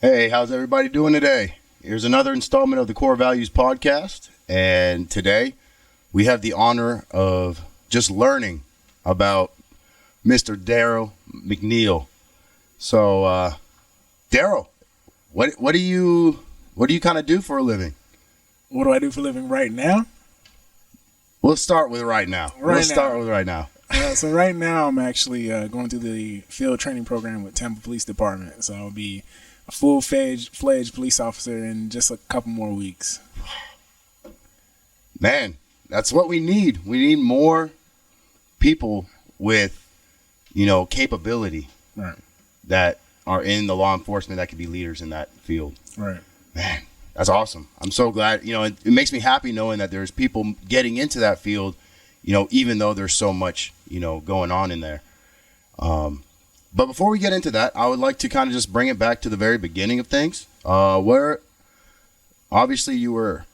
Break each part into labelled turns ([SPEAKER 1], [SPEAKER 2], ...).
[SPEAKER 1] Hey, how's everybody doing today? Here's another installment of the Core Values Podcast. And today we have the honor of just learning about Mr. Darryl McNeil. So, Darryl, what do you kind of do for a living?
[SPEAKER 2] What do I do for a living right now?
[SPEAKER 1] Let's start with right now.
[SPEAKER 2] So right now I'm actually going through the field training program with Tampa Police Department. So I'll be a full-fledged police officer in just a couple more weeks.
[SPEAKER 1] Man, that's what we need. We need more people with, capability
[SPEAKER 2] Right.
[SPEAKER 1] that are in the law enforcement that could be leaders in that field.
[SPEAKER 2] Right.
[SPEAKER 1] Man, that's awesome. I'm so glad. It makes me happy knowing that there's people getting into that field, even though there's so much, going on in there. But before we get into that, I would like to kind of just bring it back to the very beginning of things, where obviously you were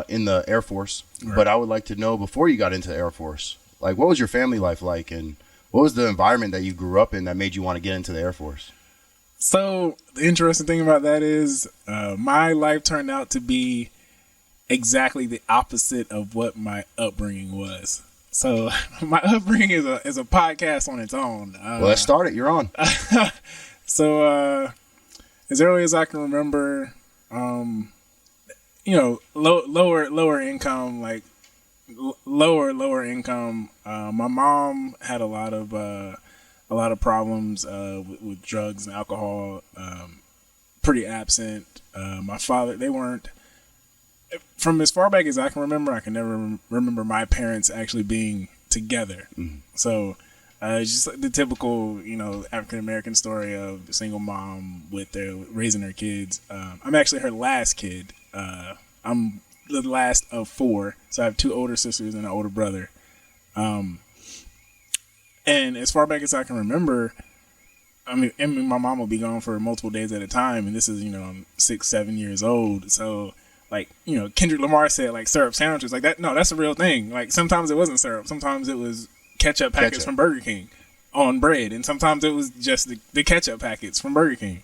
[SPEAKER 1] in the Air Force,
[SPEAKER 2] Right.
[SPEAKER 1] but I would like to know before you got into the Air Force, like what was your family life like, and what was the environment that you grew up in that made you want to get into the Air Force?
[SPEAKER 2] So the interesting thing about that is my life turned out to be exactly the opposite of what my upbringing was. So my upbringing is a podcast on its own.
[SPEAKER 1] Well, let's start it. You're on.
[SPEAKER 2] So as early as I can remember, lower income, like lower income. My mom had a lot of problems with drugs and alcohol. Pretty absent. My father, they weren't. From as far back as I can remember, I can never remember my parents actually being together. Mm-hmm. So it's just like the typical, African American story of a single mom with raising her kids. I'm actually her last kid. I'm the last of four, so I have two older sisters and an older brother. And as far back as I can remember, my mom will be gone for multiple days at a time, and this is, I'm 6-7 years old, so. Like, Kendrick Lamar said, like, syrup sandwiches, like that. No, that's a real thing. Like, sometimes it wasn't syrup. Sometimes it was ketchup packets from Burger King on bread. And sometimes it was just the ketchup packets from Burger King.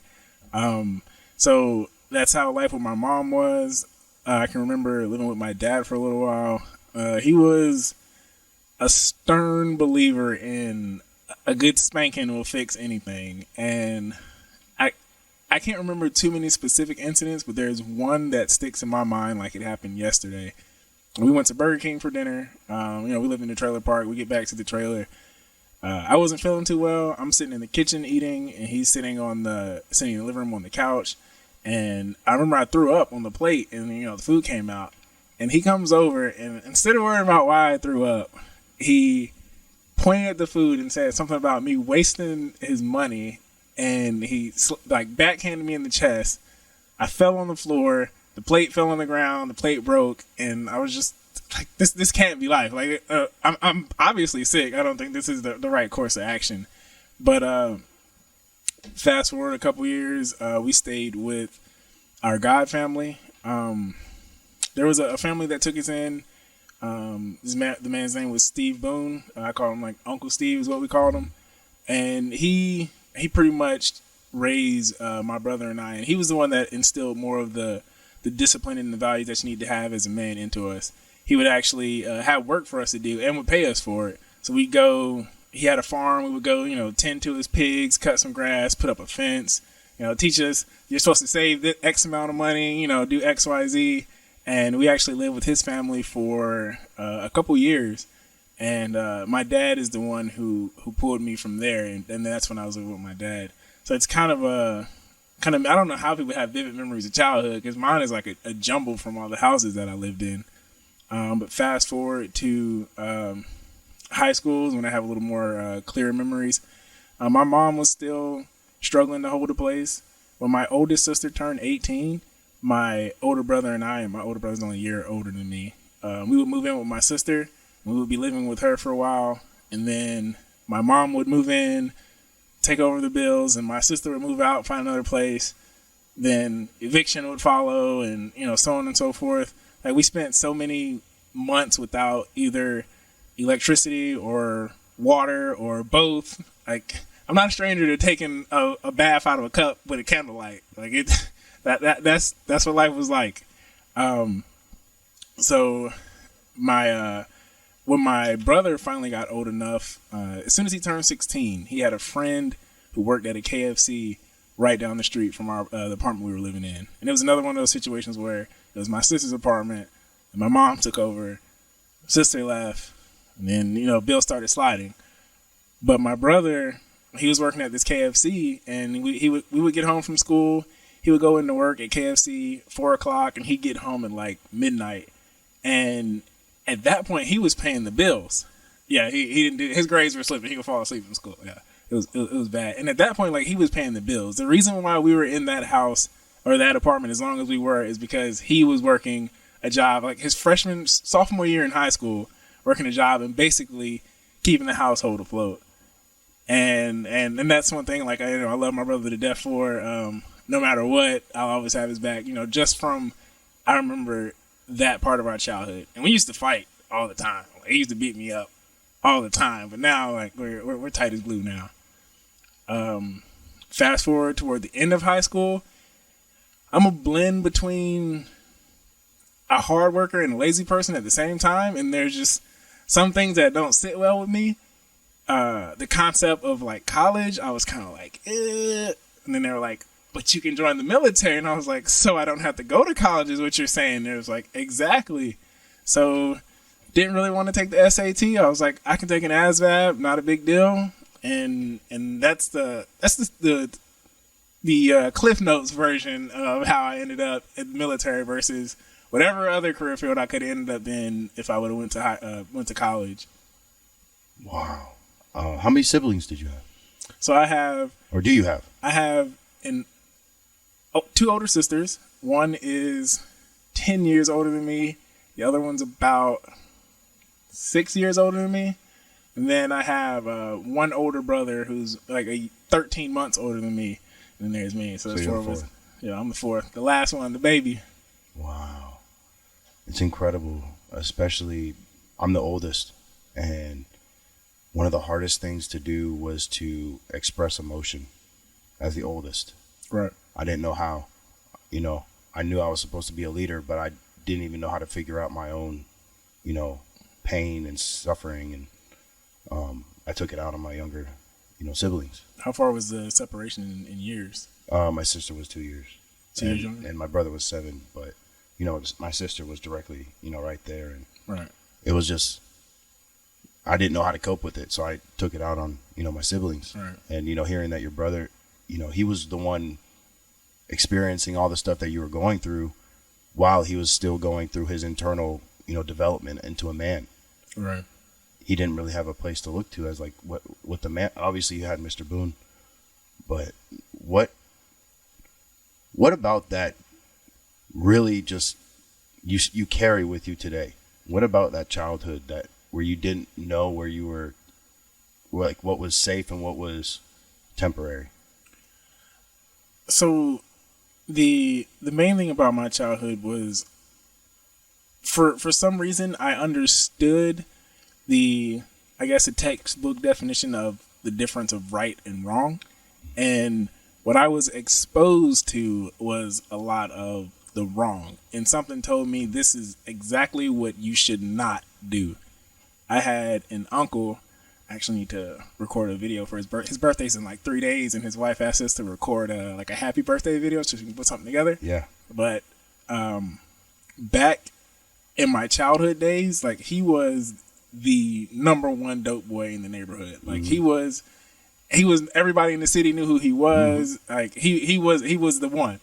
[SPEAKER 2] So that's how life with my mom was. I can remember living with my dad for a little while. He was a stern believer in a good spanking will fix anything. And I can't remember too many specific incidents, but there's one that sticks in my mind like it happened yesterday. We went to Burger King for dinner. We live in the trailer park. We get back to the trailer. I wasn't feeling too well. I'm sitting in the kitchen eating, and he's sitting in the living room on the couch. And I remember I threw up on the plate, and the food came out. And he comes over, and instead of worrying about why I threw up, he pointed at the food and said something about me wasting his money. And he backhanded me in the chest. I fell on the floor. The plate fell on the ground. The plate broke, and I was just like, "This can't be life." Like, I'm obviously sick. I don't think this is the right course of action. But fast forward a couple years, we stayed with our God family. There was a family that took us in. The man's name was Steve Boone. I call him like Uncle Steve is what we called him, and he pretty much raised my brother and I, and he was the one that instilled more of the discipline and the values that you need to have as a man into us. He would actually have work for us to do and would pay us for it. So we'd go, he had a farm, we would go, tend to his pigs, cut some grass, put up a fence, teach us, you're supposed to save X amount of money, do X, Y, Z. And we actually lived with his family for a couple years. And my dad is the one who pulled me from there, and that's when I was living with my dad. So it's kind of I don't know how people have vivid memories of childhood, because mine is like a jumble from all the houses that I lived in. But fast forward to high schools when I have a little more clear memories. My mom was still struggling to hold a place. When my oldest sister turned 18, my older brother and my older brother's only a year older than me, we would move in with my sister. We would be living with her for a while, and then my mom would move in, take over the bills, and my sister would move out, find another place. Then eviction would follow, and so on and so forth. Like, we spent so many months without either electricity or water or both. Like, I'm not a stranger to taking a bath out of a cup with a candlelight. Like it, that's what life was like. So my when my brother finally got old enough, as soon as he turned 16, he had a friend who worked at a KFC right down the street from our the apartment we were living in, and it was another one of those situations where it was my sister's apartment, and my mom took over, sister left, and then bills started sliding. But my brother, he was working at this KFC, and we would get home from school. He would go into work at KFC 4:00, and he'd get home at like midnight. And at that point, he was paying the bills. Yeah, he didn't do, his grades were slipping. He would fall asleep in school. Yeah, it was bad. And at that point, like, he was paying the bills. The reason why we were in that house or that apartment as long as we were is because he was working a job, like his sophomore year in high school, working a job and basically keeping the household afloat. And that's one thing, like, I love my brother to death for. No matter what, I'll always have his back. Just from, I remember that part of our childhood, and we used to fight all the time. Like, he used to beat me up all the time. But now, like, we're tight as glue now. Fast forward toward the end of high school, I'm a blend between a hard worker and a lazy person at the same time, and there's just some things that don't sit well with me. The concept of like college, I was kind of like, eh. And then they were like, but you can join the military. And I was like, so I don't have to go to college is what you're saying. And it was like, exactly. So didn't really want to take the SAT. I was like, I can take an ASVAB, not a big deal. And that's the Cliff Notes version of how I ended up in the military versus whatever other career field I could have ended up in if I would have went to college.
[SPEAKER 1] Wow. How many siblings did you have?
[SPEAKER 2] So I have,
[SPEAKER 1] or do you have?
[SPEAKER 2] I have two older sisters. One is 10 years older than me. The other one's about 6 years older than me. And then I have one older brother who's like 13 months older than me. And then there's me. So there's four of us. Yeah, I'm the fourth. The last one, the baby.
[SPEAKER 1] Wow. It's incredible. Especially, I'm the oldest. And one of the hardest things to do was to express emotion as the oldest.
[SPEAKER 2] Right.
[SPEAKER 1] I didn't know how. I knew I was supposed to be a leader, but I didn't even know how to figure out my own, pain and suffering. And I took it out on my younger, siblings.
[SPEAKER 2] How far was the separation in years?
[SPEAKER 1] My sister was 2 years.
[SPEAKER 2] 2 years younger?
[SPEAKER 1] And my brother was 7. But, my sister was directly, right there. And
[SPEAKER 2] right.
[SPEAKER 1] It was just, I didn't know how to cope with it. So I took it out on, my siblings.
[SPEAKER 2] Right.
[SPEAKER 1] And, hearing that your brother, he was the one experiencing all the stuff that you were going through while he was still going through his internal, development into a man.
[SPEAKER 2] Right.
[SPEAKER 1] He didn't really have a place to look to as like what the man. Obviously, you had Mr. Boone, but what about that really just you carry with you today? What about that childhood where you didn't know where you were, like what was safe and what was temporary?
[SPEAKER 2] So the main thing about my childhood was for some reason I understood the textbook definition of the difference of right and wrong. And what I was exposed to was a lot of the wrong. And something told me this is exactly what you should not do. I had an uncle. I actually need to record a video for his birthday. His birthday's in like 3 days, and his wife asked us to record a happy birthday video so she can put something together.
[SPEAKER 1] Yeah.
[SPEAKER 2] But back in my childhood days, like, he was the number one dope boy in the neighborhood. Like, he was everybody in the city knew who he was. Like, he was the one.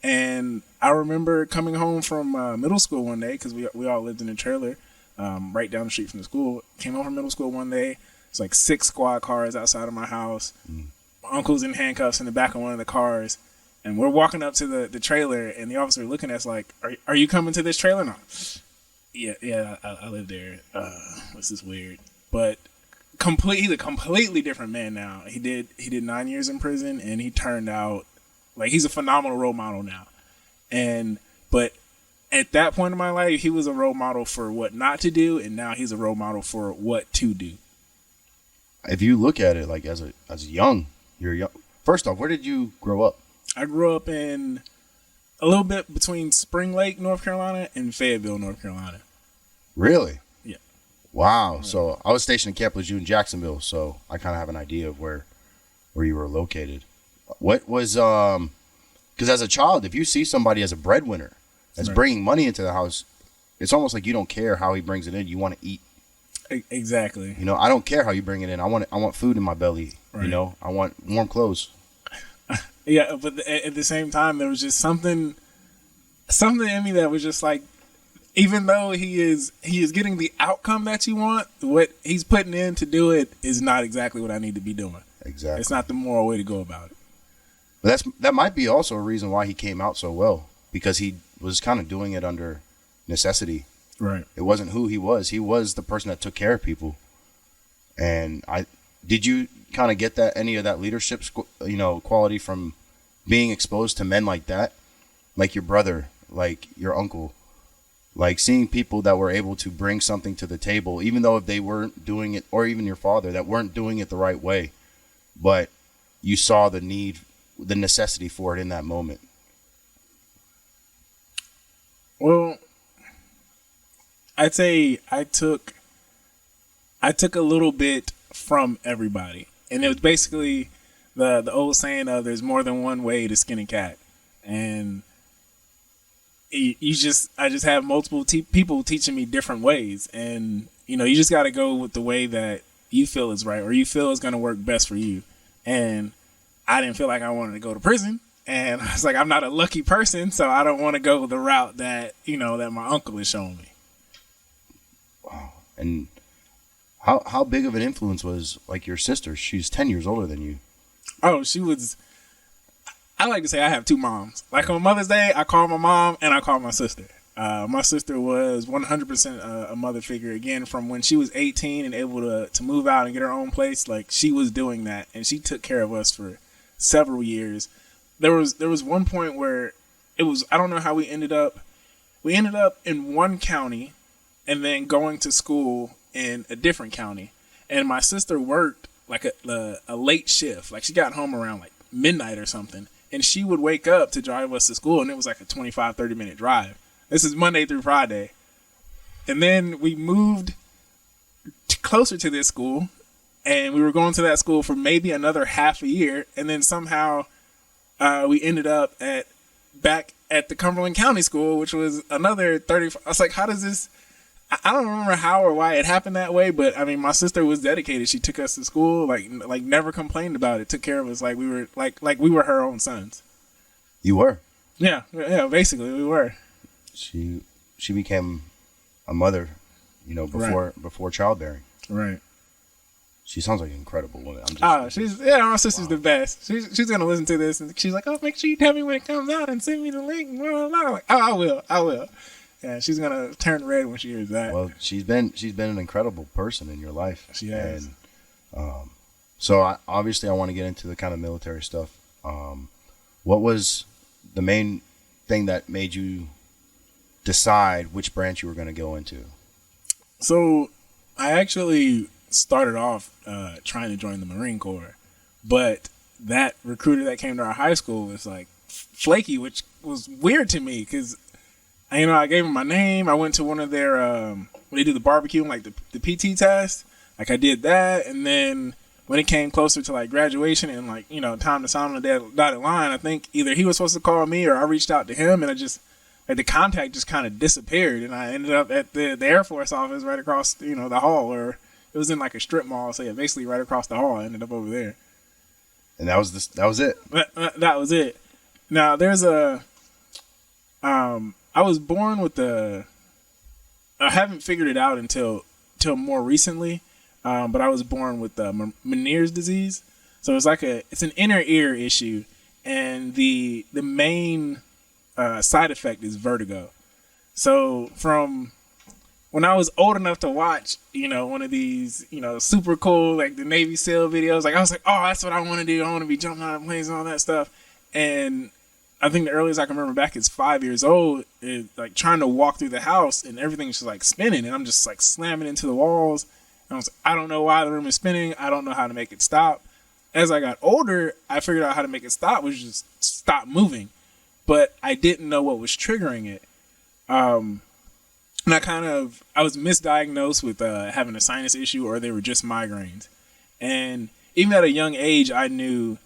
[SPEAKER 2] And I remember coming home from middle school one day, because we all lived in a trailer right down the street from the school. Came home from middle school one day. It's like 6 squad cars outside of my house. My uncle's in handcuffs in the back of one of the cars. And we're walking up to the trailer, and the officer looking at us like, are you coming to this trailer now? Yeah, I live there. This is weird. But he's a completely different man now. He did 9 years in prison, and he turned out like he's a phenomenal role model now. But at that point in my life, he was a role model for what not to do, and now he's a role model for what to do.
[SPEAKER 1] if you look at it like as young, you're young. First off, where did you grow up?
[SPEAKER 2] I grew up in a little bit between Spring Lake, North Carolina, and Fayetteville, North Carolina.
[SPEAKER 1] Really?
[SPEAKER 2] Yeah.
[SPEAKER 1] Wow.
[SPEAKER 2] Yeah.
[SPEAKER 1] So I was stationed at Camp Lejeune in Jacksonville, so I kind of have an idea of where you were located. What was because as a child, if you see somebody as a breadwinner that's bringing money into the house, it's almost like you don't care how he brings it in. You want to eat.
[SPEAKER 2] Exactly.
[SPEAKER 1] You know, I don't care how you bring it in. I want food in my belly.
[SPEAKER 2] Right.
[SPEAKER 1] You know, I want warm clothes.
[SPEAKER 2] Yeah, but at the same time, there was just something in me that was just like, even though he is getting the outcome that you want, what he's putting in to do it is not exactly what I need to be doing.
[SPEAKER 1] Exactly.
[SPEAKER 2] It's not the moral way to go about it.
[SPEAKER 1] But that might be also a reason why he came out so well, because he was kind of doing it under necessity.
[SPEAKER 2] Right.
[SPEAKER 1] It wasn't who he was. He was the person that took care of people. And did you kind of get any of that leadership, quality from being exposed to men like that, like your brother, like your uncle, like seeing people that were able to bring something to the table, even though if they weren't doing it, or even your father that weren't doing it the right way, but you saw the need, the necessity for it in that moment?
[SPEAKER 2] Well, I'd say I took a little bit from everybody, and it was basically the old saying of "there's more than one way to skin a cat," and I just have multiple people teaching me different ways, and you just got to go with the way that you feel is right or you feel is going to work best for you. And I didn't feel like I wanted to go to prison, and I was like, I'm not a lucky person, so I don't want to go the route that that my uncle is showing me.
[SPEAKER 1] Wow. And how big of an influence was like your sister? She's 10 years older than you.
[SPEAKER 2] Oh, she was. I like to say I have two moms. Like on Mother's Day, I call my mom and I call my sister. My sister was 100% a mother figure. Again, from when she was 18 and able to move out and get her own place, like she was doing that, and she took care of us for several years. There was one point where it was, I don't know how we ended up. We ended up in one county, and then going to school in a different county. And my sister worked like a late shift. Like she got home around like midnight or something. And she would wake up to drive us to school, and it was like a 25, 30-minute drive. This is Monday through Friday. And then we moved closer to this school, and we were going to that school for maybe another half a year. And then somehow we ended up back at the Cumberland County School, which was another 30. I was like, how does this... I don't remember how or why it happened that way, but I mean, my sister was dedicated. She took us to school, like never complained about it. Took care of us like we were like we were her own sons.
[SPEAKER 1] You were?
[SPEAKER 2] Yeah, basically we were.
[SPEAKER 1] She became a mother, before childbearing.
[SPEAKER 2] Right.
[SPEAKER 1] She sounds like an incredible woman.
[SPEAKER 2] My sister's the best. She's gonna listen to this, and she's like, "Oh, make sure you tell me when it comes out and send me the link." Blah, blah, blah. Like, oh, I will. Yeah, she's gonna turn red when she hears that.
[SPEAKER 1] Well, she's been an incredible person in your life.
[SPEAKER 2] She has.
[SPEAKER 1] And so I want to get into the kind of military stuff. What was the main thing that made you decide which branch you were going to go into?
[SPEAKER 2] So I actually started off trying to join the Marine Corps, but that recruiter that came to our high school was like flaky, which was weird to me because. I gave him my name. I went to one of their, when they do the barbecue, like the PT test. Like I did that. And then when it came closer to like graduation and like, time to sign on the dotted line, I think either he was supposed to call me or I reached out to him, and the contact just kind of disappeared. And I ended up at the Air Force office right across, the hall, or it was in like a strip mall. So yeah, basically right across the hall. I ended up over there.
[SPEAKER 1] And that was it.
[SPEAKER 2] That was it. Now there's I was born with I haven't figured it out until more recently, but I was born with Meniere's disease. So it's an inner ear issue, and the main side effect is vertigo. So from when I was old enough to watch, one of these, super cool, like the Navy SEAL videos, like I was like, oh, that's what I want to do. I want to be jumping out of planes and all that stuff. And I think the earliest I can remember back is 5 years old, is like trying to walk through the house and everything's just like spinning, and I'm just like slamming into the walls. I don't know why the room is spinning. I don't know how to make it stop. As I got older, I figured out how to make it stop, which is just stop moving. But I didn't know what was triggering it. And I was misdiagnosed with having a sinus issue, or they were just migraines. And even at a young age, I knew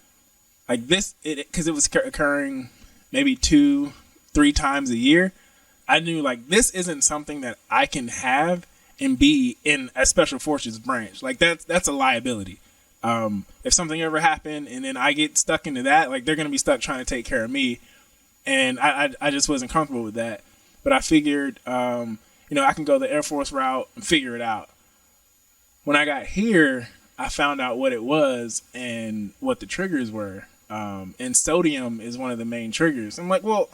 [SPEAKER 2] like this, because it was occurring maybe 2-3 times a year. I knew like this isn't something that I can have and be in a special forces branch. Like that's a liability. If something ever happened and then I get stuck into that, like they're going to be stuck trying to take care of me. And I just wasn't comfortable with that. But I figured, I can go the Air Force route and figure it out. When I got here, I found out what it was and what the triggers were. And sodium is one of the main triggers. I'm like, well,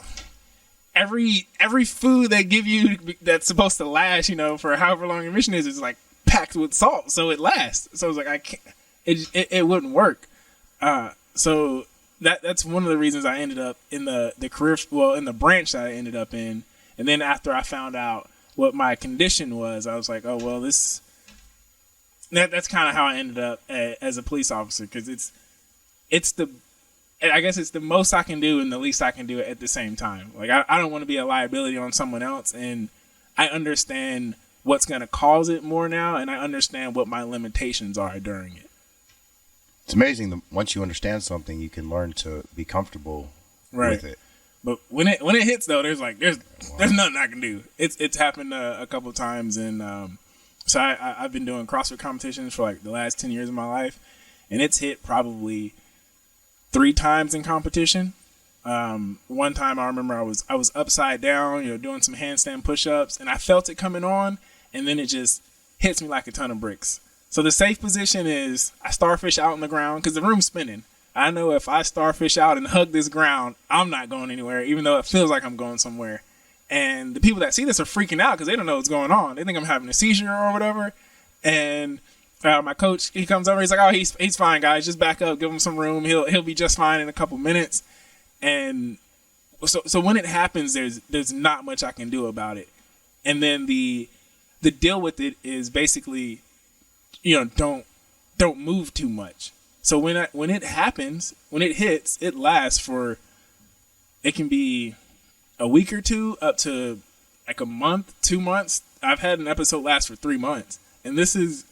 [SPEAKER 2] every food they give you that's supposed to last, for however long your mission is like packed with salt, so it lasts. So I was like, I can't. It wouldn't work. So that's one of the reasons I ended up in the career, in the branch that I ended up in. And then after I found out what my condition was, I was like, oh, well, that's kind of how I ended up as a police officer. Cause I guess it's the most I can do and the least I can do at the same time. Like I don't want to be a liability on someone else. And I understand what's going to cause it more now. And I understand what my limitations are during it.
[SPEAKER 1] It's amazing that once you understand something, you can learn to be comfortable with it.
[SPEAKER 2] But when it hits though, there's nothing I can do. It's happened a couple of times, and so I've been doing CrossFit competitions for like the last 10 years of my life, and it's hit probably 3 times in competition. One time I remember I was upside down, doing some handstand push-ups, and I felt it coming on, and then it just hits me like a ton of bricks. So the safe position is I starfish out on the ground because the room's spinning. I know if I starfish out and hug this ground, I'm not going anywhere, even though it feels like I'm going somewhere. And the people that see this are freaking out because they don't know what's going on. They think I'm having a seizure or whatever. And my coach, he comes over, he's like, oh, he's fine, guys. Just back up, give him some room. He'll be just fine in a couple minutes. And so when it happens, there's not much I can do about it. And then the deal with it is basically, don't move too much. So when it happens, when it hits, it lasts for, it can be a week or two up to like a month, 2 months. I've had an episode last for 3 months. And this is,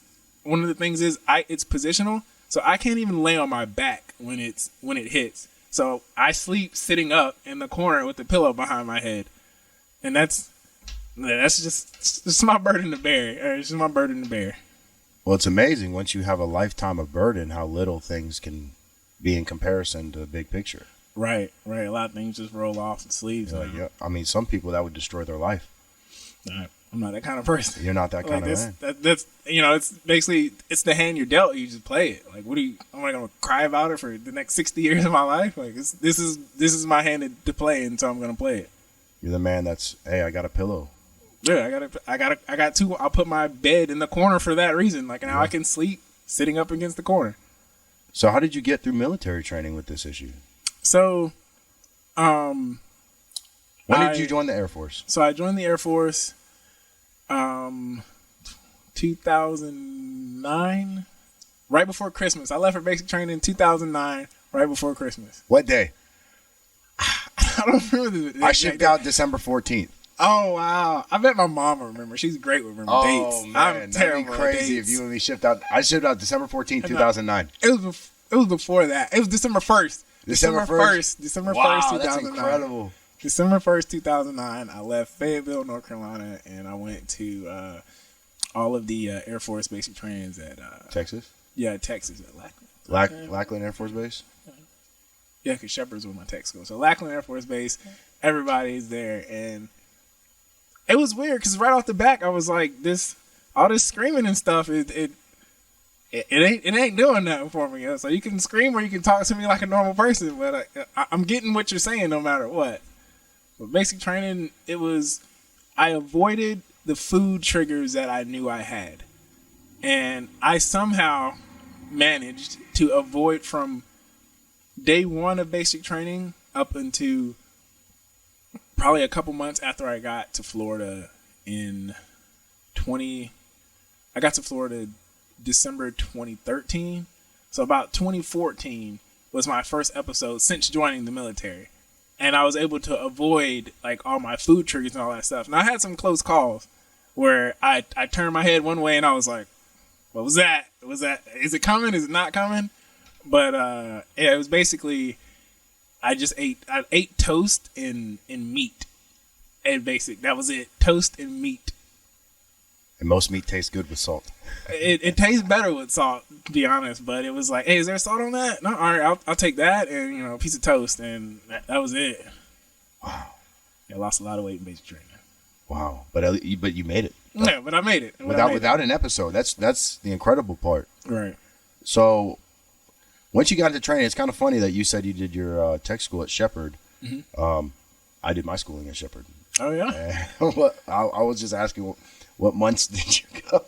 [SPEAKER 2] one of the things is it's positional. So I can't even lay on my back when it hits. So I sleep sitting up in the corner with the pillow behind my head. And that's just my burden to bear. It's just my burden to bear.
[SPEAKER 1] Well, it's amazing once you have a lifetime of burden, how little things can be in comparison to the big picture.
[SPEAKER 2] Right. A lot of things just roll off the sleeves.
[SPEAKER 1] Yeah. I mean, some people that would destroy their life.
[SPEAKER 2] I'm not that kind of person.
[SPEAKER 1] You're not that kind of man.
[SPEAKER 2] That's it's basically, it's the hand you're dealt. You just play it. Like, am I gonna cry about it for the next 60 years of my life? Like, this is my hand to play, and so I'm gonna play it.
[SPEAKER 1] You're the man that's, hey, I got a pillow.
[SPEAKER 2] Yeah, I got 2. I'll put my bed in the corner for that reason. Like, now I can sleep sitting up against the corner.
[SPEAKER 1] So how did you get through military training with this issue?
[SPEAKER 2] So,
[SPEAKER 1] when did you join the Air Force?
[SPEAKER 2] So I joined the Air Force, 2009, right before Christmas. I left for basic training in 2009, right before Christmas.
[SPEAKER 1] What day?
[SPEAKER 2] I don't remember.
[SPEAKER 1] I shipped out December 14th.
[SPEAKER 2] Oh, wow. I bet my mom will remember. She's great with remembering dates.
[SPEAKER 1] Oh, man.
[SPEAKER 2] I'm terrible.
[SPEAKER 1] That'd be crazy if you and me shipped out. I shipped out December 14th, 2009.
[SPEAKER 2] It was before that. It was December 1st. December 1st, 2009.
[SPEAKER 1] Wow, that's incredible.
[SPEAKER 2] December 1st, 2009, I left Fayetteville, North Carolina, and I went to all of the Air Force basic trainings at
[SPEAKER 1] Texas?
[SPEAKER 2] Yeah, Texas at Lackland.
[SPEAKER 1] Lackland Air Force Base?
[SPEAKER 2] Yeah, because Shepherd's where my text goes. So Lackland Air Force Base, everybody's there, and it was weird because right off the back, I was like, all this screaming and stuff, it ain't doing nothing for me. So you can scream or you can talk to me like a normal person, but I'm getting what you're saying no matter what. But basic training, I avoided the food triggers that I knew I had. And I somehow managed to avoid from day 1 of basic training up into probably a couple months after I got to Florida I got to Florida December 2013. So about 2014 was my first episode since joining the military. And I was able to avoid like all my food triggers and all that stuff. And I had some close calls where I turned my head one way and I was like, what was that? Was that, is it coming? Is it not coming? But yeah, it was basically, I ate toast and meat. And basic, that was it. Toast and meat.
[SPEAKER 1] And most meat tastes good with salt.
[SPEAKER 2] It tastes better with salt, to be honest. But it was like, hey, is there salt on that? No, all right, I'll take that and a piece of toast, and that was it.
[SPEAKER 1] Wow.
[SPEAKER 2] I lost a lot of weight in basic training.
[SPEAKER 1] Wow, but you made it.
[SPEAKER 2] Yeah, but I made it
[SPEAKER 1] without an episode. That's the incredible part.
[SPEAKER 2] Right.
[SPEAKER 1] So once you got into training, it's kind of funny that you said you did your tech school at Shepherd. Mm-hmm. I did my schooling at Shepherd.
[SPEAKER 2] Oh yeah.
[SPEAKER 1] I was just asking. What months did you go?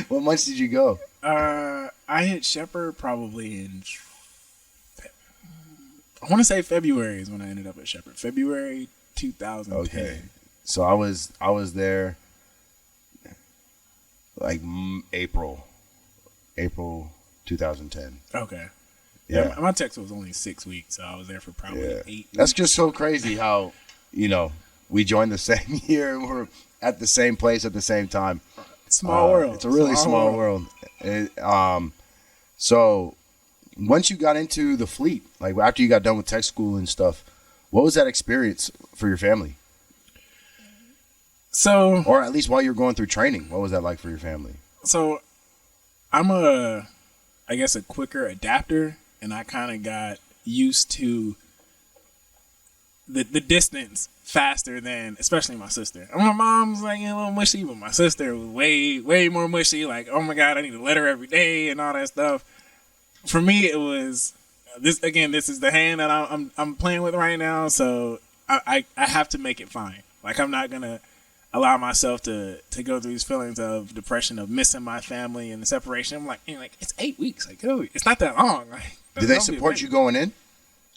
[SPEAKER 1] What months did you go?
[SPEAKER 2] I hit Shepherd probably in, I want to say February is when I ended up at Shepherd. February 2010.
[SPEAKER 1] Okay. So I was there like April 2010.
[SPEAKER 2] Okay.
[SPEAKER 1] Yeah.
[SPEAKER 2] My tech was only 6 weeks, so I was there for probably 8 weeks.
[SPEAKER 1] That's just so crazy how, we joined the same year and we're at the same place at the same time.
[SPEAKER 2] Small world.
[SPEAKER 1] It's a really small world. So once you got into the fleet, like after you got done with tech school and stuff, what was that experience for your family?
[SPEAKER 2] So,
[SPEAKER 1] or at least while you were going through training, what was that like for your family?
[SPEAKER 2] So I'm a quicker adapter, and I kind of got used to the distance faster than, especially my sister. And my mom's like a little mushy, but my sister was way more mushy. Like, oh my God, I need to let her every day and all that stuff. For me, it was this. Again, this is the hand that I'm playing with right now, so I have to make it fine. Like, I'm not gonna allow myself to go through these feelings of depression, of missing my family and the separation. I'm like, it's 8 weeks. Like, oh, it's not that long. Like,
[SPEAKER 1] did they support you going in?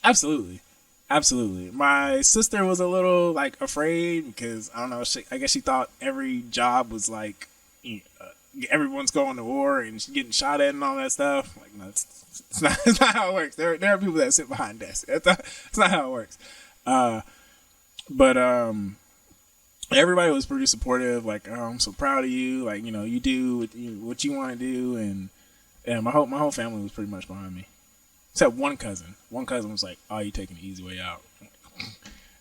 [SPEAKER 2] Absolutely. My sister was a little like afraid because I don't know. I guess she thought every job was like everyone's going to war and she's getting shot at and all that stuff. Like, no, it's not how it works. There are people that sit behind desks. It's not how it works. But everybody was pretty supportive. Like, oh, I'm so proud of you. Like, you do what you want to do, and my whole family was pretty much behind me. Except one cousin. One cousin was like, "Oh, you taking the easy way out."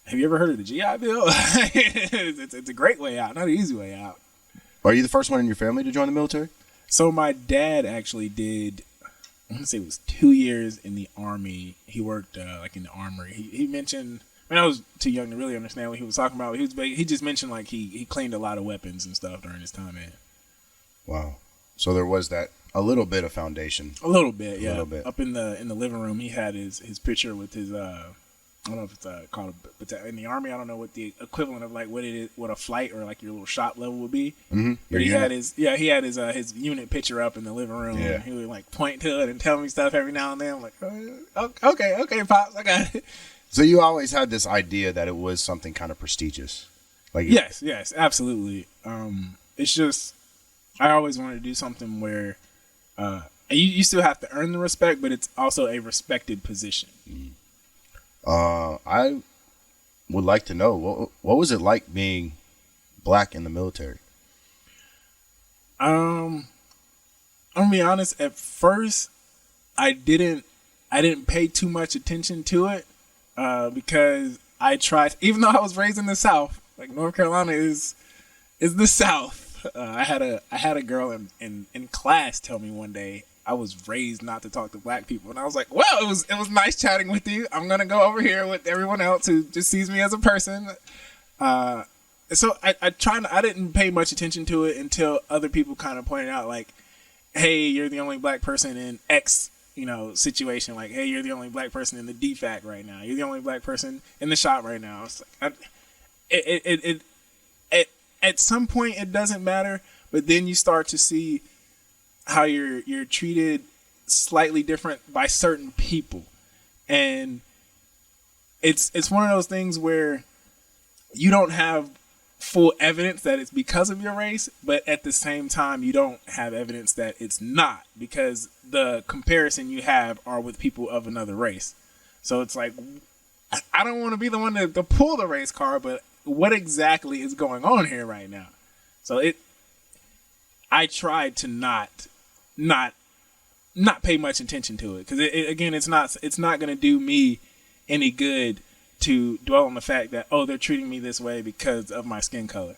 [SPEAKER 2] Have you ever heard of the GI Bill? It's a great way out, not an easy way out.
[SPEAKER 1] Are you the first one in your family to join the military?
[SPEAKER 2] So my dad actually did, I want to say it was 2 years in the Army. He worked like in the armory. He mentioned, I was too young to really understand what he was talking about. He just mentioned like he cleaned a lot of weapons and stuff during his time in.
[SPEAKER 1] Wow. So there was that. A little bit of foundation.
[SPEAKER 2] A little bit, yeah.
[SPEAKER 1] A little bit.
[SPEAKER 2] Up in the living room, he had his picture with his I don't know if it's called in the Army. I don't know what the equivalent of like what it is, what a flight or like your little shop level would be.
[SPEAKER 1] Mm-hmm.
[SPEAKER 2] But he had his unit picture up in the living room.
[SPEAKER 1] Yeah.
[SPEAKER 2] And he would like point to it and tell me stuff every now and then. I'm like, okay, pops, I got it.
[SPEAKER 1] So you always had this idea that it was something kind of prestigious, like
[SPEAKER 2] yes, absolutely. It's just I always wanted to do something where. You still have to earn the respect, but it's also a respected position.
[SPEAKER 1] I would like to know what was it like being black in the military? I'm gonna be honest. At first, I didn't pay too much attention to it because I tried. Even though I was raised in the South, like North Carolina is the South. I had a girl in class tell me one day I was raised not to talk to black people, and I was like, well, it was nice chatting with you. I'm gonna go over here with everyone else who just sees me as a person. So I didn't pay much attention to it until other people kind of pointed out like, hey, you're the only black person in X situation. Like, hey, you're the only black person in the DFAC right now. You're the only black person in the shop right now. It's like at some point it doesn't matter, but then you start to see how you're treated slightly different by certain people, and it's one of those things where you don't have
[SPEAKER 2] full evidence that it's because of your race, but at the same time, you don't have evidence that it's not, because the comparison you have are with people of another race. So it's like, I don't want to be the one to pull the race card, but what exactly is going on here right now? So I tried to not pay much attention to it, because again, it's not going to do me any good to dwell on the fact that, oh, they're treating me this way because of my skin color.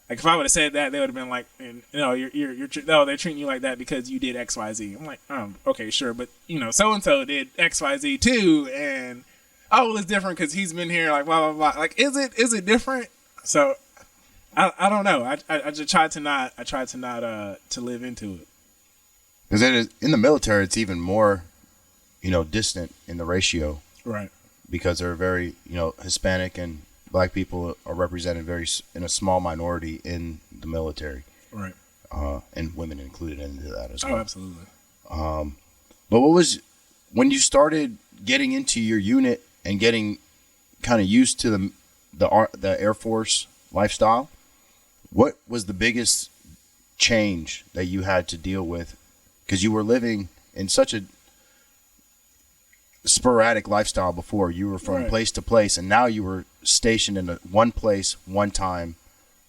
[SPEAKER 2] Like, if I would have said that, they would have been like, no, they're treating you like that because you did X, Y, Z. I'm like, okay, sure, but so and so did X, Y, Z too, and well, it's different because he's been here, like blah blah blah. Like, is it different? So I don't know. I just tried to not to live into it.
[SPEAKER 1] Because in the military, it's even more, distant in the ratio.
[SPEAKER 2] Right.
[SPEAKER 1] Because they're very, Hispanic and Black people are represented in a small minority in the military.
[SPEAKER 2] Right.
[SPEAKER 1] And women included into that as well.
[SPEAKER 2] Oh, absolutely.
[SPEAKER 1] But what was, when you started getting into your unit and getting kind of used to the Air Force lifestyle, what was the biggest change that you had to deal with? Because you were living in such a sporadic lifestyle before. You were from place to place, and now you were stationed in one place, one time,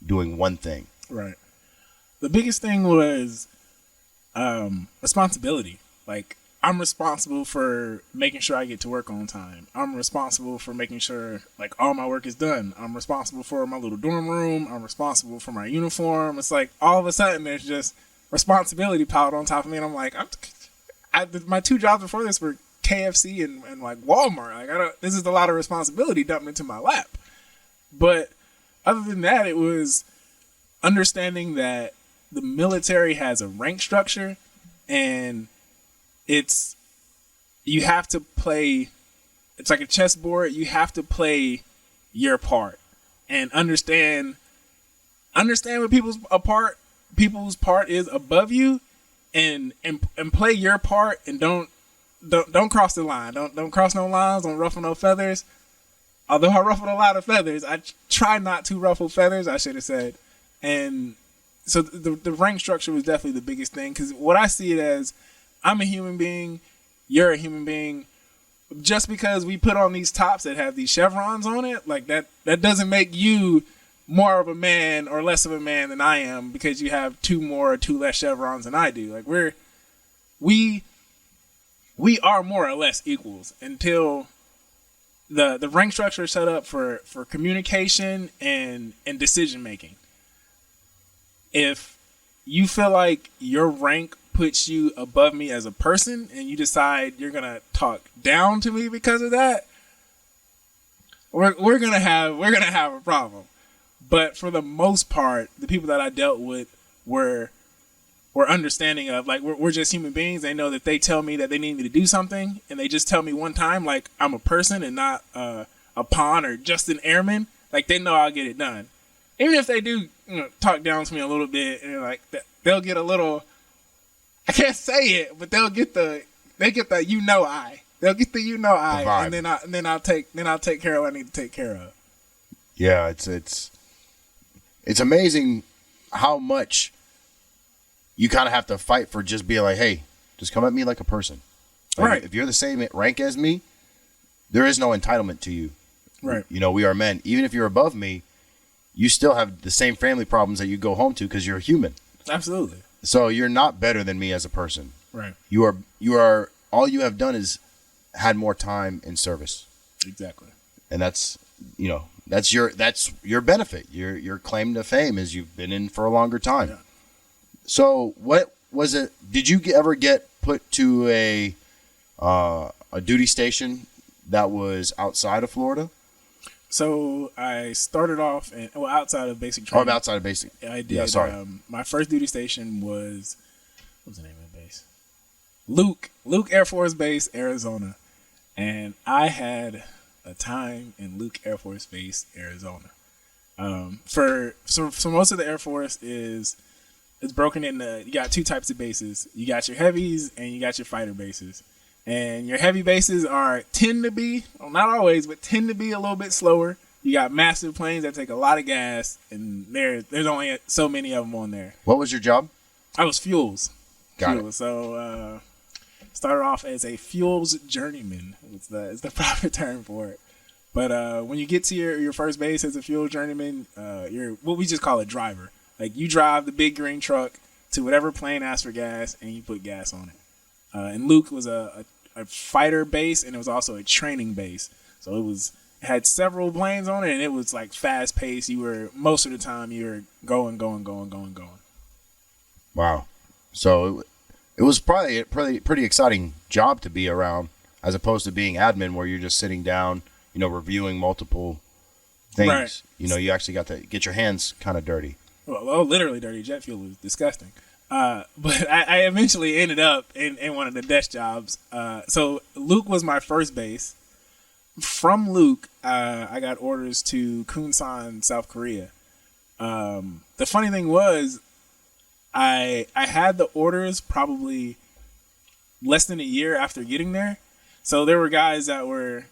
[SPEAKER 1] doing one thing.
[SPEAKER 2] Right. The biggest thing was responsibility. Like, I'm responsible for making sure I get to work on time. I'm responsible for making sure, like, all my work is done. I'm responsible for my little dorm room. I'm responsible for my uniform. It's like, all of a sudden, there's just responsibility piled on top of me, and I'm like, my two jobs before this were KFC and like Walmart. Like, this is a lot of responsibility dumped into my lap. But other than that, it was understanding that the military has a rank structure, and you have to play. It's like a chessboard. You have to play your part and understand what people's part is above you, and play your part, and don't cross the line. Don't cross no lines. Don't ruffle no feathers. Although I ruffled a lot of feathers, I try not to ruffle feathers, I should have said. And so the rank structure was definitely the biggest thing, because what I see it as, I'm a human being, you're a human being. Just because we put on these tops that have these chevrons on it, like that doesn't make you more of a man or less of a man than I am because you have two more or two less chevrons than I do. Like, we are more or less equals until the rank structure is set up for communication and decision making. If you feel like your rank puts you above me as a person and you decide you're gonna talk down to me because of that, we're gonna have a problem. But for the most part, the people that I dealt with were understanding of, like, we're just human beings. They know that they tell me that they need me to do something, and they just tell me one time, like, I'm a person and not a pawn or just an airman. Like, they know I'll get it done. Even if they do talk down to me a little bit, and like they'll get a little, I can't say it, but they'll get the They'll get the I. They'll get the I, and then I'll take care of what I need to take care of.
[SPEAKER 1] Yeah, it's amazing how much you kind of have to fight for just being like, hey, just come at me like a person. Like,
[SPEAKER 2] right.
[SPEAKER 1] If you're the same rank as me, there is no entitlement to you.
[SPEAKER 2] Right.
[SPEAKER 1] We are men. Even if you're above me, you still have the same family problems that you go home to because you're a human.
[SPEAKER 2] Absolutely. So
[SPEAKER 1] you're not better than me as a person.
[SPEAKER 2] Right.
[SPEAKER 1] You are all you have done is had more time in service.
[SPEAKER 2] Exactly.
[SPEAKER 1] And that's your benefit. Your claim to fame is you've been in for a longer time. Yeah. So what was it? Did you ever get put to a duty station that was outside of Florida?
[SPEAKER 2] So I started off outside of basic training.
[SPEAKER 1] Oh, outside of basic.
[SPEAKER 2] I did.
[SPEAKER 1] Yeah, sorry.
[SPEAKER 2] My first duty station was, what was the name of the base? Luke Air Force Base, Arizona. And I had a time in Luke Air Force Base, Arizona. So most of the Air Force is broken into, you got two types of bases. You got your heavies and you got your fighter bases. And your heavy bases tend to be, well, not always, but tend to be a little bit slower. You got massive planes that take a lot of gas, and there's only so many of them on there.
[SPEAKER 1] What was your job?
[SPEAKER 2] I was fuels.
[SPEAKER 1] Got it.
[SPEAKER 2] So started off as a fuels journeyman. Is the proper term for it. But when you get to your first base as a fuel journeyman, you're what we just call a driver. Like you drive the big green truck to whatever plane asks for gas, and you put gas on it. And Luke was a fighter base, and it was also a training base. So it had several planes on it, and it was like fast paced. Most of the time you were going.
[SPEAKER 1] Wow. So it was probably a pretty exciting job to be around, as opposed to being admin where you're just sitting down, reviewing multiple things. Right. You actually got to get your hands kind of dirty.
[SPEAKER 2] Well, literally dirty. Jet fuel was disgusting. But I eventually ended up in one of the desk jobs. So Luke was my first base. From Luke, I got orders to Kunsan, South Korea. The funny thing was, I had the orders probably less than a year after getting there. So there were guys that were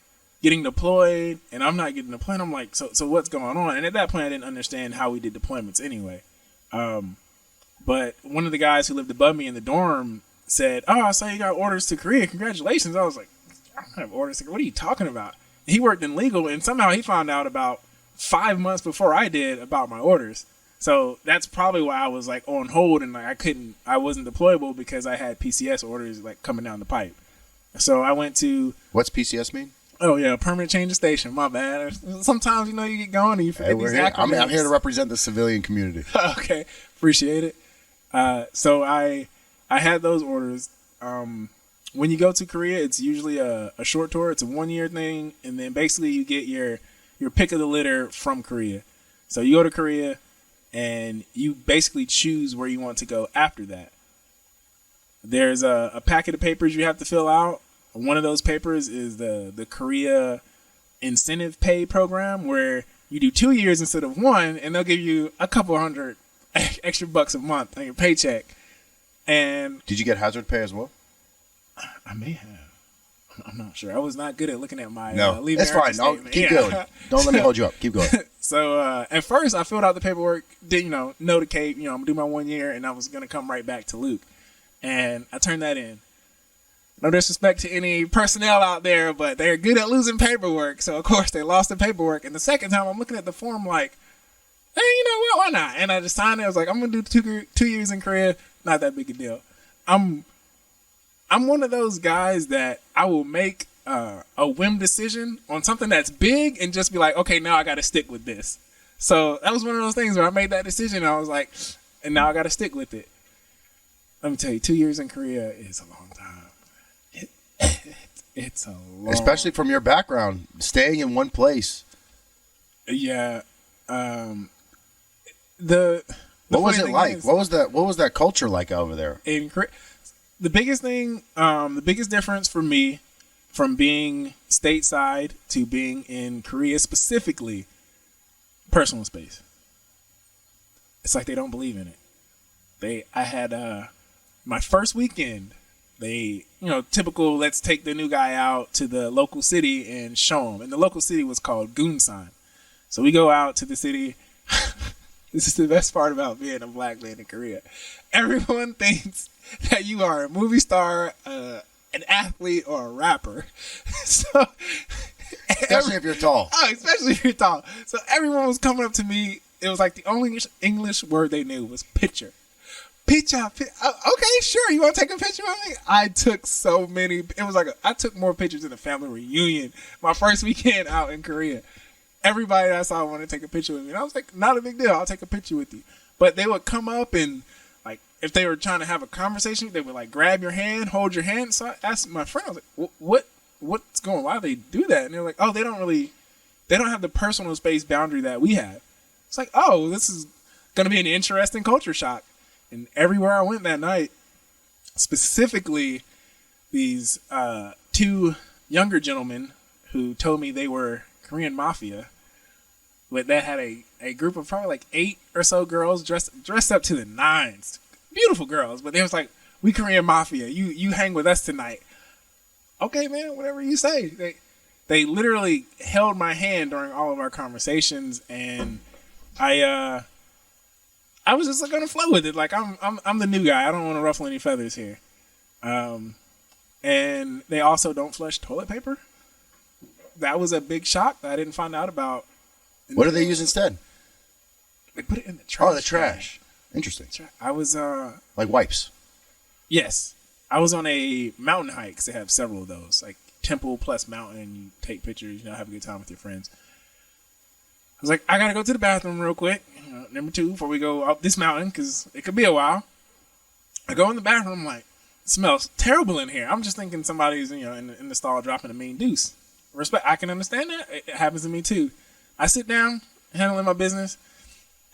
[SPEAKER 2] getting deployed, and I'm not getting deployed. I'm like, so what's going on? And at that point, I didn't understand how we did deployments anyway. But one of the guys who lived above me in the dorm said, "Oh, I saw you got orders to Korea. Congratulations." I was like, "I don't have orders to Korea. What are you talking about?" He worked in legal, and somehow he found out about 5 months before I did about my orders. So that's probably why I was like on hold, and like I wasn't deployable because I had PCS orders like coming down the pipe. So I went to.
[SPEAKER 1] What's PCS mean?
[SPEAKER 2] Oh yeah, permanent change of station. My bad. Sometimes you get going and you forget these acronyms.
[SPEAKER 1] I'm here to represent the civilian community.
[SPEAKER 2] Okay, appreciate it. So I had those orders. When you go to Korea, it's usually a short tour. It's a 1-year thing, and then basically you get your pick of the litter from Korea. So you go to Korea, and you basically choose where you want to go after that. There's a packet of papers you have to fill out. One of those papers is the Korea incentive pay program, where you do 2 years instead of 1, and they'll give you a couple $100 extra bucks a month on your paycheck. And
[SPEAKER 1] did you get hazard pay as well?
[SPEAKER 2] I may have. I'm not sure. I was not good at looking at my
[SPEAKER 1] leave. That's fine. Keep going. Don't let me hold you up. Keep going.
[SPEAKER 2] So at first, I filled out the paperwork. Didn't know the Cape. I'm gonna do my 1 year, and I was gonna come right back to Luke. And I turned that in. No disrespect to any personnel out there, but they're good at losing paperwork. So of course they lost the paperwork. And the second time, I'm looking at the form like, hey, you know what? Why not? And I just signed it. I was like, I'm gonna do 2 years in Korea. Not that big a deal. I'm one of those guys that I will make a whim decision on something that's big and just be like, okay, now I got to stick with this. So that was one of those things where I made that decision. And I was like, and now I got to stick with it. Let me tell you, 2 years in Korea is a long time. It's a long,
[SPEAKER 1] especially from your background, staying in one place.
[SPEAKER 2] Yeah.
[SPEAKER 1] What was it like? What was that culture like over there?
[SPEAKER 2] In Korea, the biggest thing, the biggest difference for me from being stateside to being in Korea specifically, personal space. It's like they don't believe in it. I had my first weekend. They, typical, let's take the new guy out to the local city and show him. And the local city was called Gunsan. So we go out to the city. This is the best part about being a black man in Korea. Everyone thinks that you are a movie star, an athlete, or a rapper. So,
[SPEAKER 1] especially if you're tall.
[SPEAKER 2] Oh, especially if you're tall. So everyone was coming up to me. It was like the only English word they knew was picture. Picture. Okay, sure. You want to take a picture of me? I took so many. It was like I took more pictures than a family reunion. My first weekend out in Korea. Everybody I saw wanted to take a picture with me. And I was like, not a big deal. I'll take a picture with you. But they would come up and, like, if they were trying to have a conversation, they would, like, grab your hand, hold your hand. So I asked my friend, I was like, what's going on? Why do they do that? And they're like, oh, they don't have the personal space boundary that we have. It's like, oh, this is going to be an interesting culture shock. And everywhere I went that night, specifically these 2 younger gentlemen who told me they were Korean mafia, but that had a group of probably like 8 or so girls dressed up to the nines. Beautiful girls, but they was like, we Korean mafia. You hang with us tonight. Okay, man, whatever you say. They literally held my hand during all of our conversations, and I was just like, gonna flow with it. Like I'm the new guy. I don't want to ruffle any feathers here. And they also don't flush toilet paper. That was a big shock that I didn't find out about.
[SPEAKER 1] What do they use instead?
[SPEAKER 2] They put it in the trash.
[SPEAKER 1] Oh, the trash. Interesting.
[SPEAKER 2] I was
[SPEAKER 1] like wipes.
[SPEAKER 2] Yes, I was on a mountain hike because they have several of those, like Temple plus Mountain. You take pictures, have a good time with your friends. I was like, I gotta go to the bathroom real quick. Number 2 before we go up this mountain because it could be a while. I go in the bathroom, I'm like, it smells terrible in here. I'm just thinking somebody's in the stall dropping a mean deuce. Respect, I can understand that. It happens to me too. I sit down, handling my business,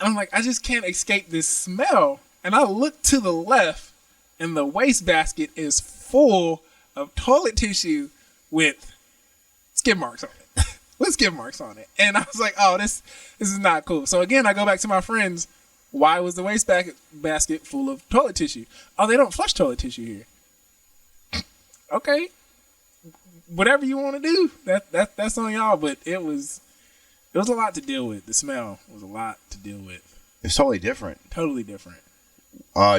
[SPEAKER 2] and I'm like, I just can't escape this smell. And I look to the left, and the wastebasket is full of toilet tissue with skid marks on it. With skid marks on it. And I was like, oh, this is not cool. So again, I go back to my friends. Why was the wastebasket full of toilet tissue? Oh, they don't flush toilet tissue here. Okay. Whatever you want to do, that's on y'all. But it was a lot to deal with. The smell was a lot to deal with.
[SPEAKER 1] It's totally different.
[SPEAKER 2] Totally different.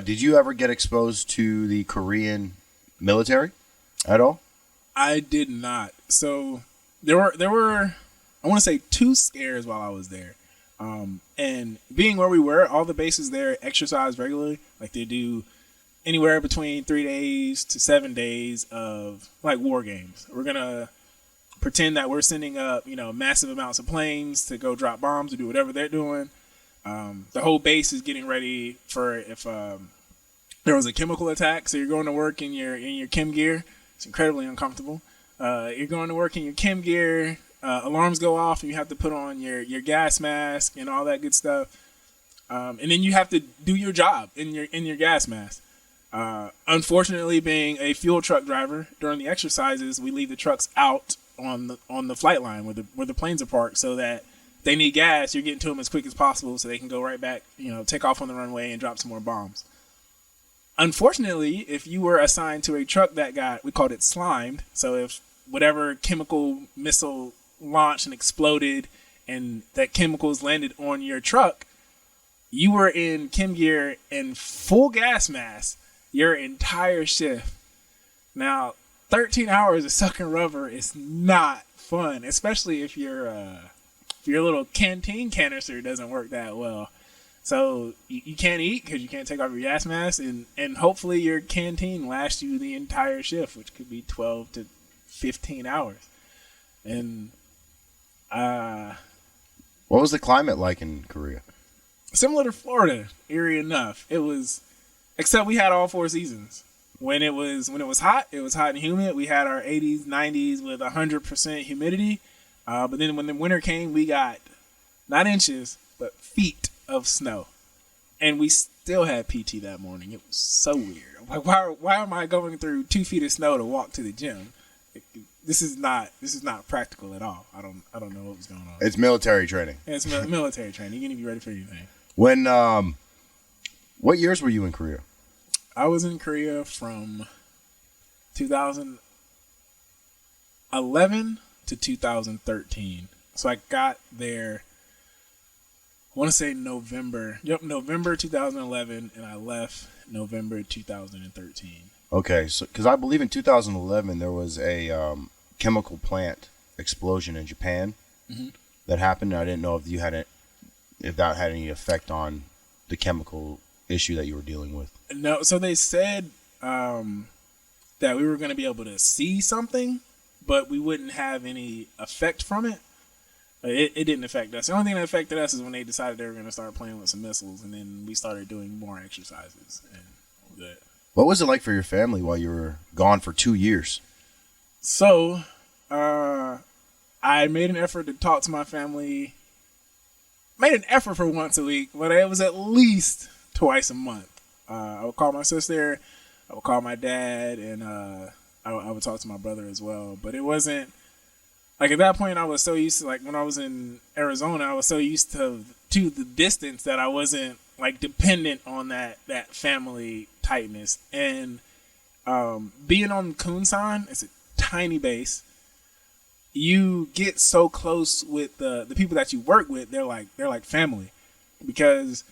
[SPEAKER 1] Did you ever get exposed to the Korean military at all?
[SPEAKER 2] I did not. So there were I want to say 2 scares while I was there. And being where we were, all the bases there exercise regularly. Like they do anywhere between 3 days to 7 days of like war games. We're going to pretend that we're sending up, massive amounts of planes to go drop bombs or do whatever they're doing. The whole base is getting ready for if there was a chemical attack. So you're going to work in your chem gear. It's incredibly uncomfortable. You're going to work in your chem gear. Alarms go off and you have to put on your gas mask and all that good stuff. And then you have to do your job in your gas mask. Unfortunately, being a fuel truck driver during the exercises, we leave the trucks out on the flight line where the planes are parked, so that if they need gas, you're getting to them as quick as possible, so they can go right back, take off on the runway and drop some more bombs. Unfortunately, if you were assigned to a truck that we called it slimed, so if whatever chemical missile launched and exploded, and that chemicals landed on your truck, you were in chem gear and full gas mask your entire shift. Now, 13 hours of sucking rubber is not fun, especially if your little canteen canister doesn't work that well. So you can't eat because you can't take off your gas mask, and hopefully your canteen lasts you the entire shift, which could be 12 to 15 hours. And
[SPEAKER 1] what was the climate like in Korea?
[SPEAKER 2] Similar to Florida, eerie enough. It was, except we had all 4 seasons. When it was hot, it was hot and humid. We had our 80s, 90s with 100% humidity. But then when the winter came, we got not inches, but feet of snow. And we still had PT that morning. It was so weird. I'm like, why am I going through 2 feet of snow to walk to the gym? This is not practical at all. I don't know what was going on.
[SPEAKER 1] It's military training.
[SPEAKER 2] Yeah, it's military training. You're gonna be ready for anything.
[SPEAKER 1] When what years were you in Korea?
[SPEAKER 2] I was in Korea from 2011 to 2013. So I got there, I want to say November 2011, and I left November 2013.
[SPEAKER 1] Okay, so because I believe in 2011 there was a chemical plant explosion in Japan that happened. And I didn't know if that had any effect on the chemical issue that you were dealing with.
[SPEAKER 2] No, so they said that we were going to be able to see something, but we wouldn't have any effect from it. It didn't affect us. The only thing that affected us is when they decided they were going to start playing with some missiles, and then we started doing more exercises. And that.
[SPEAKER 1] What was it like for your family while you were gone for 2 years?
[SPEAKER 2] So, I made an effort to talk to my family. Made an effort for once a week, but it was at least twice a month. I would call my sister, I would call my dad, and I would talk to my brother as well. But it wasn't, like at that point I was so used to, like when I was in Arizona, I was so used to the distance that I wasn't like dependent on that family tightness. And being on Kunsan, it's a tiny base. you get so close with the people that you work with. They're like family, because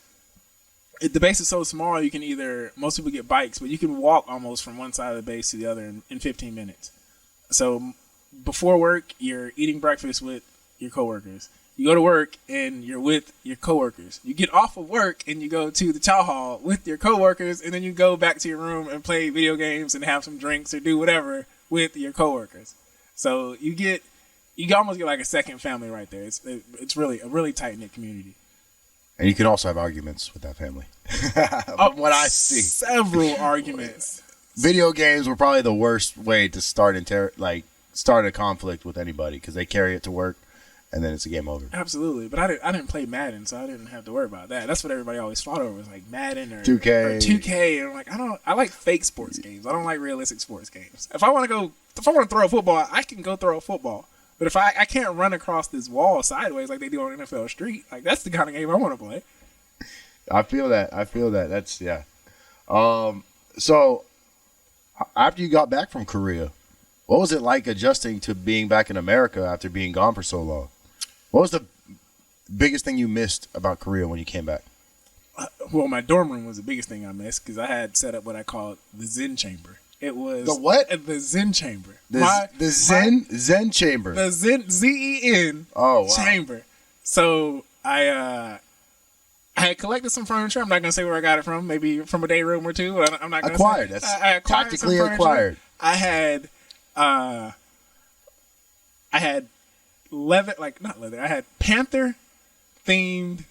[SPEAKER 2] the base is so small. You can most people get bikes, but you can walk almost from one side of the base to the other in 15 minutes. So before work, you're eating breakfast with your coworkers. You go to work and you're with your coworkers. You get off of work and you go to the chow hall with your coworkers, and then you go back to your room and play video games and have some drinks or do whatever with your coworkers. So you almost get like a second family right there. It's really a really tight knit community.
[SPEAKER 1] And you can also have arguments with that family. From what I see,
[SPEAKER 2] several arguments.
[SPEAKER 1] Video games were probably the worst way to start a conflict with anybody, because they carry it to work, and then it's a game over.
[SPEAKER 2] Absolutely, but I didn't play Madden, so I didn't have to worry about that. That's what everybody always fought over, was like Madden or
[SPEAKER 1] 2K.
[SPEAKER 2] Or 2K, and I'm like, I like fake sports games. I don't like realistic sports games. If I want to throw a football, I can go throw a football. But if I can't run across this wall sideways like they do on NFL Street, like that's the kind of game I want to play.
[SPEAKER 1] I feel that. That's yeah. So after you got back from Korea, what was it like adjusting to being back in America after being gone for so long? What was the biggest thing you missed about Korea when you came back?
[SPEAKER 2] Well, my dorm room was the biggest thing I missed, because I had set up what I called the Zen chamber. It was
[SPEAKER 1] the what?
[SPEAKER 2] The Zen chamber.
[SPEAKER 1] The Zen chamber.
[SPEAKER 2] The Zen Zen.
[SPEAKER 1] Oh, wow.
[SPEAKER 2] Chamber. So I had collected some furniture. I'm not gonna say where I got it from. Maybe from a day room or two. I'm not gonna
[SPEAKER 1] acquired.
[SPEAKER 2] Say.
[SPEAKER 1] That's
[SPEAKER 2] I acquired
[SPEAKER 1] tactically
[SPEAKER 2] some furniture.
[SPEAKER 1] acquired.
[SPEAKER 2] I had leather, like not leather. I had Panther themed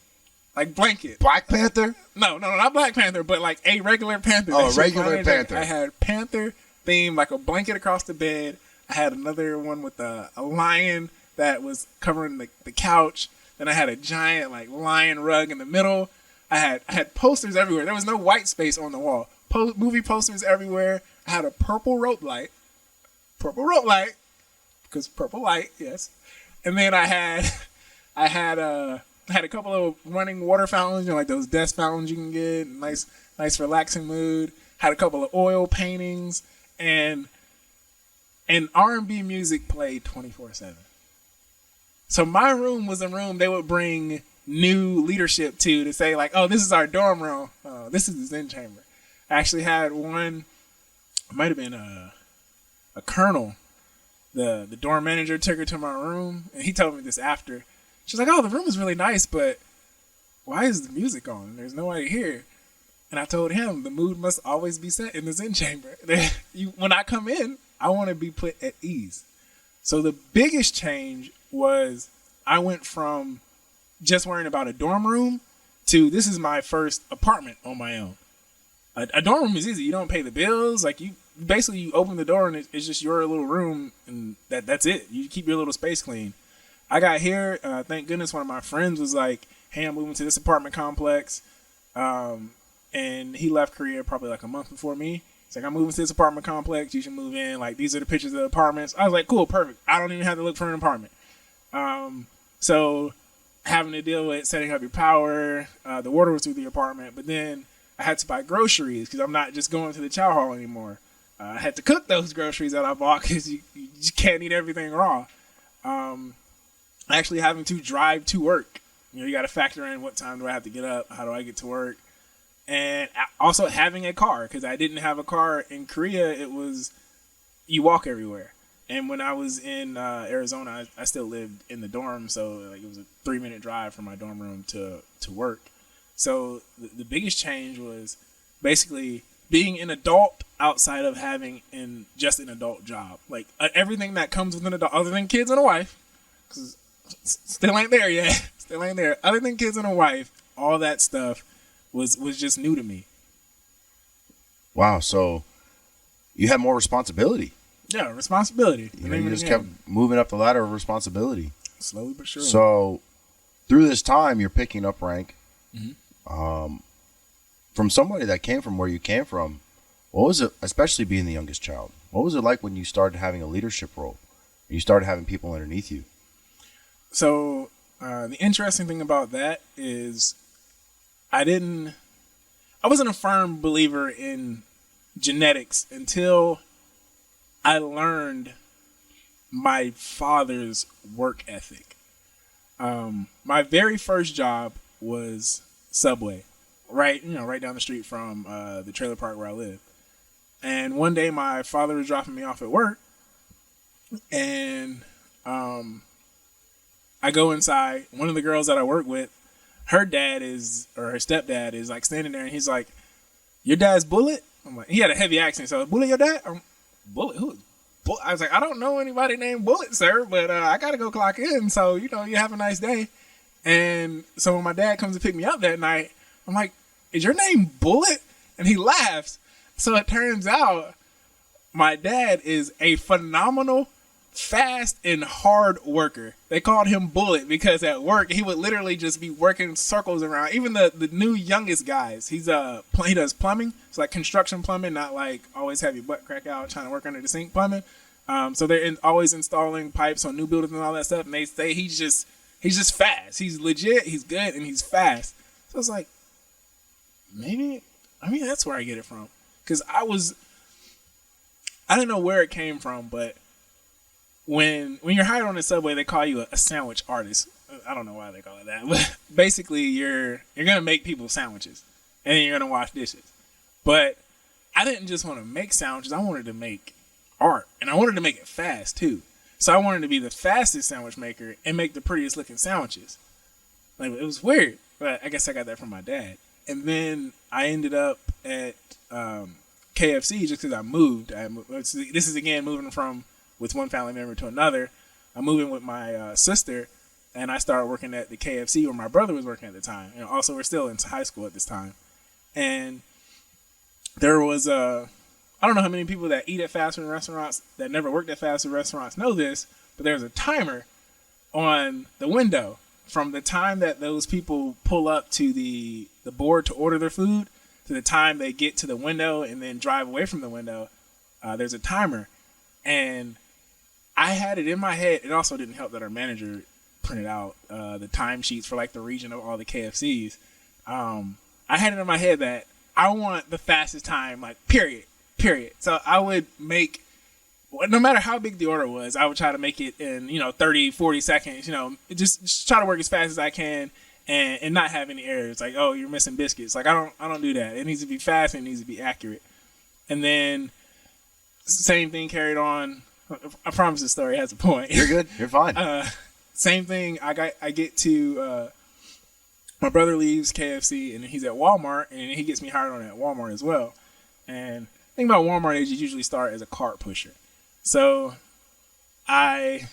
[SPEAKER 2] like blanket.
[SPEAKER 1] Black Panther?
[SPEAKER 2] No, not Black Panther, but like a regular Panther.
[SPEAKER 1] Oh, a regular Panther.
[SPEAKER 2] I had Panther themed, like a blanket across the bed. I had another one with a lion that was covering the couch. Then I had a giant like lion rug in the middle. I had posters everywhere. There was no white space on the wall. Movie posters everywhere. I had a purple rope light, because purple light, yes. And then I had a couple of running water fountains, like those desk fountains you can get. Nice relaxing mood. Had a couple of oil paintings, and R&B music played 24/7. So my room was a room they would bring new leadership to say like, oh, this is our dorm room. This is the Zen chamber. I actually had one, it might have been a colonel. The dorm manager took her to my room, and he told me this after. She's like, oh, the room is really nice, but why is the music on? There's nobody here. And I told him the mood must always be set in the Zen chamber. When I come in, I want to be put at ease. So the biggest change was I went from just worrying about a dorm room to this is my first apartment on my own. A dorm room is easy. You don't pay the bills. Like you open the door and it's just your little room, and that's it. You keep your little space clean. I got here. Thank goodness one of my friends was like, hey, I'm moving to this apartment complex. And he left Korea probably like a month before me. He's like, I'm moving to this apartment complex. You should move in. Like, these are the pictures of the apartments. I was like, cool, perfect. I don't even have to look for an apartment. So having to deal with setting up your power, the water was through the apartment, but then I had to buy groceries because I'm not just going to the chow hall anymore. I had to cook those groceries that I bought because you just can't eat everything raw. Actually having to drive to work. You got to factor in what time do I have to get up? How do I get to work? And also having a car, because I didn't have a car in Korea. It was, you walk everywhere. And when I was in Arizona, I still lived in the dorm. So like it was a 3-minute drive from my dorm room to work. So the biggest change was basically being an adult outside of having just an adult job. Like everything that comes with an adult, other than kids and a wife, because still ain't there yet. Still ain't there. Other than kids and a wife, all that stuff was just new to me.
[SPEAKER 1] Wow. So you had more responsibility.
[SPEAKER 2] Yeah, responsibility.
[SPEAKER 1] You just kept moving up the ladder of responsibility.
[SPEAKER 2] Slowly but surely.
[SPEAKER 1] So through this time, you're picking up rank. Mm-hmm. From somebody that came from where you came from, what was it, especially being the youngest child, what was it like when you started having a leadership role? You started having people underneath you?
[SPEAKER 2] So the interesting thing about that is I wasn't a firm believer in genetics until I learned my father's work ethic. My very first job was Subway, right down the street from the trailer park where I live. And one day my father was dropping me off at work, and I go inside. One of the girls that I work with, her stepdad is like standing there, and he's like, "Your dad's Bullet?" I'm like, he had a heavy accent, so Bullet, your dad? Bullet, who? I was like, I don't know anybody named Bullet, sir, but I gotta go clock in, so you have a nice day. And so when my dad comes to pick me up that night, I'm like, "Is your name Bullet?" And he laughs. So it turns out my dad is a phenomenal, fast, and hard worker. They called him Bullet because at work he would literally just be working circles around. Even the new youngest guys, he does plumbing. It's like construction plumbing, not like always have your butt crack out trying to work under the sink plumbing. So they're always installing pipes on new buildings and all that stuff. And they say he's just fast. He's legit. He's good and he's fast. So it's like, maybe that's where I get it from. Because I didn't know where it came from, but when you're hired on the Subway, they call you a sandwich artist. I don't know why they call it that, but basically you're gonna make people sandwiches, and then you're gonna wash dishes. But I didn't just want to make sandwiches; I wanted to make art, and I wanted to make it fast too. So I wanted to be the fastest sandwich maker and make the prettiest looking sandwiches. Like, it was weird, but I guess I got that from my dad. And then I ended up at KFC just because I moved. This is again moving from with one family member to another. I'm moving with my sister, and I started working at the KFC where my brother was working at the time. And also, we're still in high school at this time. And there was I don't know how many people that eat at fast food restaurants that never worked at fast food restaurants know this, but there's a timer on the window from the time that those people pull up to the board to order their food to the time they get to the window and then drive away from the window. There's a timer. And I had it in my head. It also didn't help that our manager printed out the timesheets for like the region of all the KFCs. I had it in my head that I want the fastest time, like period. So I would make, no matter how big the order was, I would try to make it in 30, 40 seconds. Just try to work as fast as I can and not have any errors. Like, oh, you're missing biscuits. Like, I don't do that. It needs to be fast and it needs to be accurate. And then same thing carried on. I promise the story has a point.
[SPEAKER 1] You're good. You're fine.
[SPEAKER 2] Same thing. I get to my brother leaves KFC and he's at Walmart, and he gets me hired on at Walmart as well. And the thing about Walmart is you usually start as a cart pusher. So I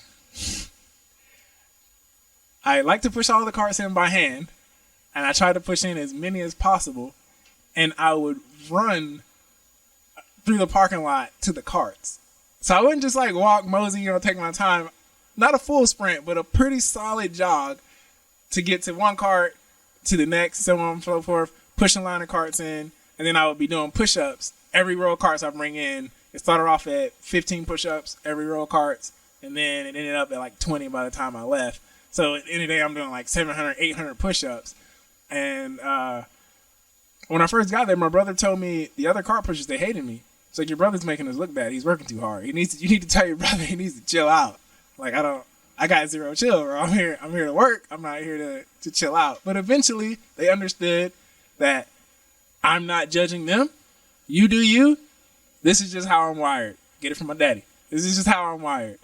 [SPEAKER 2] like to push all the carts in by hand, and I try to push in as many as possible, and I would run through the parking lot to the carts. So I wouldn't just like walk, mosey, take my time. Not a full sprint, but a pretty solid jog to get to one cart, to the next, so on and so forth, pushing a line of carts in, and then I would be doing push-ups. Every row of carts I bring in, it started off at 15 push-ups, every row of carts, and then it ended up at like 20 by the time I left. So at the end of the day, I'm doing like 700, 800 push-ups. And when I first got there, my brother told me the other cart pushers, they hated me. It's like, your brother's making us look bad. He's working too hard. You need to tell your brother he needs to chill out. Like, I got zero chill, bro. I'm here to work. I'm not here to chill out. But eventually they understood that I'm not judging them. You do you. This is just how I'm wired. Get it from my daddy. This is just how I'm wired.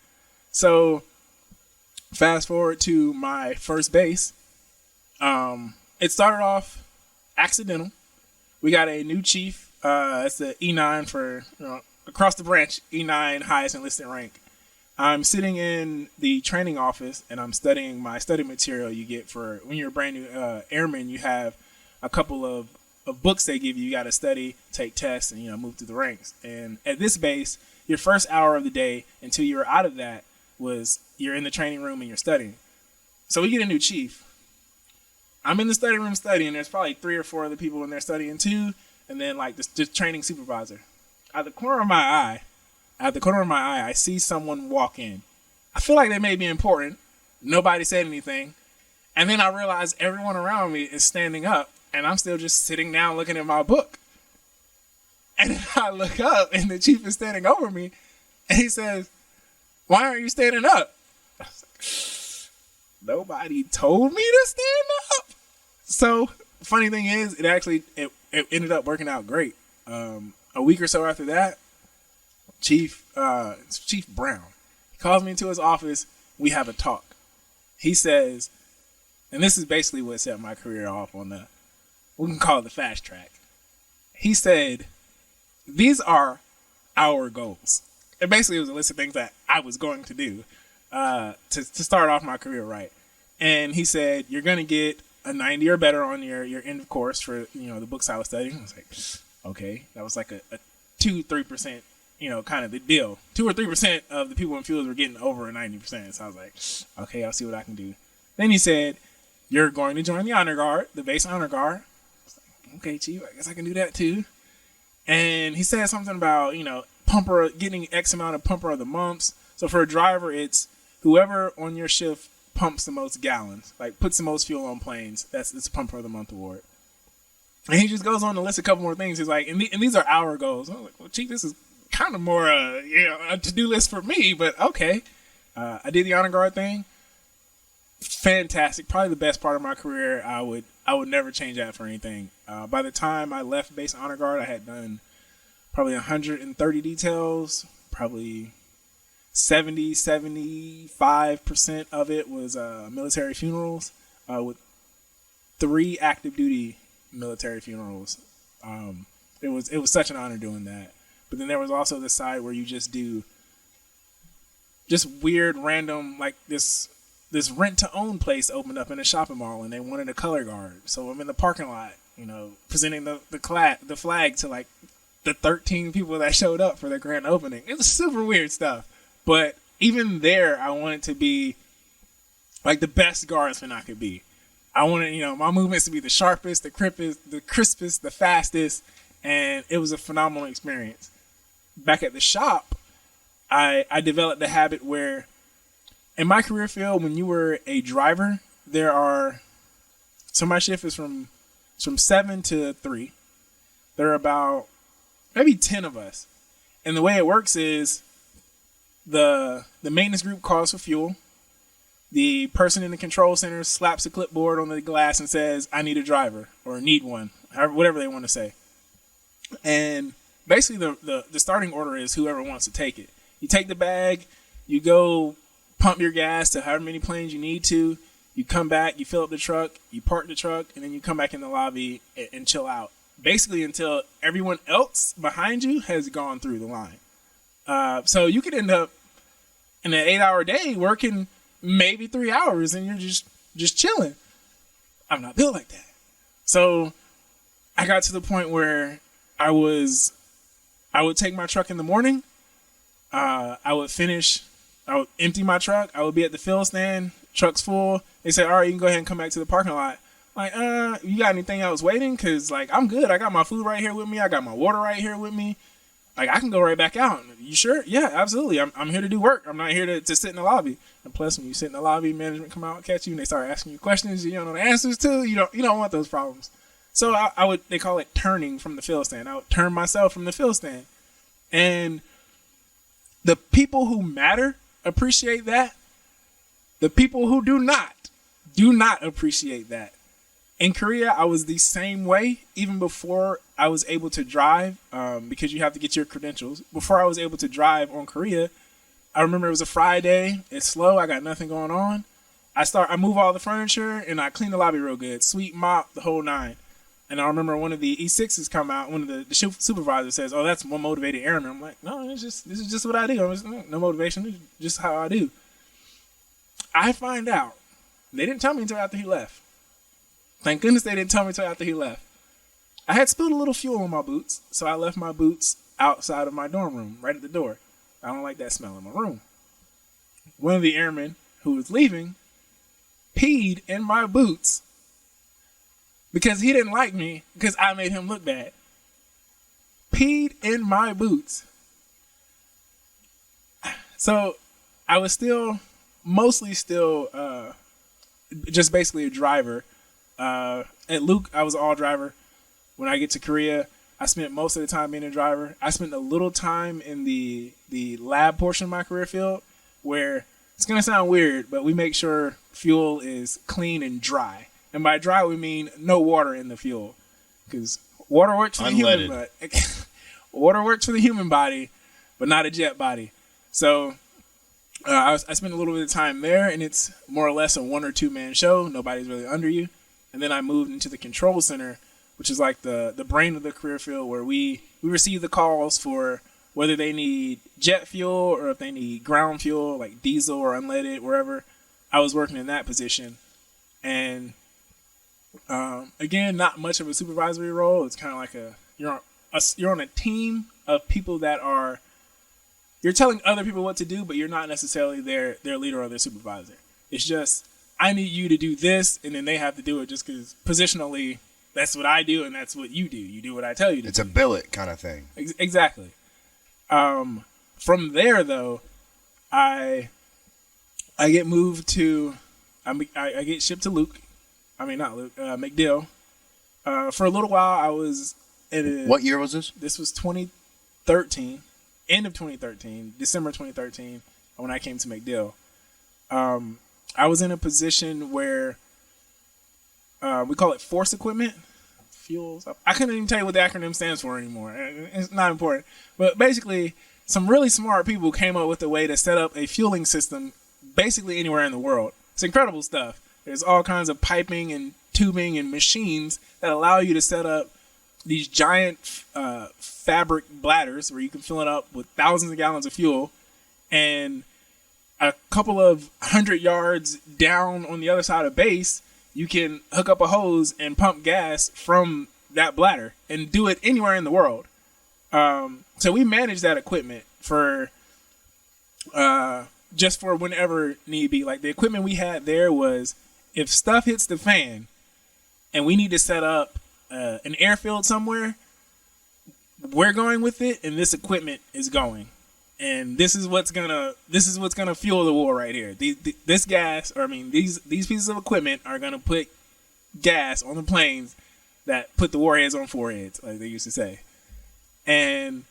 [SPEAKER 2] So fast forward to my first base. It started off accidental. We got a new chief. It's the E9 for, across the branch, E9 highest enlisted rank. I'm sitting in the training office and I'm studying my study material you get for when you're a brand new airman. You have a couple of books they give you. You got to study, take tests, and move through the ranks. And at this base, your first hour of the day until you're out of that was you're in the training room and you're studying. So we get a new chief. I'm in the study room studying. There's probably 3 or 4 other people in there studying too. And then like this training supervisor. Out the corner of my eye, I see someone walk in. I feel like they may be important. Nobody said anything. And then I realize everyone around me is standing up and I'm still just sitting down looking at my book. And then I look up and the chief is standing over me and he says, Why aren't you standing up? I was like, nobody told me to stand up. So funny thing is, it ended up working out great. A week or so after that, Chief Brown, he calls me into his office. We have a talk. He says, and this is basically what set my career off on we can call it the fast track. He said, these are our goals. And basically it was a list of things that I was going to do to start off my career right. And he said, you're going to get a 90 or better on your end of course for, the books I was studying. I was like, okay. That was like a 2-3%, kind of the deal. 2 or 3% of the people in fields were getting over a 90%. So I was like, okay, I'll see what I can do. Then he said, you're going to join the honor guard, the base honor guard. I was like, okay, Chief, I guess I can do that too. And he said something about, pumper, getting X amount of pumper of the months. So for a driver, it's whoever on your shift pumps the most gallons, like puts the most fuel on planes. It's a pumper of the month award. And he just goes on to list a couple more things. He's like, and these are our goals. I was like, well, Chief, this is kind of more, a to-do list for me, but okay. I did the honor guard thing. Fantastic. Probably the best part of my career. I would never change that for anything. By the time I left base honor guard, I had done probably 130 details, probably 75% of it was military funerals, with 3 active duty military funerals. It was such an honor doing that. But then there was also the side where you just do just weird random, like this rent to own place opened up in a shopping mall and they wanted a color guard. So I'm in the parking lot, presenting the flag to like the 13 people that showed up for the grand opening. It was super weird stuff. But even there, I wanted to be like the best guardsman I could be. I wanted, my movements to be the sharpest, the crispest, the fastest, and it was a phenomenal experience. Back at the shop, I developed the habit where in my career field, when you were a driver, so my shift is from 7 to 3. There are about maybe 10 of us. And the way it works is the maintenance group calls for fuel. The person in the control center slaps a clipboard on the glass and says, I need a driver or need one, whatever they want to say. And basically the starting order is whoever wants to take it. You take the bag, you go pump your gas to however many planes you need to. You come back, you fill up the truck, you park the truck, and then you come back in the lobby and chill out. Basically until everyone else behind you has gone through the line. So you could end up in an 8-hour day working maybe 3 hours and you're just chilling. I'm not built like that. So I got to the point where I would take my truck in the morning. I would empty my truck. I would be at the fill stand. Truck's full. They say, all right, you can go ahead and come back to the parking lot. Like, you got anything else waiting? Cause like, I'm good. I got my food right here with me. I got my water right here with me. Like, I can go right back out. You sure? Yeah, absolutely. I'm here to do work. I'm not here to sit in the lobby. And plus, when you sit in the lobby, management come out and catch you, and they start asking you questions you don't know the answers to. You don't want those problems. So they call it turning from the fill stand. I would turn myself from the fill stand, and the people who matter appreciate that. The people who do not appreciate that. In Korea, I was the same way, even before I was able to drive, because you have to get your credentials. Before I was able to drive on Korea, I remember it was a Friday. It's slow. I got nothing going on. I move all the furniture, and I clean the lobby real good. Sweep, mop, the whole 9. And I remember one of the E6s come out. One of the supervisors says, "Oh, that's one motivated airman." I'm like, "No, this is just what I do. No motivation. This is just how I do." I find out they didn't tell me until after he left. Thank goodness they didn't tell me until after he left. I had spilled a little fuel on my boots, so I left my boots outside of my dorm room, right at the door. I don't like that smell in my room. One of the airmen who was leaving peed in my boots because he didn't like me because I made him look bad. Peed in my boots. So I was mostly just basically a driver. At Luke, I was all driver. When I get to Korea, I spent most of the time being a driver. I spent a little time in the lab portion of my career field, where it's going to sound weird, but we make sure fuel is clean and dry. And by dry, we mean no water in the fuel, because water works for the human body. Water works for the human body, but not a jet body. So I spent a little bit of time there, and it's more or less a 1 or 2 man show. Nobody's really under you. And then I moved into the control center, which is like the brain of the career field, where we receive the calls for whether they need jet fuel or if they need ground fuel, like diesel or unleaded, wherever. I was working in that position. And again, not much of a supervisory role. It's kind of like you're on a team of people that are, you're telling other people what to do, but you're not necessarily their leader or their supervisor. It's just, I need you to do this, and then they have to do it just because positionally, that's what I do, and that's what you do. You do what I tell you to do.
[SPEAKER 1] It's a billet kind of thing.
[SPEAKER 2] Exactly. From there, though, I get moved to, I get shipped to McDill. For a little while, I was in
[SPEAKER 1] What year was this?
[SPEAKER 2] This was 2013, end of 2013, December 2013, when I came to McDill. I was in a position where we call it force equipment. Fuels. I couldn't even tell you what the acronym stands for anymore. It's not important. But basically, some really smart people came up with a way to set up a fueling system basically anywhere in the world. It's incredible stuff. There's all kinds of piping and tubing and machines that allow you to set up these giant fabric bladders where you can fill it up with thousands of gallons of fuel, and a couple of 100 yards down on the other side of base, you can hook up a hose and pump gas from that bladder and do it anywhere in the world. So we manage that equipment for just for whenever need be. Like the equipment we had there was, if stuff hits the fan and we need to set up an airfield somewhere, we're going with it, and this equipment is going. And this is what's gonna fuel the war right here. These pieces of equipment are gonna put gas on the planes that put the warheads on foreheads, like they used to say. And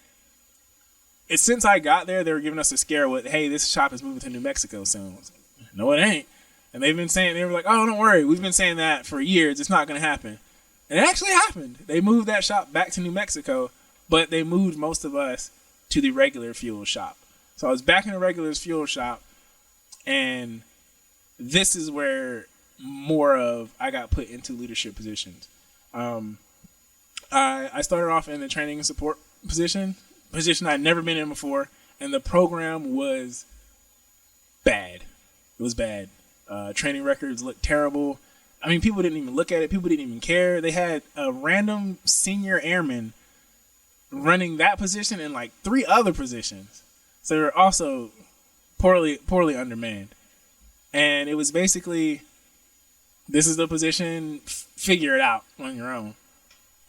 [SPEAKER 2] since I got there, they were giving us a scare with, "Hey, this shop is moving to New Mexico soon." I was like, "No, it ain't." And they were like, "Oh, don't worry, we've been saying that for years. It's not gonna happen." And it actually happened. They moved that shop back to New Mexico, but they moved most of us to the regular fuel shop. So I was back in the regular fuel shop, and this is where I got put into leadership positions. I started off in the training and support position I'd never been in before, and the program was bad. It was bad. Training records looked terrible. I mean, people didn't even look at it. People didn't even care. They had a random senior airman running that position and like 3 other positions. So they're also poorly undermanned. And it was basically, this is the position, figure it out on your own.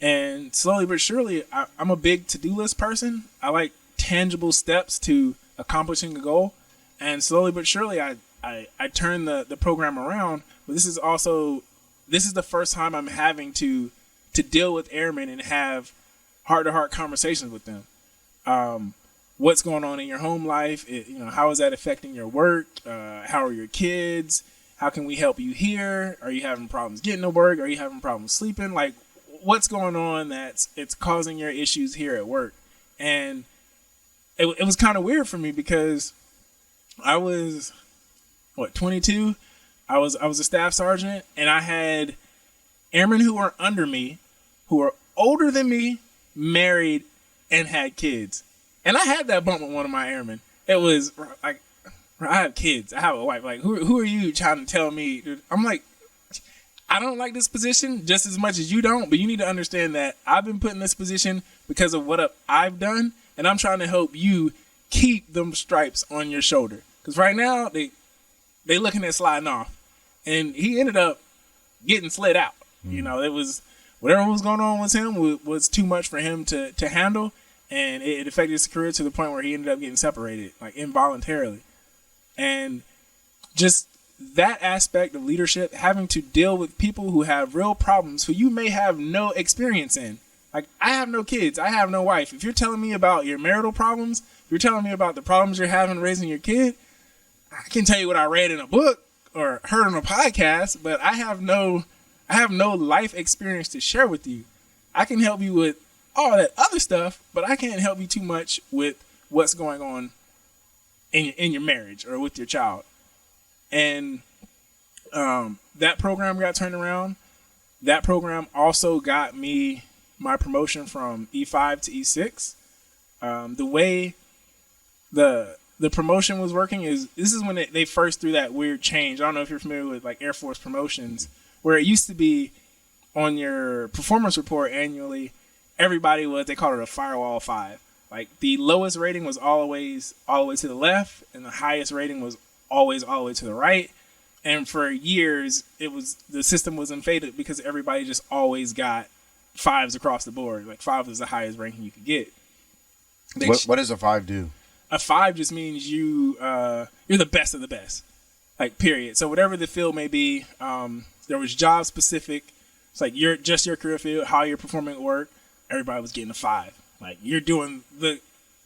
[SPEAKER 2] And slowly but surely, I'm a big to-do list person. I like tangible steps to accomplishing a goal. And slowly but surely, I turned the program around. But this is the first time I'm having to deal with airmen and have heart-to-heart conversations with them. What's going on in your home life? How is that affecting your work? How are your kids? How can we help you here? Are you having problems getting to work? Are you having problems sleeping? Like, what's going on it's causing your issues here at work? And it was kind of weird for me because I was 22. I was a staff sergeant, and I had airmen who were under me, who were older than me, married, and had kids. And I had that bump with one of my airmen. It was like, I have kids. I have a wife. Like, who are you trying to tell me? I'm like, I don't like this position just as much as you don't, but you need to understand that I've been put in this position because of what I've done, and I'm trying to help you keep them stripes on your shoulder. Because right now, they looking at sliding off. And he ended up getting slid out. It was, whatever was going on with him was too much for him to handle, and it affected his career to the point where he ended up getting separated, like involuntarily. And just that aspect of leadership, having to deal with people who have real problems, who you may have no experience in. Like, I have no kids. I have no wife. If you're telling me about your marital problems, if you're telling me about the problems you're having raising your kid, I can tell you what I read in a book or heard on a podcast, but I have no life experience to share with you. I can help you with all that other stuff, but I can't help you too much with what's going on in your marriage or with your child. And that program got turned around. That program also got me my promotion from E5 to E6. The way the promotion was working is, this is when they first threw that weird change. I don't know if you're familiar with like Air Force promotions, where it used to be on your performance report annually, everybody was, they called it a firewall 5. Like the lowest rating was always all the way to the left, and the highest rating was always all the way to the right. And for years, the system was unfaded because everybody just always got 5s across the board. Like 5 is the highest ranking you could get.
[SPEAKER 1] What does a 5 do?
[SPEAKER 2] A 5 just means you're the best of the best, like period. So whatever the field may be, there was job specific. It's like your career field, how you're performing at work. Everybody was getting a 5. Like you're doing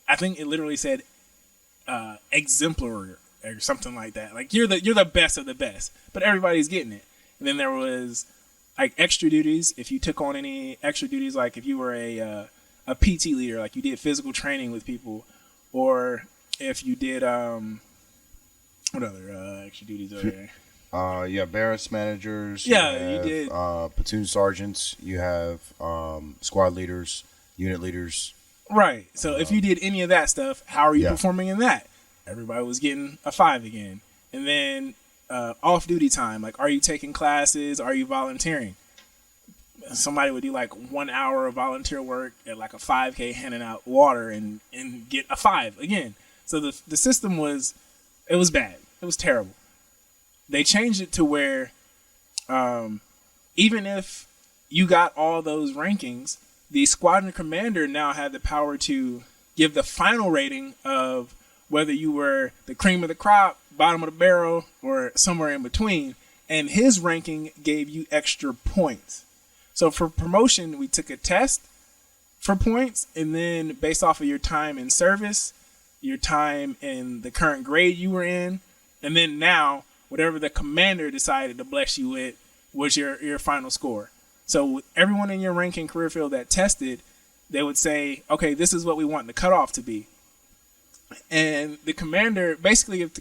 [SPEAKER 2] I think it literally said exemplary or something like that. Like you're the best of the best, but everybody's getting it. And then there was like extra duties. If you took on any extra duties, like if you were a PT leader, like you did physical training with people, or if you did what other extra duties are there?
[SPEAKER 1] You have barracks managers.
[SPEAKER 2] You did
[SPEAKER 1] platoon sergeants. You have squad leaders, unit leaders.
[SPEAKER 2] Right. So if you did any of that stuff, how are you performing in that? Everybody was getting a 5 again. And then off-duty time, like, are you taking classes? Are you volunteering? Somebody would do like 1 hour of volunteer work at like a 5K handing out water and get a 5 again. So the system was bad. It was terrible. They changed it to where even if you got all those rankings, the squadron commander now had the power to give the final rating of whether you were the cream of the crop, bottom of the barrel, or somewhere in between. And his ranking gave you extra points. So for promotion, we took a test for points, and then based off of your time in service, your time in the current grade you were in, and then now whatever the commander decided to bless you with was your final score. So with everyone in your ranking career field that tested, they would say, okay, this is what we want the cutoff to be. And the commander, basically, if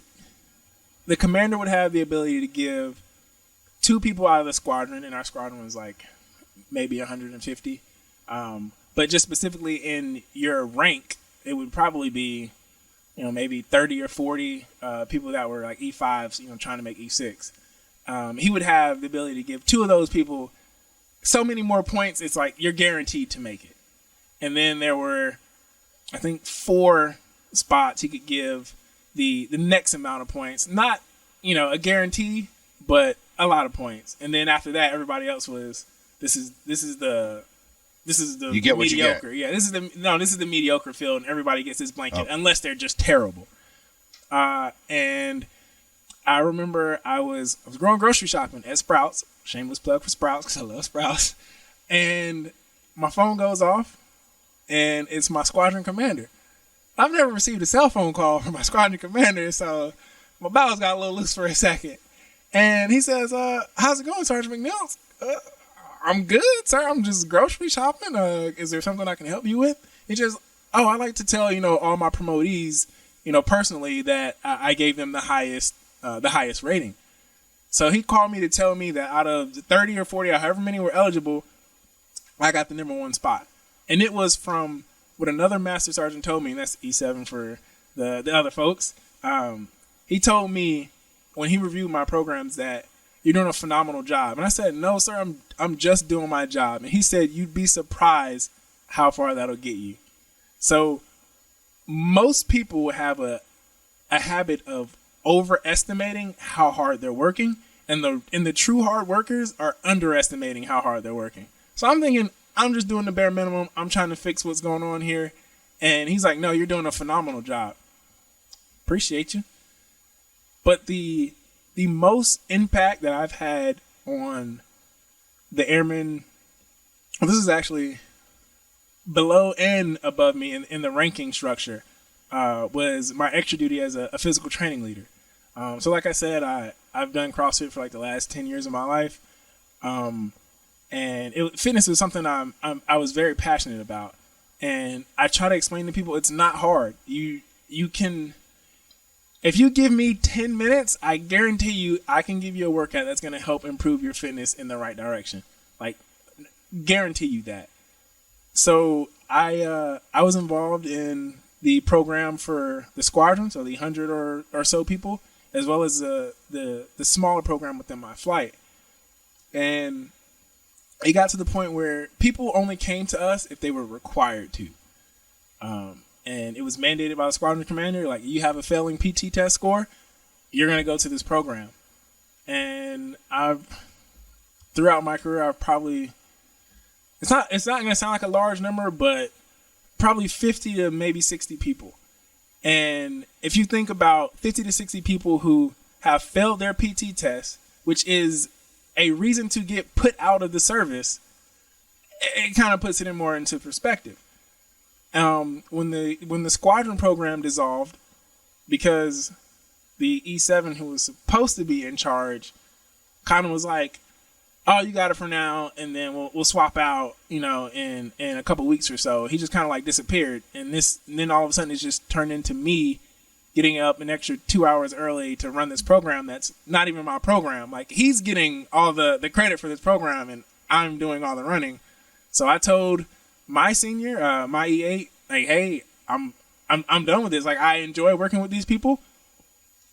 [SPEAKER 2] the commander would have the ability to give 2 people out of the squadron, and our squadron was like maybe 150. But just specifically in your rank, it would probably be, maybe 30 or 40 people that were like E5s, trying to make E6. He would have the ability to give 2 of those people so many more points. It's like you're guaranteed to make it. And then there were, I think, 4 spots he could give the next amount of points. Not, a guarantee, but a lot of points. And then after that, everybody else was, this is the
[SPEAKER 1] you get what
[SPEAKER 2] mediocre.
[SPEAKER 1] You get.
[SPEAKER 2] Yeah, this is the mediocre field, and everybody gets this blanket unless they're just terrible. And I remember I was going grocery shopping at Sprouts. Shameless plug for Sprouts because I love Sprouts. And my phone goes off, and it's my squadron commander. I've never received a cell phone call from my squadron commander, so my bowels got a little loose for a second. And he says, how's it going, Sergeant McNeil? I'm good, sir. I'm just grocery shopping. Is there something I can help you with? He just, I like to tell, all my promotees, personally that I gave them the highest rating. So he called me to tell me that out of the 30 or 40 or however many were eligible, I got the number 1 spot. And it was from what another master sergeant told me, and that's E7 for the other folks. He told me when he reviewed my programs that you're doing a phenomenal job. And I said, no, sir, I'm just doing my job. And he said, you'd be surprised how far that'll get you. So most people have a habit of overestimating how hard they're working, and the true hard workers are underestimating how hard they're working. So I'm thinking, I'm just doing the bare minimum. I'm trying to fix what's going on here. And he's like, no, you're doing a phenomenal job. Appreciate you. But the most impact that I've had on the airmen, this is actually below and above me in the ranking structure, was my extra duty as a physical training leader. So like I said, I've done CrossFit for like the last 10 years of my life. And fitness is something I was very passionate about. And I try to explain to people it's not hard. You can, if you give me 10 minutes, I guarantee you I can give you a workout that's going to help improve your fitness in the right direction. Like, guarantee you that. So I was involved in the program for the squadron, so the 100 or so people, as well as the smaller program within my flight. And it got to the point where people only came to us if they were required to. And it was mandated by the squadron commander, like, you have a failing PT test score, you're going to go to this program. And throughout my career, I've probably, it's not going to sound like a large number, but probably 50 to maybe 60 people. And if you think about 50 to 60 people who have failed their PT test, which is a reason to get put out of the service, it kind of puts it in more into perspective. When the squadron program dissolved, because the E7 who was supposed to be in charge kind of was like, oh, you got it for now, and then we'll swap out, in a couple weeks or so. He just kind of like disappeared, and then all of a sudden it's just turned into me getting up an extra 2 hours early to run this program that's not even my program. Like, he's getting all the credit for this program, and I'm doing all the running. So I told my senior, my E8, like, hey, I'm done with this. Like, I enjoy working with these people.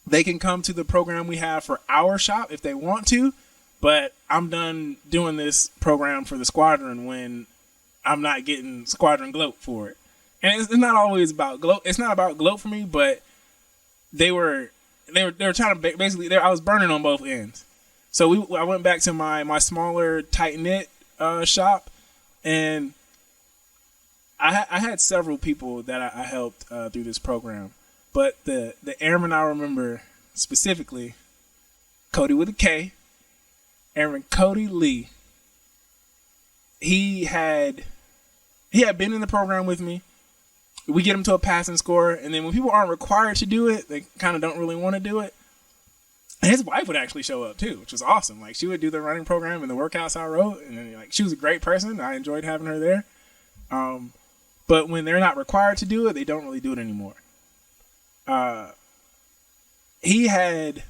[SPEAKER 2] They can come to the program we have for our shop if they want to, but I'm done doing this program for the squadron when I'm not getting squadron gloat for it. And it's not always about gloat. It's not about gloat for me, but they were trying to basically, I was burning on both ends. So I went back to my smaller, tight-knit shop, and I had several people that I helped through this program. But the airman I remember specifically, Cody with a K, Airman Cody Lee, he had been in the program with me. We get him to a passing score, and then when people aren't required to do it, they kind of don't really want to do it. And his wife would actually show up too, which was awesome. Like, she would do the running program and the workouts I wrote, and then, like, she was a great person. I enjoyed having her there. But when they're not required to do it, they don't really do it anymore. He had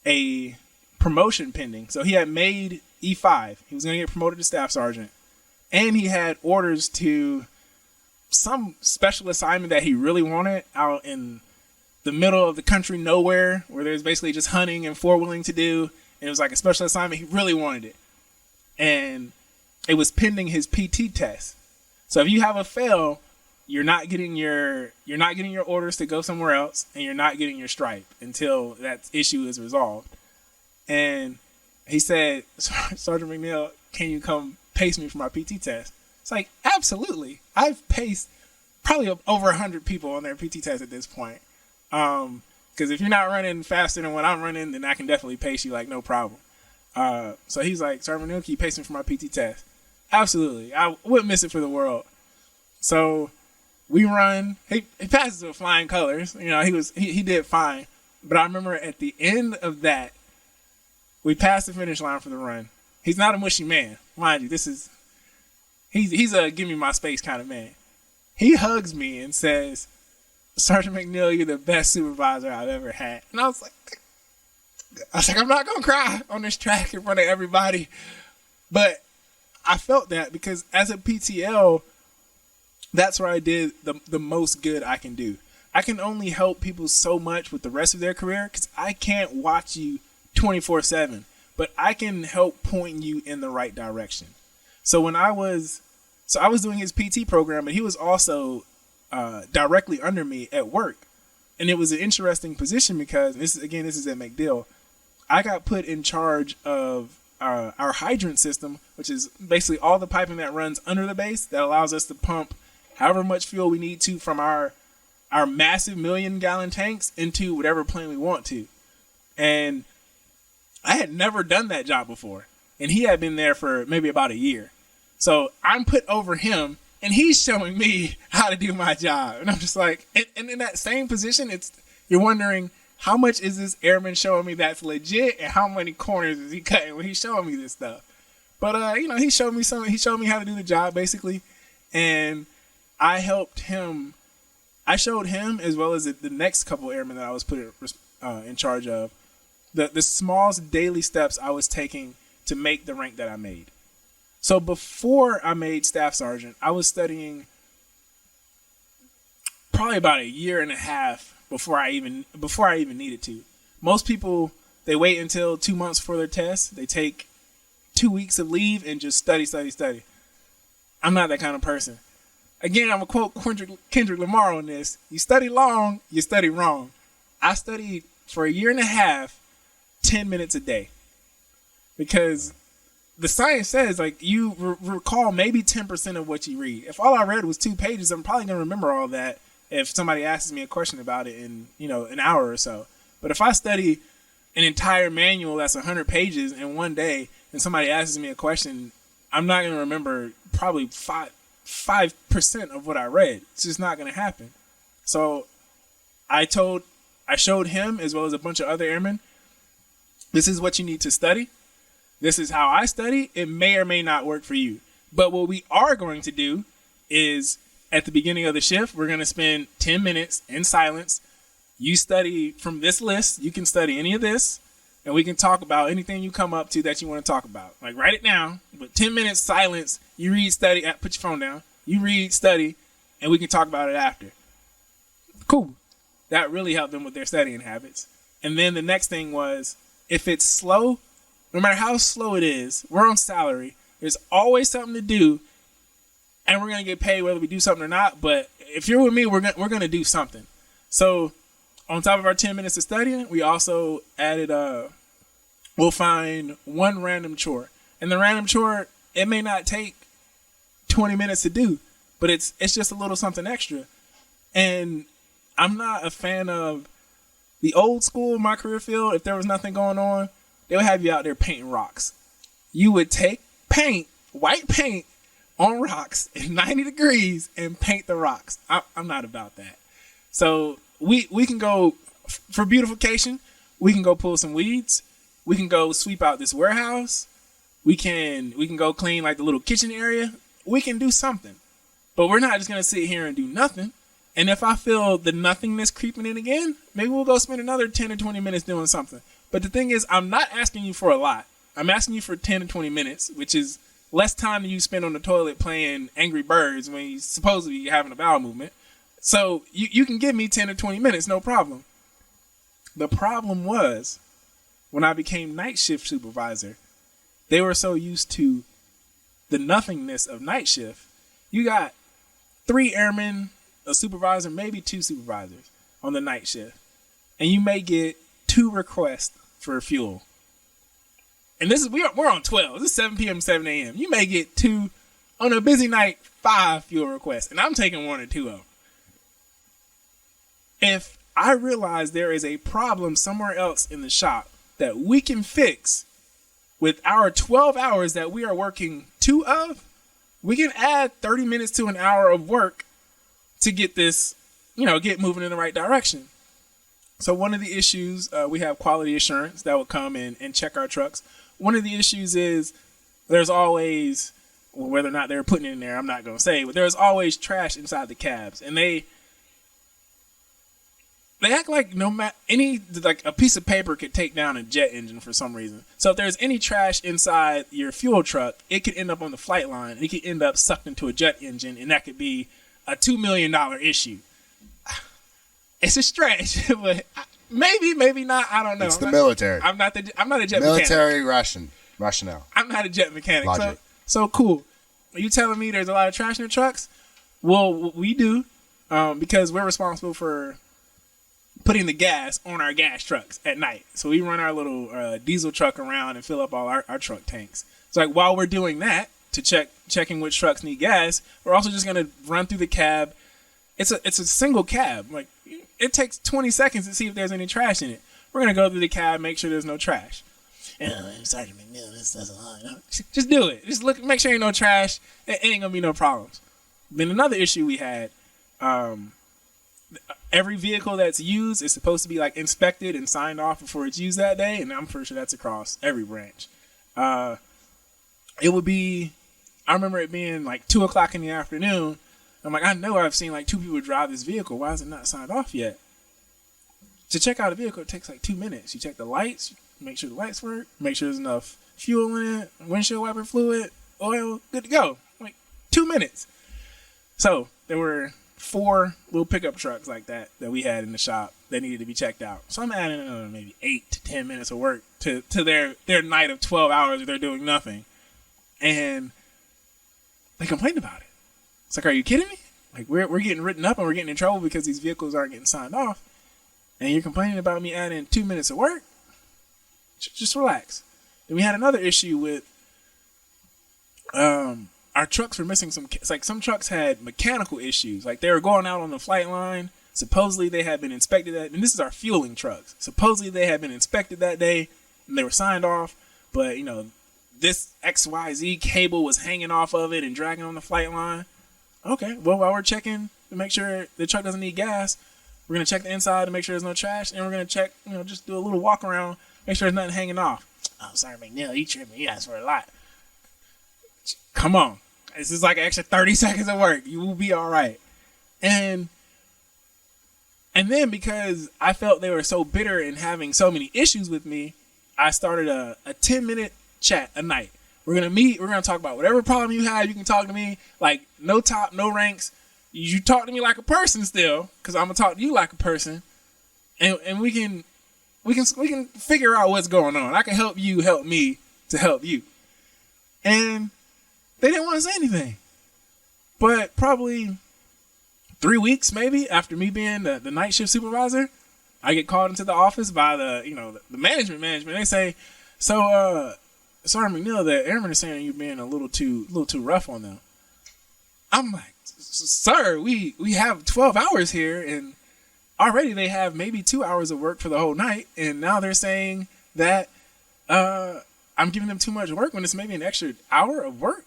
[SPEAKER 2] a promotion pending. So he had made E5. He was going to get promoted to staff sergeant. And he had orders to some special assignment that he really wanted out in the middle of the country, nowhere, where there's basically just hunting and four-wheeling to do. And it was like a special assignment. He really wanted it. And it was pending his PT test. So if you have a fail, you're not getting your orders to go somewhere else, and you're not getting your stripe until that issue is resolved. And he said, Sergeant McNeil, can you come pace me for my PT test? It's like, absolutely. I've paced probably over 100 people on their PT test at this point. Because if you're not running faster than what I'm running, then I can definitely pace you, like, no problem. So he's like, Sergeant McNeil, can you pace me for my PT test? Absolutely. I wouldn't miss it for the world. So we run. He passes with flying colors. He did fine. But I remember at the end of that, we passed the finish line for the run. He's not a mushy man, mind you. He's a give me my space kind of man. He hugs me and says, Sergeant McNeil, you're the best supervisor I've ever had. And I was like, I'm not gonna cry on this track in front of everybody. But I felt that because as a PTL, that's where I did the most good I can do. I can only help people so much with the rest of their career because I can't watch you 24/7, but I can help point you in the right direction. So I was doing his PT program, and he was also directly under me at work. And it was an interesting position because this is at MacDill. I got put in charge of our hydrant system, which is basically all the piping that runs under the base that allows us to pump however much fuel we need to from our massive 1,000,000-gallon tanks into whatever plane we want to. And I had never done that job before. And he had been there for maybe about a year. So I'm put over him, and he's showing me how to do my job. And I'm just like, and in that same position, you're wondering, how much is this airman showing me that's legit, and how many corners is he cutting when he's showing me this stuff? But he showed me something. He showed me how to do the job basically, and I helped him. I showed him, as well as the next couple airmen that I was put in charge of, the smallest daily steps I was taking to make the rank that I made. So before I made staff sergeant, I was studying probably about a year and a half before I even needed to. Most people, they wait until 2 months for their test. They take 2 weeks of leave and just study. I'm not that kind of person. Again, I'm going to quote Kendrick Lamar on this. You study long, you study wrong. I studied for a year and a half, 10 minutes a day. Because the science says, like, you recall maybe 10% of what you read. If all I read was 2 pages, I'm probably going to remember all that if somebody asks me a question about it in, an hour or so. But if I study an entire manual that's 100 pages in one day and somebody asks me a question, I'm not going to remember probably 5% of what I read. It's just not going to happen. So I showed him, as well as a bunch of other airmen, this is what you need to study. This is how I study. It may or may not work for you. But what we are going to do is, at the beginning of the shift, we're going to spend 10 minutes in silence. You study from this list. You can study any of this, and we can talk about anything you come up to that you want to talk about. Like, write it down, but 10 minutes silence. You read, study. Put your phone down. You read, study, and we can talk about it after. Cool. That really helped them with their studying habits. And then the next thing was, if it's slow, no matter how slow it is, we're on salary. There's always something to do, and we're going to get paid whether we do something or not. But if you're with me, we're going to do something. So on top of our 10 minutes of studying, we also added, we'll find one random chore. And the random chore, it may not take 20 minutes to do, but it's just a little something extra. And I'm not a fan of the old school in my career field. If there was nothing going on, they would have you out there painting rocks. You would take paint, white paint, on rocks at 90 degrees and paint the rocks. I'm not about that. So we can go for beautification. We can go pull some weeds. We can go sweep out this warehouse. We can go clean like the little kitchen area. We can do something, but we're not just going to sit here and do nothing. And if I feel the nothingness creeping in again, maybe we'll go spend another 10 or 20 minutes doing something. But the thing is, I'm not asking you for a lot. I'm asking you for 10 to 20 minutes, which is less time than you spend on the toilet playing Angry Birds when you're supposed to be having a bowel movement. So you can give me 10 or 20 minutes, no problem. The problem was, when I became night shift supervisor, they were so used to the nothingness of night shift. You got 3 airmen, a supervisor, maybe 2 supervisors on the night shift. And you may get 2 requests for fuel. And this is, we're on 12. This is 7 p.m., 7 a.m. You may get 2, on a busy night, 5 fuel requests. And I'm taking 1 or 2 of them. If I realize there is a problem somewhere else in the shop that we can fix with our 12 hours that we are working 2 of, we can add 30 minutes to an hour of work to get this, get moving in the right direction. So one of the issues, we have quality assurance that will come and check our trucks. One of the issues is there's always, well, whether or not they're putting it in there, I'm not going to say, but there's always trash inside the cabs. And they act like like a piece of paper could take down a jet engine for some reason. So if there's any trash inside your fuel truck, it could end up on the flight line. It could end up sucked into a jet engine, and that could be a $2 million issue. It's a stretch, but maybe not. I don't know.
[SPEAKER 1] It's the military.
[SPEAKER 2] I'm not a jet mechanic.
[SPEAKER 1] Military rationale.
[SPEAKER 2] I'm not a jet mechanic.
[SPEAKER 1] Logic.
[SPEAKER 2] So cool. Are you telling me there's a lot of trash in the trucks? Well, we do, because we're responsible for putting the gas on our gas trucks at night. So we run our little diesel truck around and fill up all our truck tanks. So like while we're doing that, to checking which trucks need gas, we're also just gonna run through the cab. It's a single cab. Like, it takes 20 seconds to see if there's any trash in it. We're gonna go through the cab, make sure there's no trash. Sergeant McNeil, this doesn't lie. Just do it. Just look, make sure ain't no trash. It ain't gonna be no problems. Then another issue we had, every vehicle that's used is supposed to be like inspected and signed off before it's used that day, and I'm pretty sure that's across every branch. It would be, I remember it being like 2:00 in the afternoon. I'm like, I know I've seen like 2 people drive this vehicle. Why is it not signed off yet? To check out a vehicle, it takes like 2 minutes. You check the lights, make sure the lights work, make sure there's enough fuel in it, windshield wiper fluid, oil, good to go. Like 2 minutes. So there were 4 little pickup trucks like that we had in the shop that needed to be checked out. So I'm adding another maybe 8 to 10 minutes of work to their night of 12 hours where they're doing nothing. And they complained about it. It's like, are you kidding me? Like we're getting written up and we're getting in trouble because these vehicles aren't getting signed off. And you're complaining about me adding 2 minutes of work? Just relax. Then we had another issue with our trucks were missing some trucks had mechanical issues. Like they were going out on the flight line. Supposedly they had been inspected and this is our fueling trucks. Supposedly they had been inspected that day and they were signed off. But, this XYZ cable was hanging off of it and dragging on the flight line. Okay, well, while we're checking to make sure the truck doesn't need gas, we're going to check the inside to make sure there's no trash, and we're going to check, just do a little walk around, make sure there's nothing hanging off. Oh, sorry, McNeil, you tripping. You asked for a lot. Come on. This is like an extra 30 seconds of work. You will be all right. And then because I felt they were so bitter and having so many issues with me, I started a 10-minute chat a night. We're going to meet. We're going to talk about whatever problem you have. You can talk to me like no top, no ranks. You talk to me like a person still, because I'm going to talk to you like a person. And we can figure out what's going on. I can help you help me to help you. And they didn't want to say anything. But probably 3 weeks maybe after me being the night shift supervisor, I get called into the office by the management. They say, so sorry, McNeil, the airmen are saying you're being a little too rough on them. I'm like, sir, we have 12 hours here, and already they have maybe 2 hours of work for the whole night, and now they're saying that I'm giving them too much work when it's maybe an extra hour of work.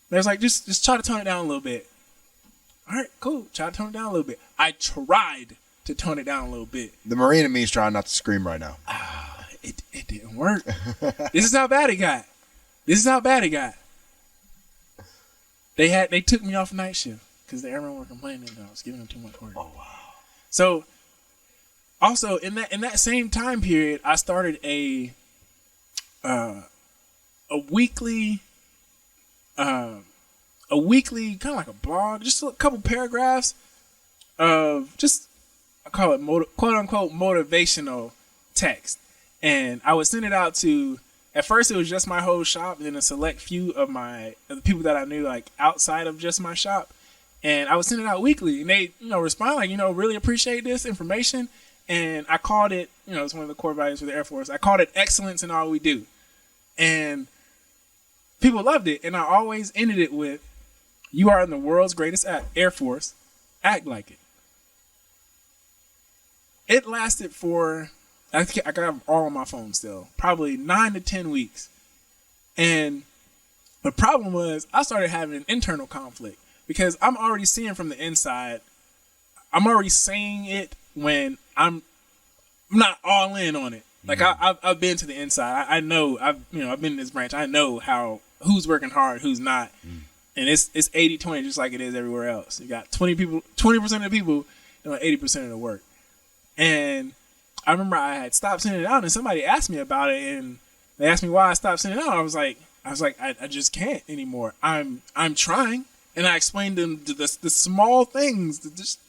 [SPEAKER 2] There's like, just try to tone it down a little bit. All right, cool. Try to tone it down a little bit. I tried to tone it down a little bit.
[SPEAKER 1] The Marine in me is trying not to scream right now.
[SPEAKER 2] It didn't work. This is how bad it got. They took me off night shift because the airmen were complaining that I was giving them too much work.
[SPEAKER 1] Oh wow.
[SPEAKER 2] So also in that same time period, I started a weekly kind of like a blog, just a couple paragraphs of just, I call it quote unquote motivational text. And I would send it out to, at first it was just my whole shop, and then a select few of the people that I knew like outside of just my shop. And I would send it out weekly, and they, respond like, really appreciate this information. And I called it, it's one of the core values for the Air Force. I called it excellence in all we do. And people loved it. And I always ended it with, you are in the world's greatest Air Force. Act like it. It lasted for, I got all on my phone still, probably 9 to 10 weeks. And the problem was I started having an internal conflict because I'm already seeing from the inside. I'm already saying it when I'm not all in on it. Like I've been to the inside. I know I've been in this branch. I know who's working hard, who's not. And it's 80-20 just like it is everywhere else. You got 20% of the people doing 80% of the work. And I remember I had stopped sending it out, and somebody asked me about it, and they asked me why I stopped sending it out. I was like, I just can't anymore. I'm trying, and I explained them the small things, just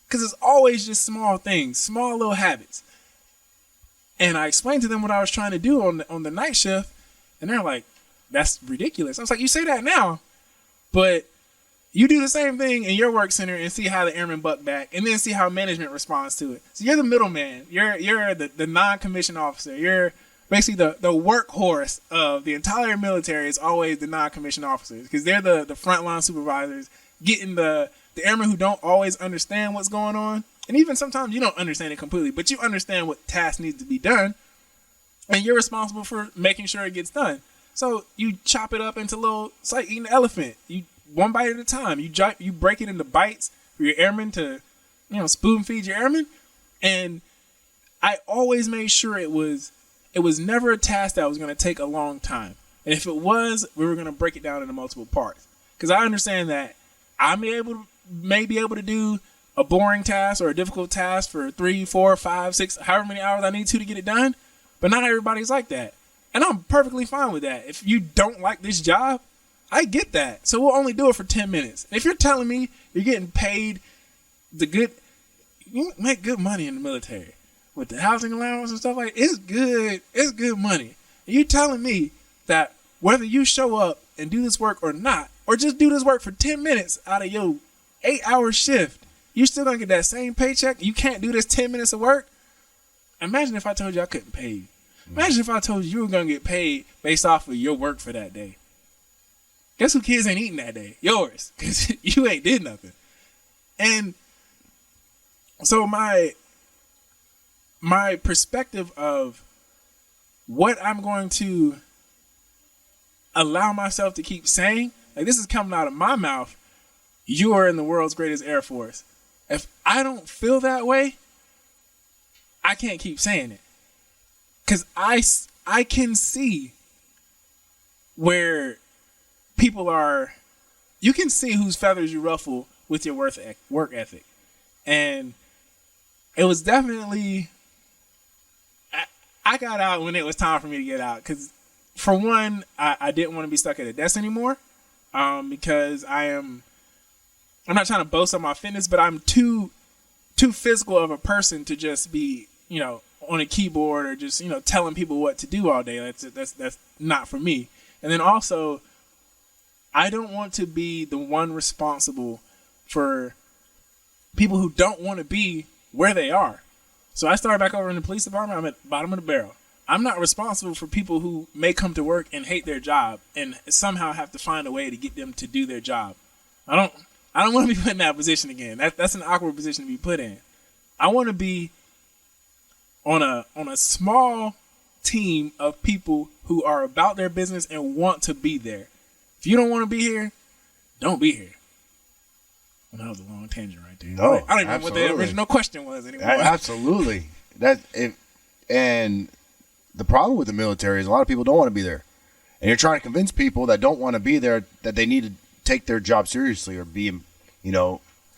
[SPEAKER 2] because it's always just small things, small little habits. And I explained to them what I was trying to do on the night shift, and they're like, "That's ridiculous." I was like, "You say that now, but you do the same thing in your work center and see how the airmen buck back, and then see how management responds to it." So you're the middleman. You're the non-commissioned officer. You're basically the workhorse of the entire military. Is always the non-commissioned officers because they're the frontline supervisors, getting the airmen who don't always understand what's going on. And even sometimes you don't understand it completely, but you understand what task needs to be done, and you're responsible for making sure it gets done. So you chop it up into little, it's like eating an elephant. You one bite at a time. You break it into bites for your airmen to spoon feed your airmen. And I always made sure it was never a task that was going to take a long time. And if it was, we were going to break it down into multiple parts. Because I understand that I may be able to do a boring task or a difficult task for 3, 4, 5, 6, however many hours I need to get it done. But not everybody's like that. And I'm perfectly fine with that. If you don't like this job, I get that. So we'll only do it for 10 minutes. And if you're telling me you're getting paid you make good money in the military with the housing allowance and stuff like that. It's good money. And you telling me that whether you show up and do this work or not, or just do this work for 10 minutes out of your 8-hour shift, you still gonna get that same paycheck? You can't do this 10 minutes of work? Imagine if I told you I couldn't pay you. Imagine if I told you were gonna get paid based off of your work for that day. Guess who kids ain't eating that day? Yours, because you ain't did nothing. And so my perspective of what I'm going to allow myself to keep saying, like, this is coming out of my mouth, you are in the world's greatest Air Force. If I don't feel that way, I can't keep saying it. Because I can see where people are, you can see whose feathers you ruffle with your work ethic. And it was definitely, I got out when it was time for me to get out. Because for one, I didn't want to be stuck at a desk anymore. Because I'm not trying to boast on my fitness, but I'm too physical of a person to just be, on a keyboard or just, telling people what to do all day. That's not for me. And then also, I don't want to be the one responsible for people who don't want to be where they are. So I started back over in the police department. I'm at the bottom of the barrel. I'm not responsible for people who may come to work and hate their job and somehow have to find a way to get them to do their job. I don't want to be put in that position again. That's an awkward position to be put in. I want to be on a small team of people who are about their business and want to be there. If you don't want to be here, don't be here. Well, that was a long tangent right there.
[SPEAKER 1] No,
[SPEAKER 2] I don't even know what the original question was anymore.
[SPEAKER 1] Absolutely. And the problem with the military is a lot of people don't want to be there. And you're trying to convince people that don't want to be there that they need to take their job seriously or be,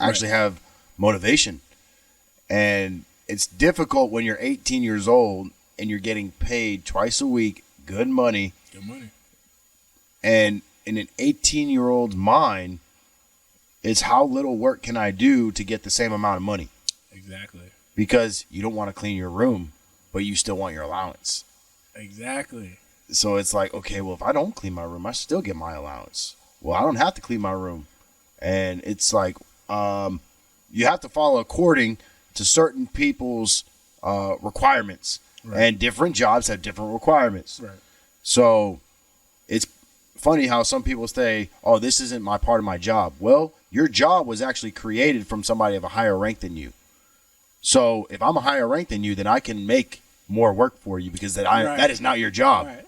[SPEAKER 1] actually have motivation. And it's difficult when you're 18 years old and you're getting paid twice a week, good money.
[SPEAKER 2] Good money.
[SPEAKER 1] And in an 18-year-old's mind, it's how little work can I do to get the same amount of money?
[SPEAKER 2] Exactly.
[SPEAKER 1] Because you don't want to clean your room, but you still want your allowance.
[SPEAKER 2] Exactly.
[SPEAKER 1] So it's like, okay, well, if I don't clean my room, I still get my allowance. Well, I don't have to clean my room. And it's like, you have to follow according to certain people's requirements. Right. And different jobs have different requirements.
[SPEAKER 2] Right.
[SPEAKER 1] So it's funny how some people say, oh, this isn't my part of my job. Well, your job was actually created from somebody of a higher rank than you. So if I'm a higher rank than you, then I can make more work for you because that is not your job.
[SPEAKER 2] Right.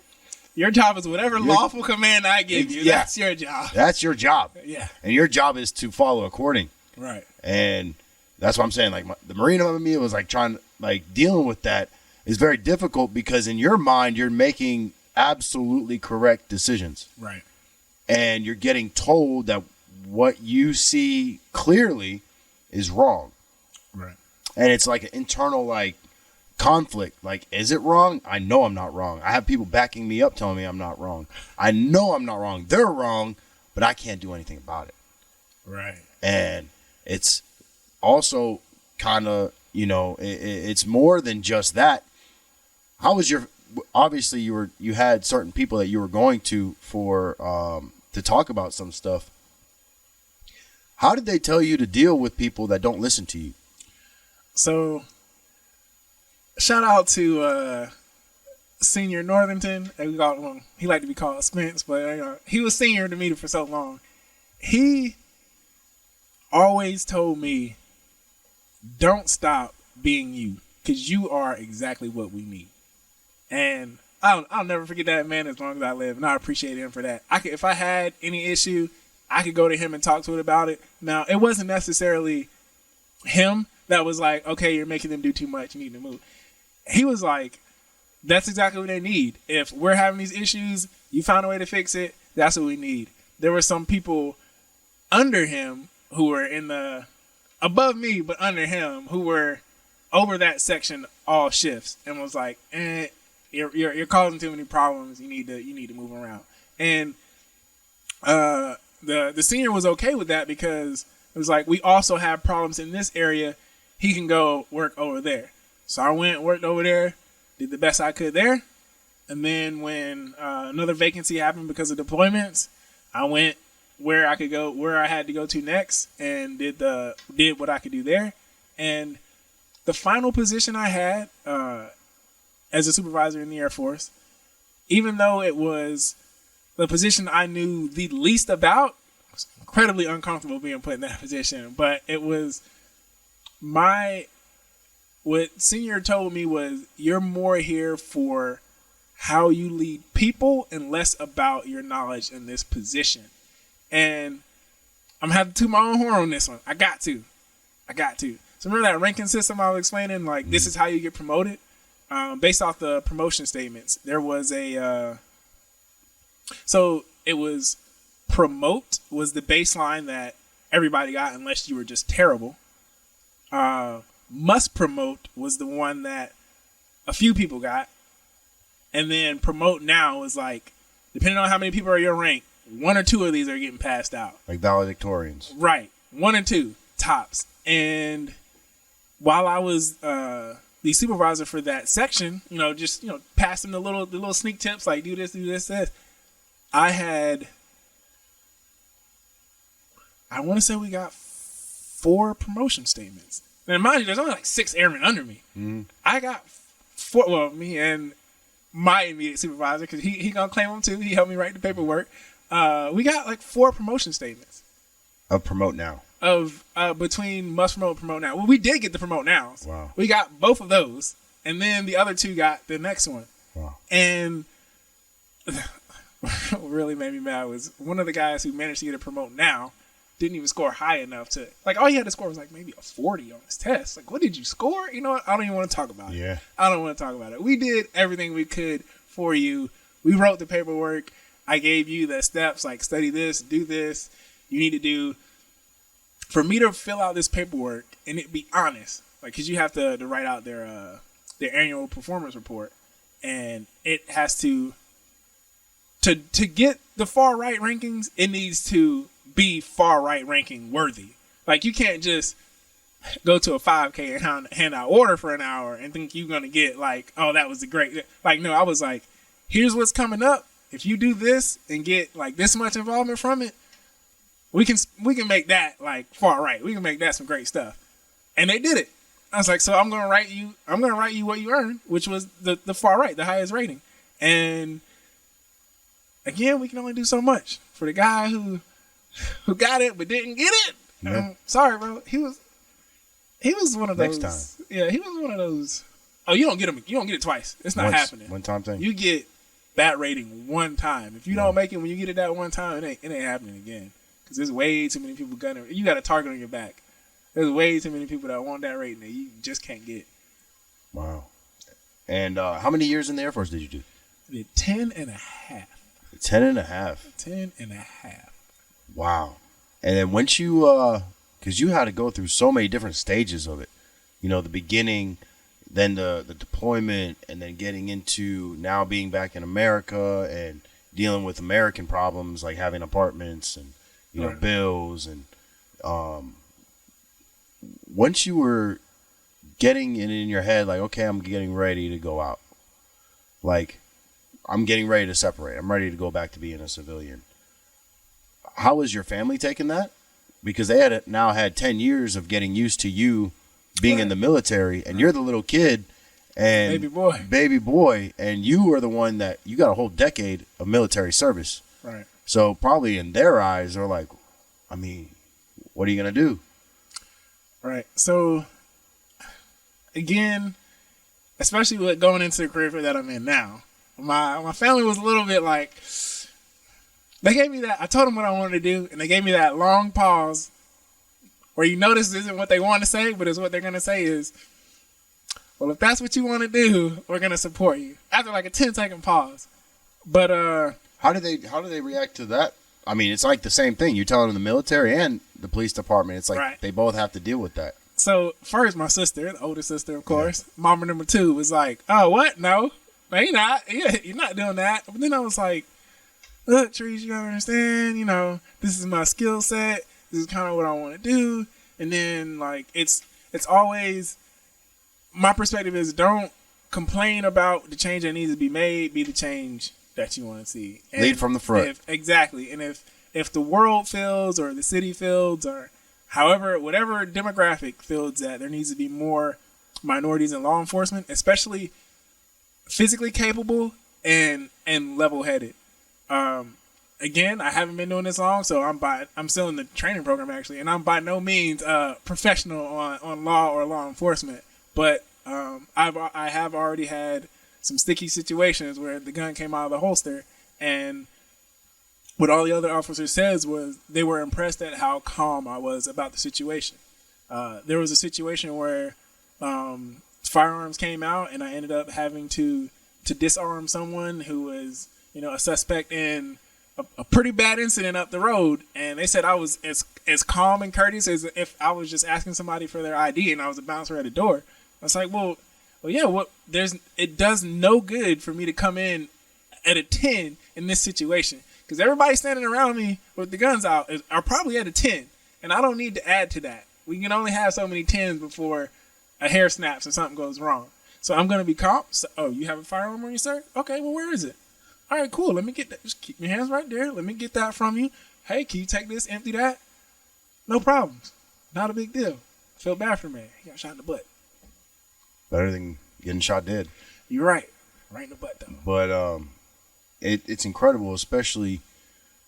[SPEAKER 2] Your job is whatever lawful command I give you. Yeah. That's your job.
[SPEAKER 1] That's your job.
[SPEAKER 2] Yeah.
[SPEAKER 1] And your job is to follow according.
[SPEAKER 2] Right.
[SPEAKER 1] And that's what I'm saying. Like the Marine of me was like dealing with that is very difficult because in your mind, you're making absolutely correct decisions.
[SPEAKER 2] Right.
[SPEAKER 1] And you're getting told that what you see clearly is wrong.
[SPEAKER 2] Right.
[SPEAKER 1] And it's like an internal conflict. Like, is it wrong? I know I'm not wrong. I have people backing me up telling me I'm not wrong. I know I'm not wrong. They're wrong, but I can't do anything about it.
[SPEAKER 2] Right.
[SPEAKER 1] And it's also kind of, it's more than just that. How was obviously you had certain people that you were going to to talk about some stuff. How did they tell you to deal with people that don't listen to you? So,
[SPEAKER 2] shout out to Senior Northington. He liked to be called Spence, but he was senior to me for so long. He always told me, don't stop being you, because you are exactly what we need. And I'll never forget that man as long as I live, and I appreciate him for that. If I had any issue, I could go to him and talk to it about it. Now, it wasn't necessarily him that was like, okay, you're making them do too much. You need to move. He was like, that's exactly what they need. If we're having these issues, you found a way to fix it. That's what we need. There were some people under him who were above me, but under him, who were over that section all shifts, and was like, you're causing too many problems. You need to move around. And the senior was okay with that, because it was like, we also have problems in this area. He can go work over there. So I went, worked over there, did the best I could there. And then when another vacancy happened because of deployments, I went where I could go, where I had to go to next, and did what I could do there. And the final position I had as a supervisor in the Air Force, even though it was the position I knew the least about, I was incredibly uncomfortable being put in that position. But it was what senior told me was, you're more here for how you lead people and less about your knowledge in this position. And I'm having to toot my own horn on this one. I got to. So remember that ranking system I was explaining? Like, this is how you get promoted? Based off the promotion statements, there was so it was promote was the baseline that everybody got unless you were just terrible. Must promote was the one that a few people got. And then promote now is like, depending on how many people are your rank, one or two of these are getting passed out.
[SPEAKER 1] Like valedictorians. Right.
[SPEAKER 2] 1 or 2 tops. And while I was the supervisor for that section, just pass them the little sneak tips, like do this. I want to say we got 4 promotion statements. Now, mind you, there's only like 6 airmen under me. Mm-hmm. I got 4. Well, me and my immediate supervisor, because he gonna claim them too. He helped me write the paperwork. We got like 4 promotion statements.
[SPEAKER 1] Of promote now.
[SPEAKER 2] Of between must promote and promote now. Well, we did get the promote nows.
[SPEAKER 1] Wow.
[SPEAKER 2] We got both of those, and then the other 2 got the next one.
[SPEAKER 1] Wow.
[SPEAKER 2] And what really made me mad was one of the guys who managed to get a promote now didn't even score high enough to, like, all he had to score was like maybe a 40 on his test. Like, what did you score? You know what? I don't even want to talk about it.
[SPEAKER 1] Yeah.
[SPEAKER 2] I don't want to talk about it. We did everything we could for you. We wrote the paperwork. I gave you the steps, like study this, do this. You need to do. For me to fill out this paperwork and it be honest, like, because you have to write out their annual performance report, and it has to get the far right rankings, it needs to be far right ranking worthy. Like, you can't just go to a 5K and hand out order for an hour and think you're going to get like, oh, that was the great. Like, no, I was like, here's what's coming up. If you do this and get like this much involvement from it, we can make that like far right. We can make that some great stuff. And they did it. I was like, so I'm going to write you what you earned, which was the far right, the highest rating. And again, we can only do so much for the guy who got it but didn't get it. Yeah. Sorry, bro. He was one of those.
[SPEAKER 1] Next time.
[SPEAKER 2] Yeah, he was one of those. Oh, you don't get him. You don't get it twice. It's not happening.
[SPEAKER 1] One time thing.
[SPEAKER 2] You get that rating one time. If you don't make it when you get it that one time, it ain't happening again. Because there's way too many people gunning. You got a target on your back. There's way too many people that want that rating that you just can't get.
[SPEAKER 1] Wow. And how many years in the Air Force did you do?
[SPEAKER 2] I did 10 and a half.
[SPEAKER 1] 10 and a half.
[SPEAKER 2] 10 and a half.
[SPEAKER 1] Wow. And then once you, because you had to go through so many different stages of it. You know, the beginning, then the deployment, and then getting into now being back in America and dealing with American problems like having apartments and, you know, bills. And once you were getting it in your head, like, okay, I'm getting ready to go out. Like, I'm getting ready to separate. I'm ready to go back to being a civilian. How was your family taking that? Because they had now had 10 years of getting used to you being in the military, and you're the little kid and baby boy, and you were the one that you got a whole decade of military service.
[SPEAKER 2] Right.
[SPEAKER 1] So probably in their eyes, they're like, I mean, what are you going to do?
[SPEAKER 2] Right. So again, especially with going into the career that I'm in now, my family was a little bit like, they gave me that. I told them what I wanted to do, and they gave me that long pause where you know this isn't what they want to say, but it's what they're going to say is, well, if that's what you want to do, we're going to support you. After like a 10-second pause. But
[SPEAKER 1] how do they react to that? I mean, it's like the same thing. You're telling the military and the police department. It's like They both have to deal with that.
[SPEAKER 2] So first, my sister, the older sister, of course, mama number 2 was like, "Oh, what? No, you're not. You're not doing that." But then I was like, "Look, Trees, you gotta understand. You know, this is my skill set. This is kind of what I want to do." And then like it's always my perspective is don't complain about the change that needs to be made. Be the change that you want to see. And
[SPEAKER 1] lead from the front.
[SPEAKER 2] Exactly. And if the world feels or the city feels or however, whatever demographic feels that there needs to be more minorities in law enforcement, especially physically capable and level-headed. Again, I haven't been doing this long, so I'm still in the training program actually, and I'm by no means professional on law or law enforcement. But I have already had some sticky situations where the gun came out of the holster, and what all the other officers says was they were impressed at how calm I was about the situation. There was a situation where firearms came out, and I ended up having to disarm someone who was, a suspect in a pretty bad incident up the road. And they said I was as calm and courteous as if I was just asking somebody for their ID and I was a bouncer at a door. I was like, well, yeah, it does no good for me to come in at a 10 in this situation. Because everybody standing around me with the guns out are probably at a 10. And I don't need to add to that. We can only have so many 10s before a hair snaps and something goes wrong. So I'm going to be calm. So, oh, you have a firearm on you, sir? Okay, well, where is it? All right, cool. Let me get that. Just keep your hands right there. Let me get that from you. Hey, can you take this, empty that? No problems. Not a big deal. Feel bad for me. He got shot in the butt.
[SPEAKER 1] Better than getting shot dead.
[SPEAKER 2] You're right. Right in the butt, though.
[SPEAKER 1] But it's incredible, especially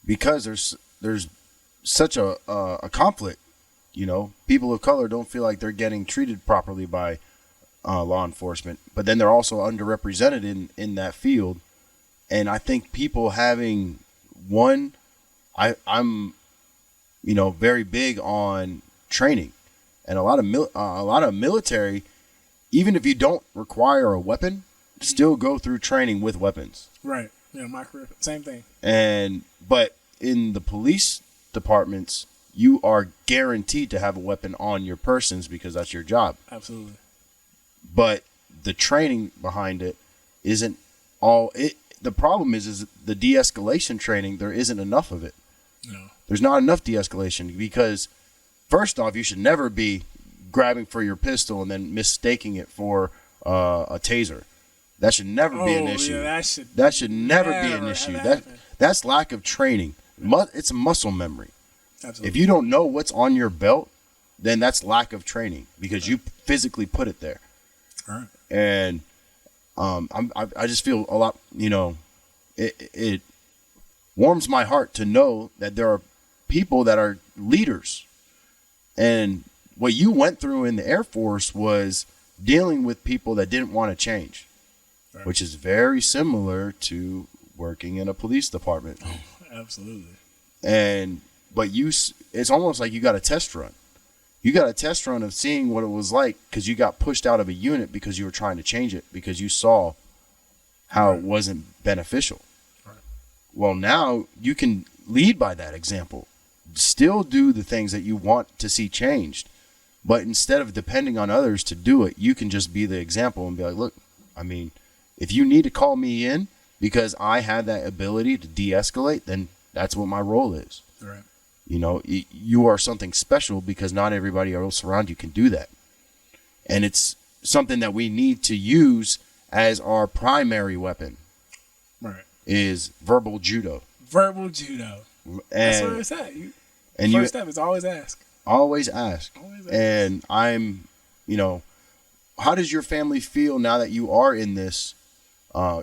[SPEAKER 1] because there's such a conflict. People of color don't feel like they're getting treated properly by law enforcement, but then they're also underrepresented in that field. And I think people having I'm very big on training, and a lot of military, even if you don't require a weapon, still go through training with weapons.
[SPEAKER 2] Right. Yeah, my career, same thing.
[SPEAKER 1] But in the police departments, you are guaranteed to have a weapon on your persons because that's your job.
[SPEAKER 2] Absolutely.
[SPEAKER 1] But the training behind it isn't all it. The problem is the de-escalation training. There isn't enough of it.
[SPEAKER 2] No.
[SPEAKER 1] There's not enough de-escalation because, first off, you should never be grabbing for your pistol and then mistaking it for a taser. That should never be an issue.
[SPEAKER 2] Yeah,
[SPEAKER 1] that should never be an issue. That's lack of training. It's a muscle memory.
[SPEAKER 2] Absolutely.
[SPEAKER 1] If you don't know what's on your belt, then that's lack of training because you physically put it there.
[SPEAKER 2] All right.
[SPEAKER 1] And I just feel a lot. It warms my heart to know that there are people that are leaders, and what you went through in the Air Force was dealing with people that didn't want to change. Right. Which is very similar to working in a police department.
[SPEAKER 2] Oh, absolutely.
[SPEAKER 1] But it's almost like you got a test run. You got a test run of seeing what it was like because you got pushed out of a unit because you were trying to change it because you saw how it wasn't beneficial. Right. Well, now you can lead by that example. Still do the things that you want to see changed. But instead of depending on others to do it, you can just be the example and be like, look, if you need to call me in because I have that ability to de-escalate, then that's what my role is.
[SPEAKER 2] Right.
[SPEAKER 1] You are something special because not everybody else around you can do that. And it's something that we need to use as our primary weapon.
[SPEAKER 2] Right.
[SPEAKER 1] Is verbal judo.
[SPEAKER 2] Verbal judo. That's what it's at. First step is always ask.
[SPEAKER 1] Always ask. And I'm, how does your family feel now that you are in this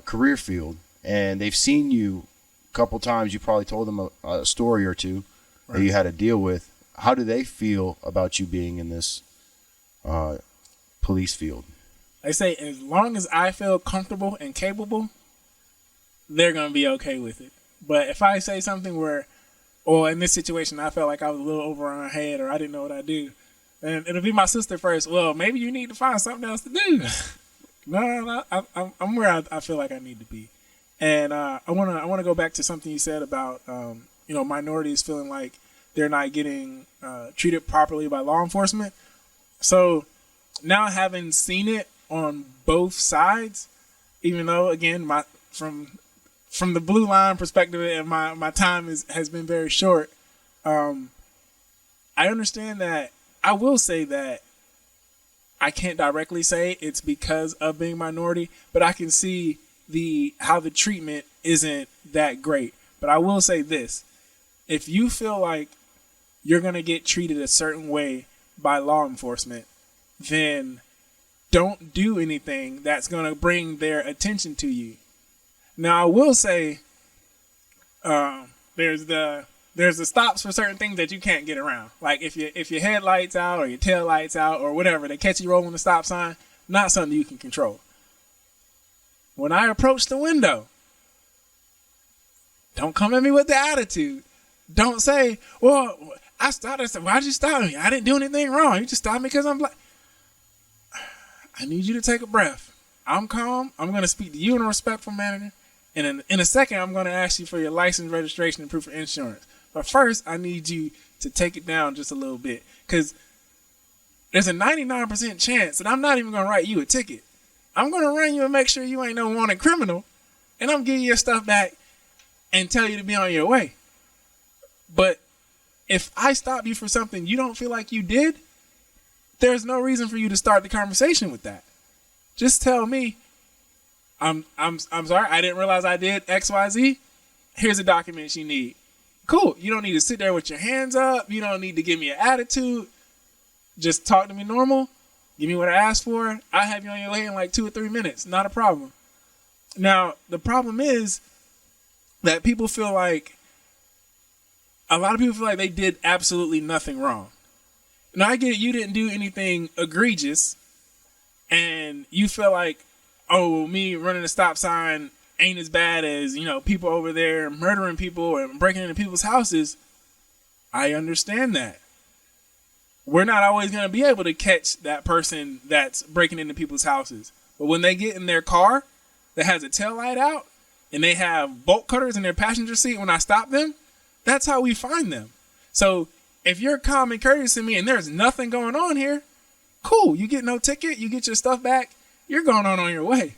[SPEAKER 1] career field and they've seen you a couple times? You probably told them a story or two that you had to deal with. How do they feel about you being in this police field?
[SPEAKER 2] They say as long as I feel comfortable and capable, they're going to be okay with it. But if I say something where or in this situation, I felt like I was a little over on my head, or I didn't know what I do. And it'll be my sister first. Well, maybe you need to find something else to do. No, I'm where I feel like I need to be. And I wanna go back to something you said about minorities feeling like they're not getting treated properly by law enforcement. So now, having seen it on both sides, even though again from the blue line perspective and my time has been very short, I understand that. I will say that I can't directly say it's because of being minority, but I can see how the treatment isn't that great. But I will say this: if you feel like you're gonna get treated a certain way by law enforcement, then don't do anything that's gonna bring their attention to you. Now, I will say, there's the stops for certain things that you can't get around. Like if your headlights out or your tail lights out or whatever, they catch you rolling the stop sign, not something you can control. When I approach the window, don't come at me with the attitude. Don't say, well, I stopped. I said, why'd you stop me? I didn't do anything wrong. You just stopped me because I'm black. I need you to take a breath. I'm calm. I'm going to speak to you in a respectful manner. And in a second, I'm going to ask you for your license, registration, and proof of insurance. But first, I need you to take it down just a little bit. Because there's a 99% chance that I'm not even going to write you a ticket. I'm going to run you and make sure you ain't no wanted criminal. And I'm giving you your stuff back and tell you to be on your way. But if I stop you for something you don't feel like you did, there's no reason for you to start the conversation with that. Just tell me, I'm sorry, I didn't realize I did XYZ. Here's the documents you need. Cool. You don't need to sit there with your hands up. You don't need to give me an attitude. Just talk to me normal. Give me what I asked for. I'll have you on your way in like 2 or 3 minutes. Not a problem. Now, the problem is that a lot of people feel like they did absolutely nothing wrong. Now, I get it. You didn't do anything egregious. And you feel like, oh, me running a stop sign ain't as bad as, people over there murdering people and breaking into people's houses. I understand that. We're not always going to be able to catch that person that's breaking into people's houses. But when they get in their car that has a tail light out and they have bolt cutters in their passenger seat when I stop them, that's how we find them. So if you're calm and courteous to me and there's nothing going on here, cool. You get no ticket. You get your stuff back. You're going on your way.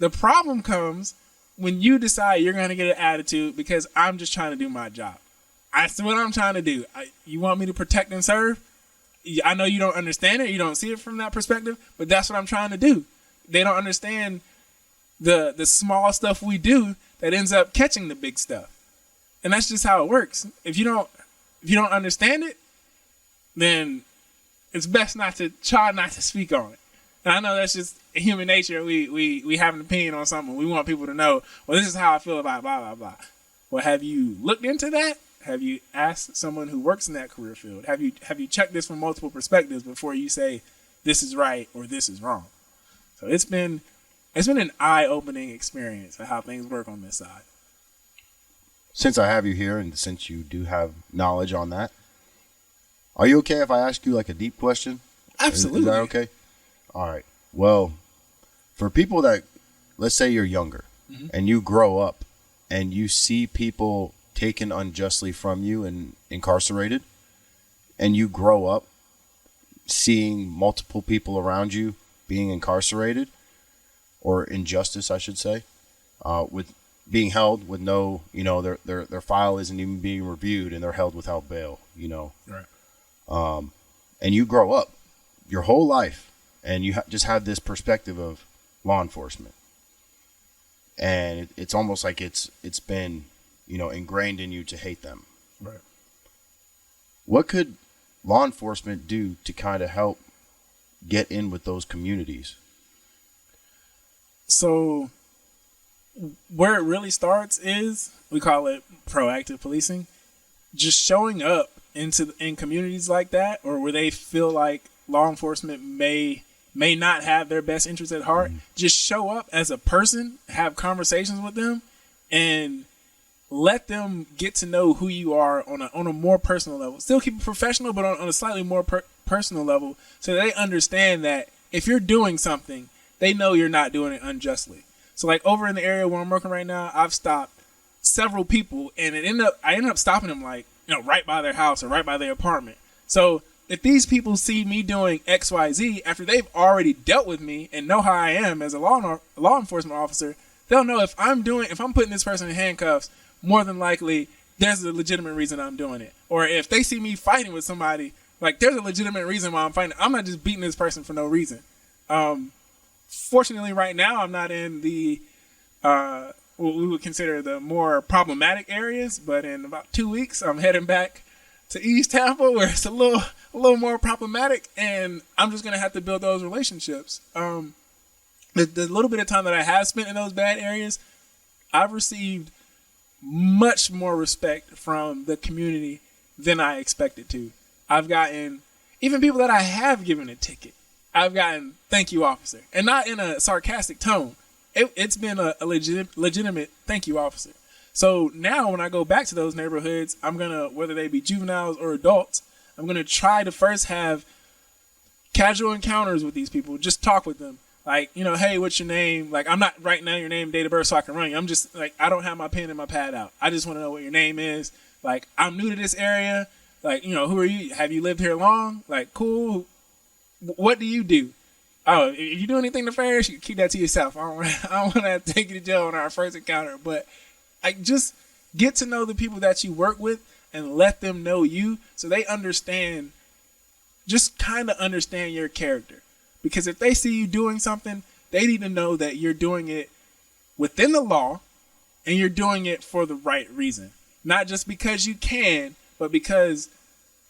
[SPEAKER 2] The problem comes when you decide you're going to get an attitude because I'm just trying to do my job. That's what I'm trying to do. You want me to protect and serve? I know you don't understand it. You don't see it from that perspective, but that's what I'm trying to do. They don't understand the small stuff we do that ends up catching the big stuff. And that's just how it works. If you don't understand it, then it's best not to speak on it. And I know that's just human nature. We have an opinion on something. We want people to know, well, this is how I feel about blah, blah, blah. Well, have you looked into that? Have you asked someone who works in that career field? Have you checked this from multiple perspectives before you say this is right or this is wrong? So it's been an eye-opening experience of how things work on this side.
[SPEAKER 1] Since I have you here and since you do have knowledge on that, are you okay if I ask you like a deep question?
[SPEAKER 2] Absolutely.
[SPEAKER 1] Is that okay? All right. Well, for people that, let's say you're younger and you grow up and you see people taken unjustly from you and incarcerated, and you grow up seeing multiple people around you being incarcerated, or injustice, I should say, with being held with no, their file isn't even being reviewed and they're held without bail,
[SPEAKER 2] Right.
[SPEAKER 1] And you grow up your whole life and you just have this perspective of law enforcement. And it's almost like it's been, ingrained in you to hate them.
[SPEAKER 2] Right.
[SPEAKER 1] What could law enforcement do to kind of help get in with those communities?
[SPEAKER 2] So where it really starts is, we call it proactive policing. Just showing up in communities like that, or where they feel like law enforcement may not have their best interests at heart. Just show up as a person, have conversations with them, and let them get to know who you are on a more personal level. Still keep it professional, but on a slightly more personal level, so they understand that if you're doing something, they know you're not doing it unjustly. So like over in the area where I'm working right now, I've stopped several people, and I ended up stopping them like, right by their house or right by their apartment. So if these people see me doing XYZ after they've already dealt with me and know how I am as a law enforcement officer, they'll know if I'm putting this person in handcuffs, more than likely there's a legitimate reason I'm doing it. Or if they see me fighting with somebody, like there's a legitimate reason why I'm fighting. I'm not just beating this person for no reason. Fortunately, right now I'm not in the what we would consider the more problematic areas, but in about 2 weeks I'm heading back to East Tampa where it's a little more problematic, and I'm just gonna have to build those relationships. The little bit of time that I have spent in those bad areas, I've received much more respect from the community than I expected to. I've gotten, even people that I have given a ticket, I've gotten "thank you, officer," and not in a sarcastic tone. It's been a legitimate "thank you, officer." So now when I go back to those neighborhoods, I'm gonna, whether they be juveniles or adults, I'm gonna try to first have casual encounters with these people, just talk with them. Like, hey, what's your name? Like, I'm not writing down your name, date of birth so I can run you. I'm just like, I don't have my pen and my pad out. I just want to know what your name is. Like, I'm new to this area. Like, who are you? Have you lived here long? Like, cool. What do you do? Oh, if you do anything nefarious, you keep that to yourself. I don't want to take you to jail on our first encounter. But I just get to know the people that you work with and let them know you so they understand, just kind of understand your character. Because if they see you doing something, they need to know that you're doing it within the law and you're doing it for the right reason. Not just because you can, but because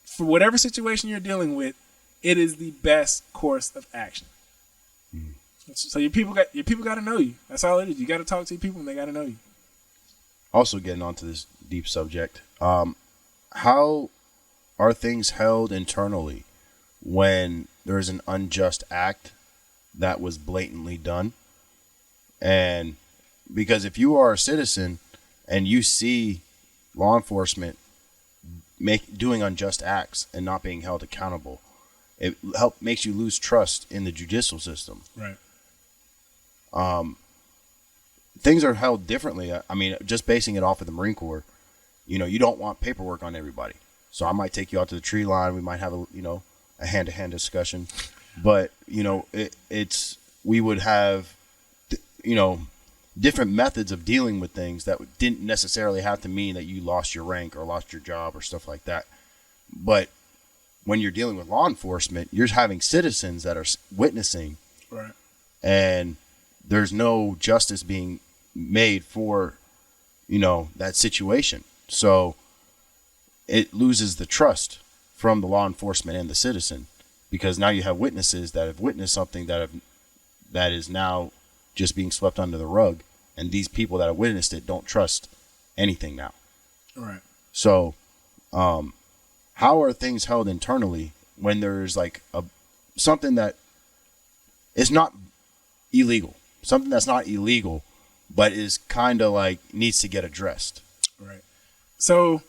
[SPEAKER 2] for whatever situation you're dealing with, it is the best course of action. Mm. So your people got to know you. That's all it is. You got to talk to your people and they got to know you.
[SPEAKER 1] Also getting onto this deep subject, how are things held internally when there is an unjust act that was blatantly done? And because if you are a citizen and you see law enforcement doing unjust acts and not being held accountable, it makes you lose trust in the judicial system.
[SPEAKER 2] Right.
[SPEAKER 1] Things are held differently. I mean, just basing it off of the Marine Corps, you don't want paperwork on everybody. So I might take you out to the tree line. We might have a hand-to-hand discussion, but we would have different methods of dealing with things that didn't necessarily have to mean that you lost your rank or lost your job or stuff like that. But when you're dealing with law enforcement, you're having citizens that are witnessing,
[SPEAKER 2] right,
[SPEAKER 1] and there's no justice being made for that situation. So it loses the trust from the law enforcement and the citizen, because now you have witnesses that have witnessed something that is now just being swept under the rug, and these people that have witnessed it don't trust anything now.
[SPEAKER 2] Right.
[SPEAKER 1] So, how are things held internally when there's like something that is not illegal, something that's not illegal, but is kind of like needs to get addressed?
[SPEAKER 2] Right. So,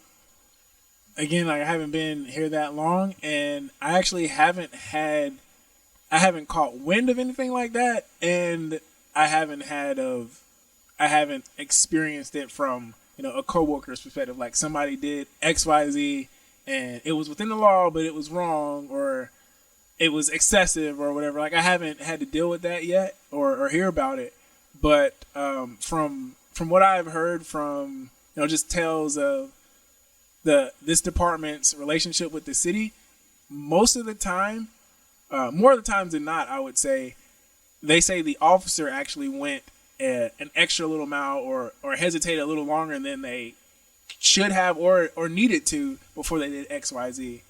[SPEAKER 2] again, like I haven't been here that long, and I actually haven't caught wind of anything like that, and I haven't experienced it from a coworker's perspective. Like somebody did XYZ, and it was within the law, but it was wrong, or it was excessive, or whatever. Like I haven't had to deal with that yet, or hear about it. But from what I've heard from just tales of this department's relationship with the city, most of the time, more of the times than not, I would say, they say the officer actually went an extra little mile or hesitated a little longer than they should have or needed to before they did XYZ.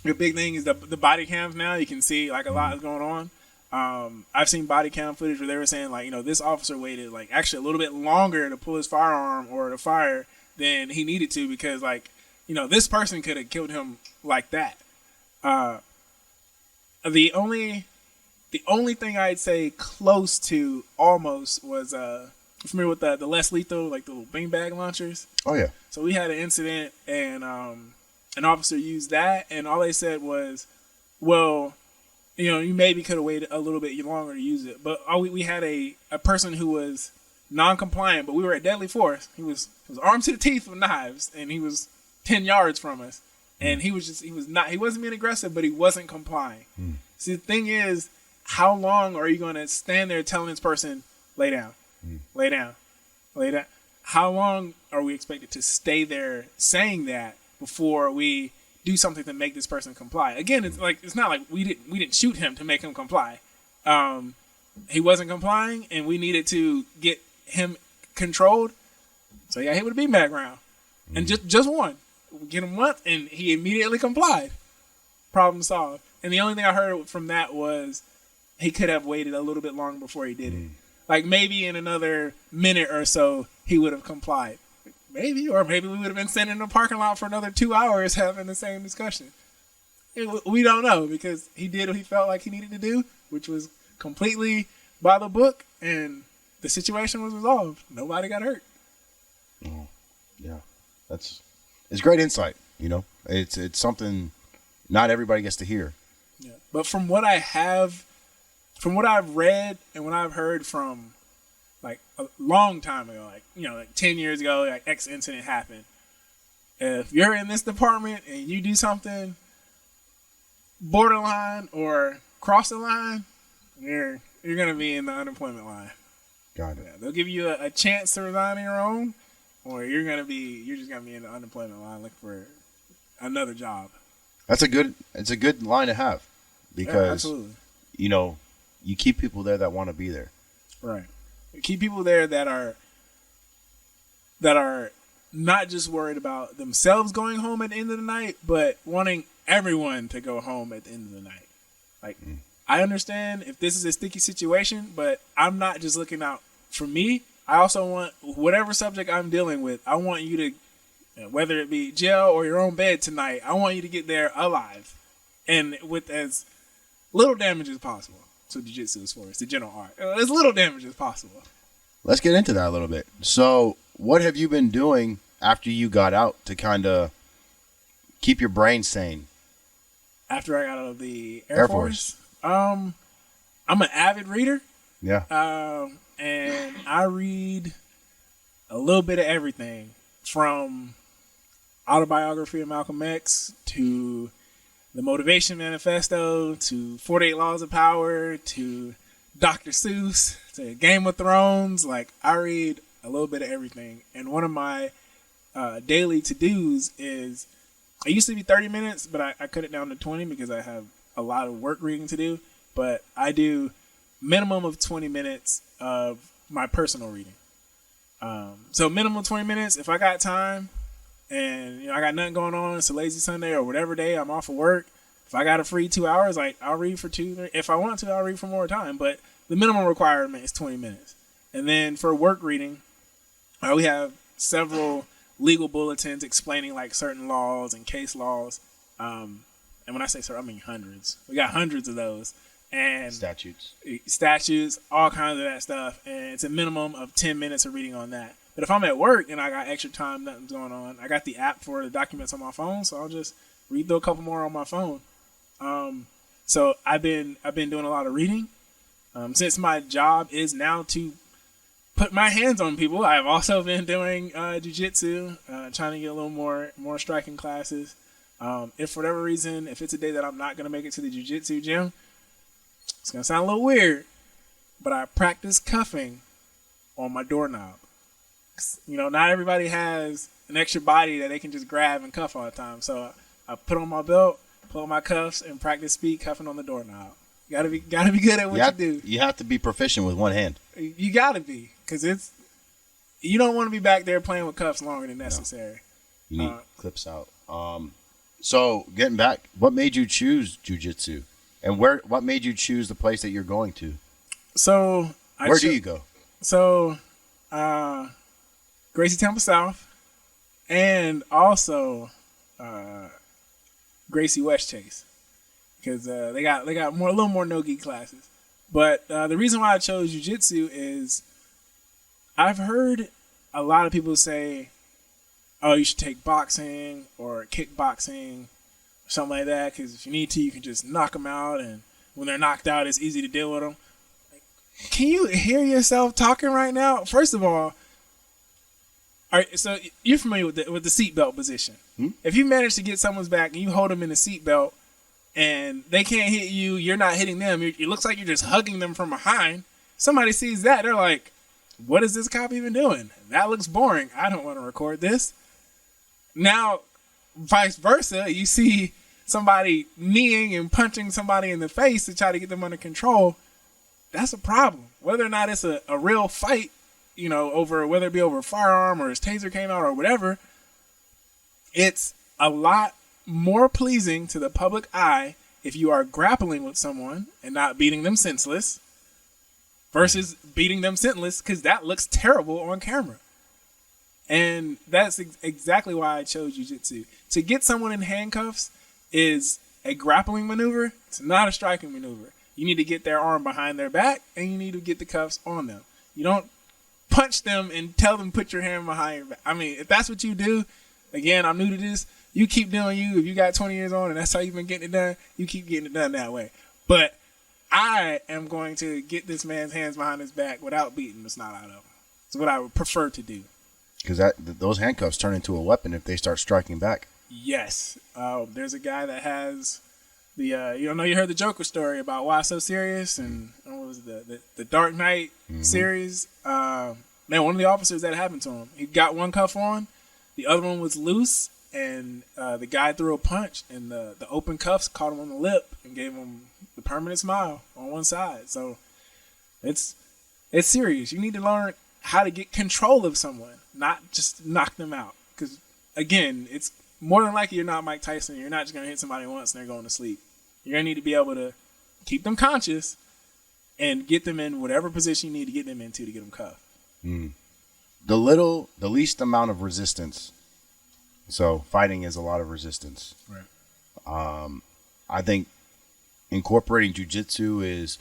[SPEAKER 2] The big thing is the body cams now. You can see like a lot is going on. I've seen body cam footage where they were saying like, this officer waited like actually a little bit longer to pull his firearm or to fire than he needed to, because like, this person could have killed him like that. The only thing I'd say close to almost was familiar with the less lethal, like the little beanbag launchers?
[SPEAKER 1] Oh yeah.
[SPEAKER 2] So we had an incident, and an officer used that, and all they said was, well, you maybe could have waited a little bit longer to use it. But we had a person who was non-compliant, but we were at deadly force. He was armed to the teeth with knives, and he was 10 yards from us. And he wasn't being aggressive, but he wasn't complying. See, the thing is, how long are you going to stand there telling this person, lay down, lay down, lay down? How long are we expected to stay there saying that before we do something to make this person comply? Again, it's not like we didn't shoot him to make him comply. He wasn't complying, and we needed to get him controlled. So he got hit with a beanbag round, and just one. Get him once, and he immediately complied. Problem solved. And the only thing I heard from that was he could have waited a little bit longer before he did it. Like maybe in another minute or so he would have complied. Maybe, or maybe we would have been sitting in the parking lot for another 2 hours having the same discussion. We don't know, because he did what he felt like he needed to do, which was completely by the book, and the situation was resolved. Nobody got hurt.
[SPEAKER 1] Oh, yeah, it's great insight. It's something not everybody gets to hear.
[SPEAKER 2] Yeah, but from what I've read and what I've heard from, like, a long time ago, like 10 years ago, like X incident happened. If you're in this department and you do something borderline or cross the line, you're gonna be in the unemployment line.
[SPEAKER 1] Got it.
[SPEAKER 2] Yeah, they'll give you a chance to resign on your own, or you're just gonna be in the unemployment line looking for another job.
[SPEAKER 1] It's a good line to have, because
[SPEAKER 2] absolutely.
[SPEAKER 1] You keep people there that want to be there.
[SPEAKER 2] Right. You keep people there that are not just worried about themselves going home at the end of the night, but wanting everyone to go home at the end of the night. Like, I understand if this is a sticky situation, but I'm not just looking out for me. I also want whatever subject I'm dealing with, I want you to, whether it be jail or your own bed tonight, I want you to get there alive and with as little damage as possible. So jiu-jitsu is for. It's the general art. As little damage as possible.
[SPEAKER 1] Let's get into that a little bit. So what have you been doing after you got out to kind of keep your brain sane?
[SPEAKER 2] After I got out of the Air Force? I'm an avid reader.
[SPEAKER 1] Yeah.
[SPEAKER 2] And I read a little bit of everything, from autobiography of Malcolm X to the Motivation Manifesto to 48 Laws of Power to Dr. Seuss to Game of Thrones. Like, I read a little bit of everything. And one of my daily to-dos is, it used to be 30 minutes, but I cut it down to 20 because I have a lot of work reading to do. But I do minimum of 20 minutes of my personal reading. So minimum 20 minutes. If I got time and I got nothing going on, it's a lazy Sunday or whatever day I'm off of work, if I got a free 2 hours, like, I'll read for 2, 3. If I want to, I'll read for more time. But the minimum requirement is 20 minutes. And then for work reading, we have several legal bulletins explaining, like, certain laws and case laws. And when I say certain, I mean hundreds. We got hundreds of those. And statutes, all kinds of that stuff. And it's a minimum of 10 minutes of reading on that. But if I'm at work and I got extra time, nothing's going on, I got the app for the documents on my phone, so I'll just read through a couple more on my phone. So I've been doing a lot of reading. Since my job is now to put my hands on people, I've also been doing jiu-jitsu, trying to get a little more striking classes. If for whatever reason, if it's a day that I'm not going to make it to the jiu-jitsu gym, it's going to sound a little weird, but I practice cuffing on my doorknob. Not everybody has an extra body that they can just grab and cuff all the time. So I put on my belt, pull on my cuffs, and practice speed cuffing on the doorknob. You gotta be good at what you do.
[SPEAKER 1] You have to be proficient with one hand.
[SPEAKER 2] You gotta be, because you don't want to be back there playing with cuffs longer than necessary.
[SPEAKER 1] No. You need clips out. So getting back, what made you choose jiu-jitsu? And what made you choose the place that you're going to?
[SPEAKER 2] So
[SPEAKER 1] where do you go?
[SPEAKER 2] So Gracie Temple South, and also Gracie West Chase, because they got a little more no-gi classes. But the reason why I chose jiu-jitsu is I've heard a lot of people say, oh, you should take boxing or kickboxing or something like that, because if you need to, you can just knock them out, and when they're knocked out, it's easy to deal with them. Can you hear yourself talking right now? First of all, so you're familiar with the seatbelt position. If you manage to get someone's back and you hold them in the seatbelt and they can't hit you, you're not hitting them, it looks like you're just hugging them from behind. Somebody sees that, they're like, what is this cop even doing? That looks boring. I don't want to record this. Now, vice versa, you see somebody kneeing and punching somebody in the face to try to get them under control. That's a problem. Whether or not it's a real fight, over whether it be over a firearm or his taser came out or whatever, it's a lot more pleasing to the public eye if you are grappling with someone and not beating them senseless versus beating them senseless, because that looks terrible on camera. And that's exactly why I chose jiu-jitsu. To get someone in handcuffs is a grappling maneuver. It's not a striking maneuver. You need to get their arm behind their back, and you need to get the cuffs on them. You don't punch them and tell them put your hand behind your back. I mean, if that's what you do, again, I'm new to this, you keep doing you. If you got 20 years on and that's how you've been getting it done, you keep getting it done that way. But I am going to get this man's hands behind his back without beating the snot out of him. It's what I would prefer to do.
[SPEAKER 1] Because those handcuffs turn into a weapon if they start striking back.
[SPEAKER 2] Yes. There's a guy that has you heard the Joker story about Why So Serious, and what was it, the Dark Knight series. One of the officers, that happened to him. He got one cuff on, the other one was loose, and the guy threw a punch, and the open cuffs caught him on the lip and gave him the permanent smile on one side. So it's serious. You need to learn how to get control of someone, not just knock them out. Because again, it's more than likely you're not Mike Tyson. You're not just gonna hit somebody once and they're going to sleep. You're gonna need to be able to keep them conscious and get them in whatever position you need to get them into to get them cuffed.
[SPEAKER 1] The least amount of resistance. So fighting is a lot of resistance.
[SPEAKER 2] Right.
[SPEAKER 1] I think incorporating jiu-jitsu is,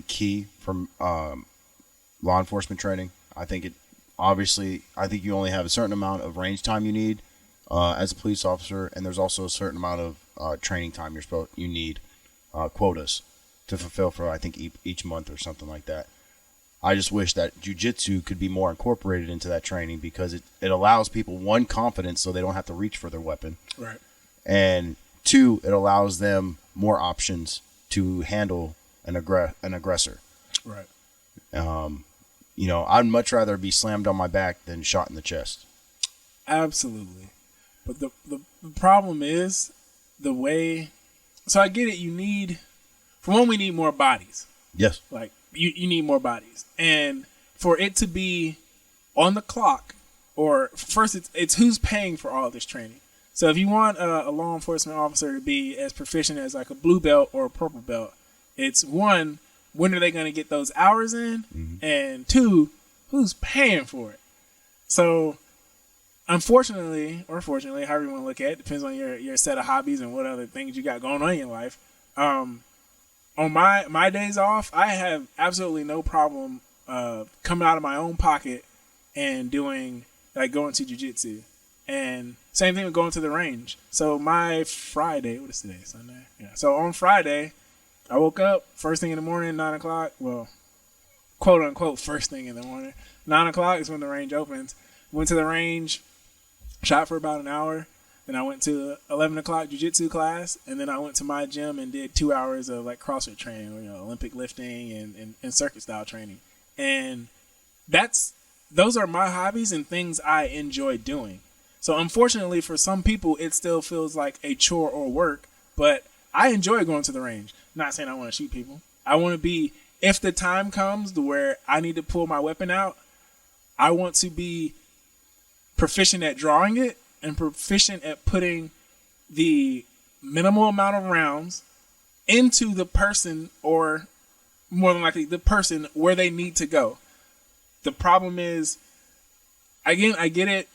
[SPEAKER 1] key from law enforcement training. I think you only have a certain amount of range time you need as a police officer, and there's also a certain amount of training time you need quotas to fulfill for, I think, each month or something like that. I just wish that jiu-jitsu could be more incorporated into that training, because it allows people, one, confidence so they don't have to reach for their weapon.
[SPEAKER 2] Right.
[SPEAKER 1] And two, it allows them more options to handle an aggressor.
[SPEAKER 2] Right.
[SPEAKER 1] I'd much rather be slammed on my back than shot in the chest.
[SPEAKER 2] Absolutely. But the problem is the way. So I get it. For one, we need more bodies.
[SPEAKER 1] Yes.
[SPEAKER 2] Like you need more bodies, and for it to be on the clock, or first it's who's paying for all of this training. So if you want a law enforcement officer to be as proficient as like a blue belt or a purple belt, it's one, when are they going to get those hours in? And two, who's paying for it? So unfortunately, or fortunately, however you want to look at it, depends on your set of hobbies and what other things you got going on in your life. On my days off, I have absolutely no problem coming out of my own pocket and going to jiu-jitsu. And same thing with going to the range. So my Friday, what is today, Sunday? Yeah. So on Friday, I woke up first thing in the morning, 9 o'clock. Well, quote unquote, first thing in the morning. 9 o'clock is when the range opens. Went to the range, shot for about an hour. Then I went to 11 o'clock jiu-jitsu class. And then I went to my gym and did 2 hours of like CrossFit training, Olympic lifting and circuit style training. And those are my hobbies and things I enjoy doing. So unfortunately for some people, it still feels like a chore or work, but I enjoy going to the range. Not saying I want to shoot people. I want to be, if the time comes to where I need to pull my weapon out, I want to be proficient at drawing it and proficient at putting the minimal amount of rounds into the person, or more than likely the person, where they need to go. The problem is, again, I get it.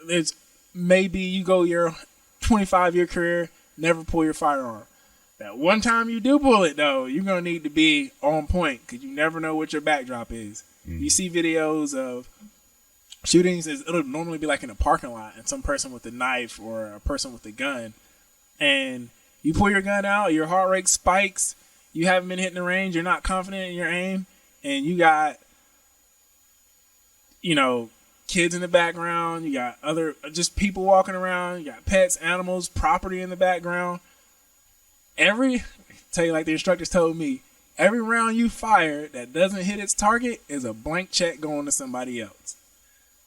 [SPEAKER 2] There's maybe you go your 25-year career, never pull your firearm. That one time you do pull it, though, you're going to need to be on point because you never know what your backdrop is. You see videos of shootings, it'll normally be like in a parking lot and some person with a knife or a person with a gun. And you pull your gun out, your heart rate spikes, you haven't been hitting the range, you're not confident in your aim, and you got, kids in the background, you got other, just people walking around, you got pets, animals, property in the background. Tell you like the instructors told me, every round you fire that doesn't hit its target is a blank check going to somebody else.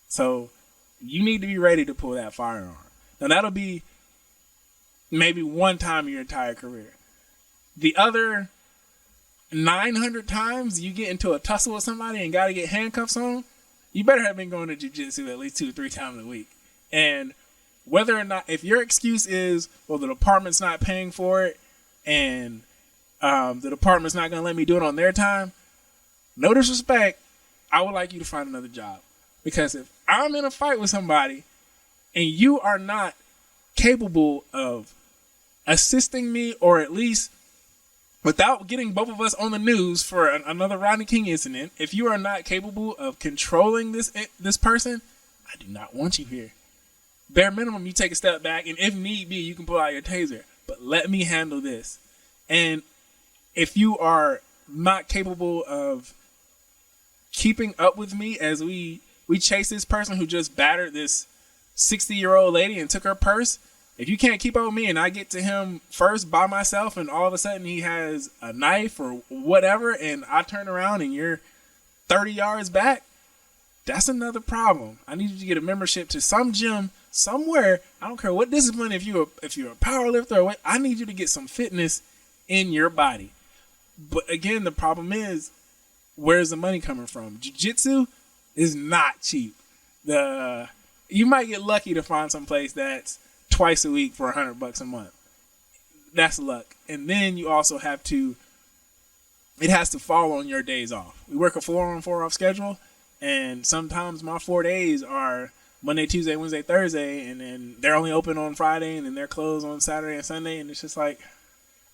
[SPEAKER 2] So you need to be ready to pull that firearm. Now that'll be maybe one time in your entire career. The other 900 times you get into a tussle with somebody and got to get handcuffs on, you better have been going to jiu-jitsu at least 2 or 3 times a week. And whether or not, if your excuse is, well, the department's not paying for it and the department's not going to let me do it on their time, no disrespect, I would like you to find another job. Because if I'm in a fight with somebody and you are not capable of assisting me, or at least without getting both of us on the news for another Rodney King incident, if you are not capable of controlling this person, I do not want you here. Bare minimum, you take a step back, and if need be, you can pull out your taser. But let me handle this. And if you are not capable of keeping up with me as we chase this person who just battered this 60-year-old lady and took her purse, if you can't keep up with me and I get to him first by myself and all of a sudden he has a knife or whatever and I turn around and you're 30 yards back, that's another problem. I need you to get a membership to some gym somewhere. I don't care what discipline, if you're a power lifter or what, I need you to get some fitness in your body. But again, the problem is, where's the money coming from? Jiu-jitsu is not cheap. You might get lucky to find some place that's twice a week for $100 a month. That's luck. And then you also have to, it has to fall on your days off. We work a 4-on, 4-off schedule, and sometimes my 4 days are Monday, Tuesday, Wednesday, Thursday, and then they're only open on Friday, and then they're closed on Saturday and Sunday, and it's just like,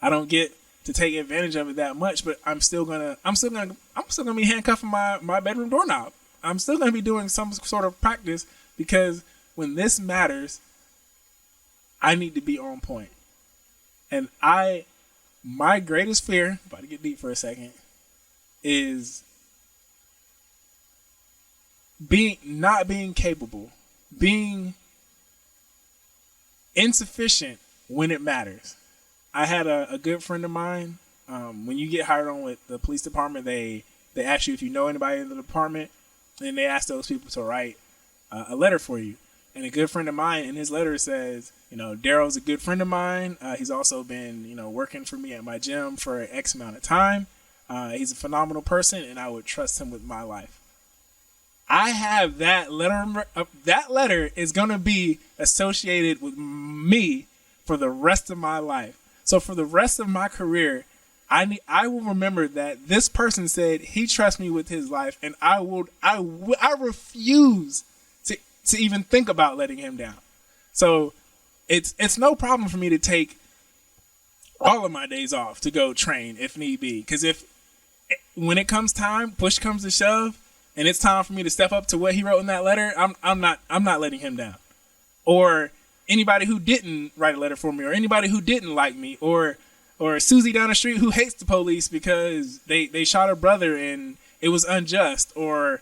[SPEAKER 2] I don't get to take advantage of it that much, but I'm still gonna be handcuffing my bedroom doorknob. I'm still gonna be doing some sort of practice, because when this matters, I need to be on point. And my greatest fear, about to get deep for a second, is not being capable, being insufficient when it matters. I had a good friend of mine. When you get hired on with the police department, they ask you if you know anybody in the department, and they ask those people to write a letter for you. And a good friend of mine, in his letter says, Darryl's a good friend of mine. He's also been, working for me at my gym for X amount of time. He's a phenomenal person, and I would trust him with my life. I have that letter. That letter is going to be associated with me for the rest of my life. So for the rest of my career, I will remember that this person said he trusts me with his life, and I refuse to even think about letting him down. So it's no problem for me to take all of my days off to go train if need be. Because when it comes time, push comes to shove, and it's time for me to step up to what he wrote in that letter, I'm not letting him down. Or anybody who didn't write a letter for me, or anybody who didn't like me, or Susie down the street who hates the police because they shot her brother and it was unjust, or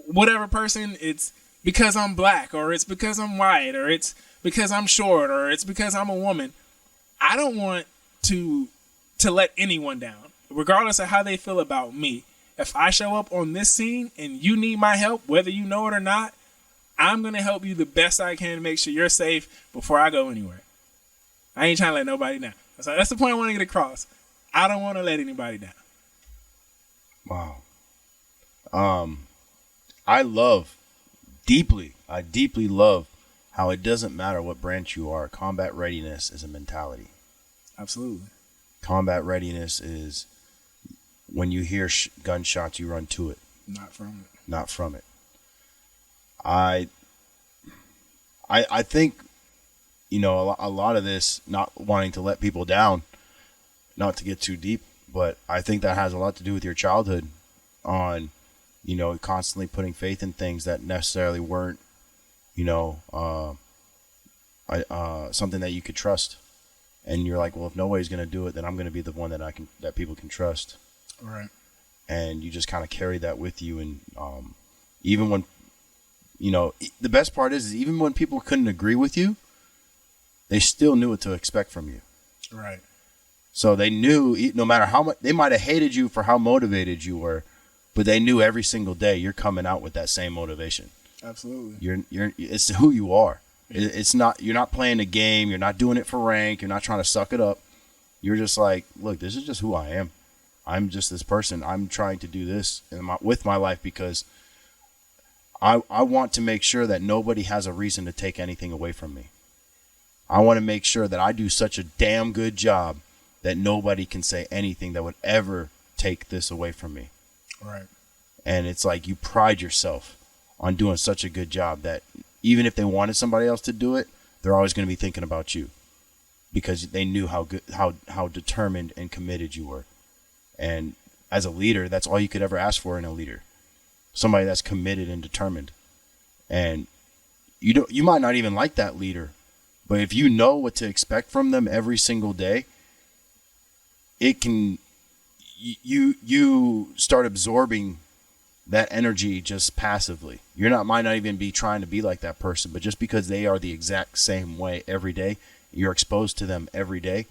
[SPEAKER 2] whatever person, it's because I'm black, or it's because I'm white, or it's because I'm short, or it's because I'm a woman. I don't want to let anyone down, regardless of how they feel about me. If I show up on this scene and you need my help, whether you know it or not, I'm going to help you the best I can to make sure you're safe before I go anywhere. I ain't trying to let nobody down. So that's the point I want to get across. I don't want to let anybody down.
[SPEAKER 1] Wow. I deeply love how it doesn't matter what branch you are. Combat readiness is a mentality.
[SPEAKER 2] Absolutely.
[SPEAKER 1] Combat readiness is when you hear gunshots, you run to it.
[SPEAKER 2] Not from it.
[SPEAKER 1] Not from it. I think, a lot of this, not wanting to let people down, not to get too deep, but I think that has a lot to do with your childhood on, constantly putting faith in things that necessarily weren't, something that you could trust. And you're like, well, if nobody's going to do it, then I'm going to be the one that people can trust.
[SPEAKER 2] Right.
[SPEAKER 1] And you just kind of carry that with you. And even when, the best part is even when people couldn't agree with you, they still knew what to expect from you.
[SPEAKER 2] Right.
[SPEAKER 1] So they knew no matter how much, they might have hated you for how motivated you were, but they knew every single day you're coming out with that same motivation.
[SPEAKER 2] Absolutely.
[SPEAKER 1] It's who you are. It's not, you're not playing a game. You're not doing it for rank. You're not trying to suck it up. You're just like, look, this is just who I am. I'm just this person. I'm trying to do this with my life because I want to make sure that nobody has a reason to take anything away from me. I want to make sure that I do such a damn good job that nobody can say anything that would ever take this away from me.
[SPEAKER 2] Right.
[SPEAKER 1] And it's like you pride yourself on doing such a good job that even if they wanted somebody else to do it, they're always going to be thinking about you because they knew how determined and committed you were. And as a leader, that's all you could ever ask for in a leader. Somebody that's committed and determined. And you might not even like that leader, but if you know what to expect from them every single day, it can you start absorbing that energy just passively. Might not even be trying to be like that person, but just because they are the exact same way every day, you're exposed to them every day,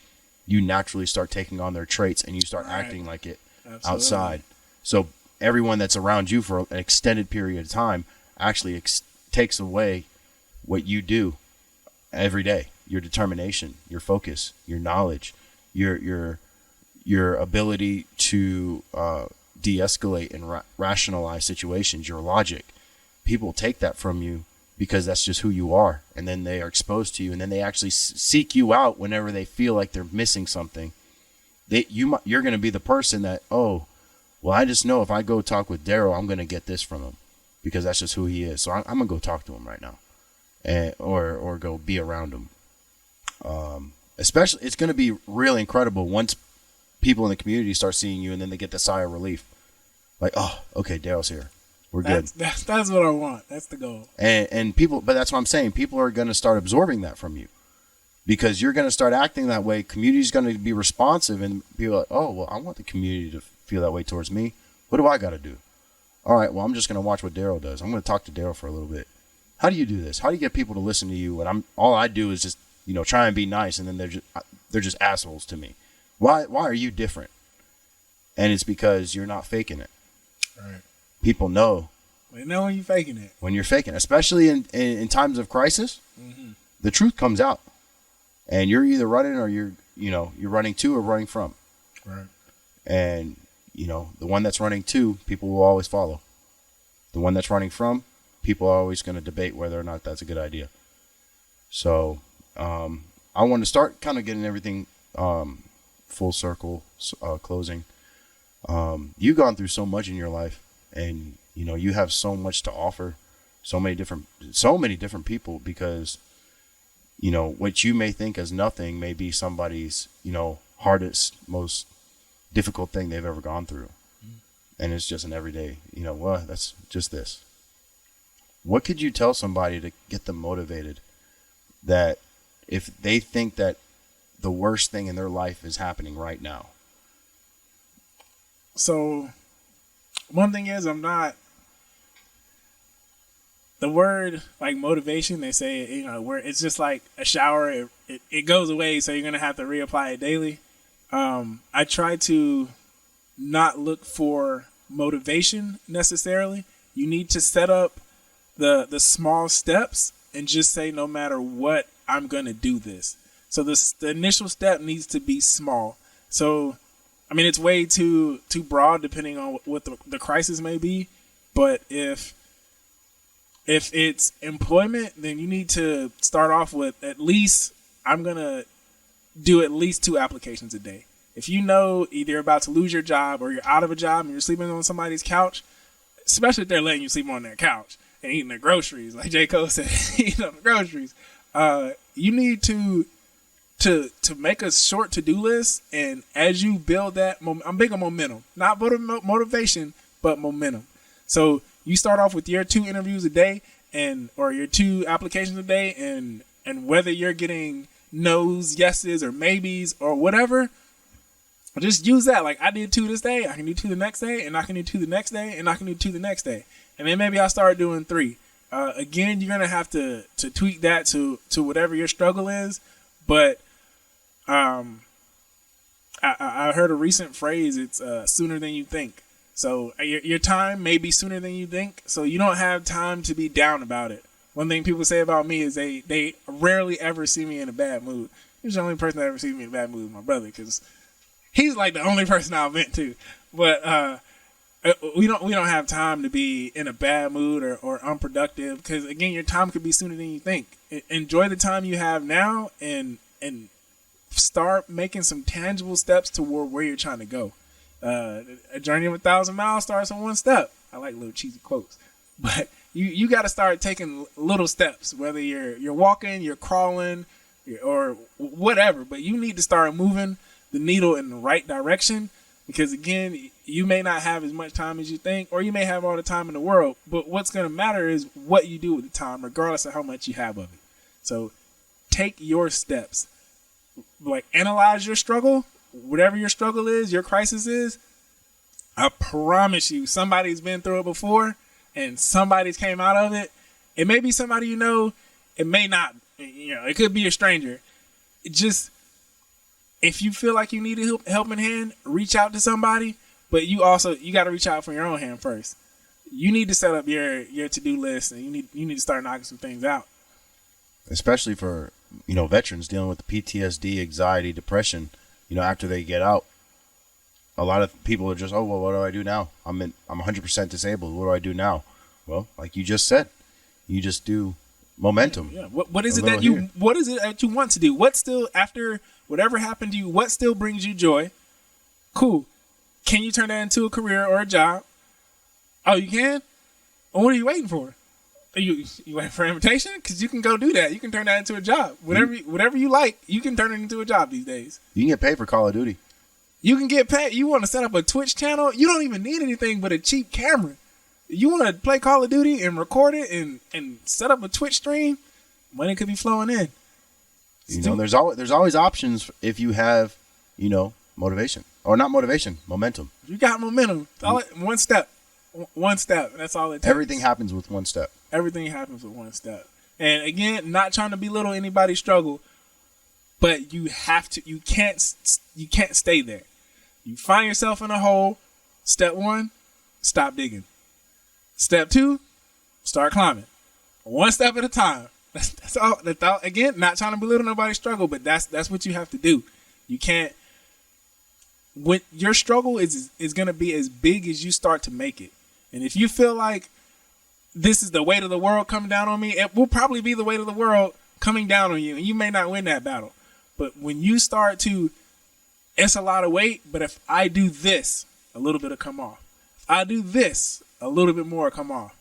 [SPEAKER 1] you naturally start taking on their traits and you start acting like it. Absolutely. Outside. So everyone that's around you for an extended period of time actually takes away what you do every day. Your determination, your focus, your knowledge, your ability to de-escalate and rationalize situations, your logic. People take that from you because that's just who you are, and then they are exposed to you, and then they actually seek you out whenever they feel like they're missing something. You're going to be the person that, oh, well, I just know if I go talk with Darryl, I'm going to get this from him because that's just who he is. So I'm going to go talk to him right now, or go be around him. Especially, it's going to be really incredible once people in the community start seeing you and then they get the sigh of relief. Like, oh, okay, Darryl's here. We're good.
[SPEAKER 2] That's what I want. That's the goal.
[SPEAKER 1] And people, but that's what I'm saying. People are going to start absorbing that from you because you're going to start acting that way. Community's going to be responsive and be like, oh, well, I want the community to feel that way towards me. What do I got to do? All right, well, I'm just going to watch what Darryl does. I'm going to talk to Darryl for a little bit. How do you do this? How do you get people to listen to you? And all I do is just, try and be nice. And then they're just assholes to me. Why are you different? And it's because you're not faking it.
[SPEAKER 2] Right.
[SPEAKER 1] People know.
[SPEAKER 2] They know when you're faking it.
[SPEAKER 1] When you're faking, especially in times of crisis, mm-hmm. The truth comes out, and you're either running or you're running to or running from.
[SPEAKER 2] Right.
[SPEAKER 1] And the one that's running to, people will always follow. The one that's running from, people are always going to debate whether or not that's a good idea. So I want to start kind of getting everything full circle, closing. You've gone through so much in your life, and you have so much to offer, so many different people, because what you may think as nothing may be somebody's hardest, most difficult thing they've ever gone through. And it's just an everyday, well, that's just this. What could you tell somebody to get them motivated, that if they think that the worst thing in their life is happening right now?
[SPEAKER 2] So one thing is, the word like motivation, they say, it's just like a shower. It goes away. So you're going to have to reapply it daily. I try to not look for motivation necessarily. You need to set up the small steps and just say, no matter what, I'm going to do this. So the initial step needs to be small. So, it's way too broad depending on what the crisis may be. But if it's employment, then you need to start off with at least, I'm going to do at least 2 applications a day. If either you're about to lose your job or you're out of a job and you're sleeping on somebody's couch, especially if they're letting you sleep on their couch and eating their groceries, like J. Cole said, eating on the groceries, you need to to make a short to-do list, and as you build that, I'm big on momentum, not motivation, but momentum. So you start off with your 2 interviews a day, or your 2 applications a day, and whether you're getting no's, yeses, or maybes, or whatever, just use that. Like, I did 2 this day, I can do 2 the next day, and I can do 2 the next day, and I can do 2 the next day, and then maybe I'll start doing 3. Again, you're gonna have to tweak that to whatever your struggle is, but I heard a recent phrase. It's sooner than you think. So your time may be sooner than you think. So you don't have time to be down about it. One thing people say about me is they rarely ever see me in a bad mood. He's the only person that ever sees me in a bad mood is my brother, because he's like the only person I'll vent to. But we don't have time to be in a bad mood or unproductive, because again, your time could be sooner than you think. Enjoy the time you have now, and start making some tangible steps toward where you're trying to go. A journey of 1,000 miles starts on 1 step. I like little cheesy quotes, but you got to start taking little steps, whether you're walking, you're crawling, or whatever, but you need to start moving the needle in the right direction, because again, you may not have as much time as you think, or you may have all the time in the world, but what's going to matter is what you do with the time, regardless of how much you have of it. So take your steps. Like, analyze your struggle, whatever your struggle is, your crisis is. I promise you, somebody's been through it before, and somebody's came out of it. It may be somebody you know, it may not. It could be a stranger. It just, if you feel like you need a helping hand, reach out to somebody, but you got to reach out for your own hand first. You need to set up your to-do list, and you need to start knocking some things out.
[SPEAKER 1] Especially for veterans dealing with the PTSD, anxiety, depression, after they get out. A lot of people are just, oh, well, what do I do now? I'm 100% disabled. What do I do now? Well, like you just said, you just do momentum.
[SPEAKER 2] Yeah. What is it that you want to do? What still, after whatever happened to you, what still brings you joy? Cool. Can you turn that into a career or a job? Oh, you can? Well, what are you waiting for? You waiting for an invitation? Because you can go do that. You can turn that into a job. Whatever you like, you can turn it into a job these days.
[SPEAKER 1] You can get paid for Call of Duty.
[SPEAKER 2] You can get paid. You want to set up a Twitch channel? You don't even need anything but a cheap camera. You want to play Call of Duty and record it and set up a Twitch stream? Money could be flowing in.
[SPEAKER 1] There's always options if you have, motivation. Or not motivation, momentum.
[SPEAKER 2] You got momentum. One step. That's all it takes.
[SPEAKER 1] Everything happens with 1 step.
[SPEAKER 2] Everything happens with 1 step. And again, not trying to belittle anybody's struggle, but you can't stay there. You find yourself in a hole. Step 1, stop digging. Step 2, start climbing. 1 step at a time. That's all. Again, not trying to belittle nobody's struggle, but that's what you have to do. You can't. When your struggle is going to be as big as you start to make it. And if you feel like this is the weight of the world coming down on me, it will probably be the weight of the world coming down on you, and you may not win that battle. But when you start to, it's a lot of weight, but if I do this, a little bit will come off. If I do this, a little bit more will come off.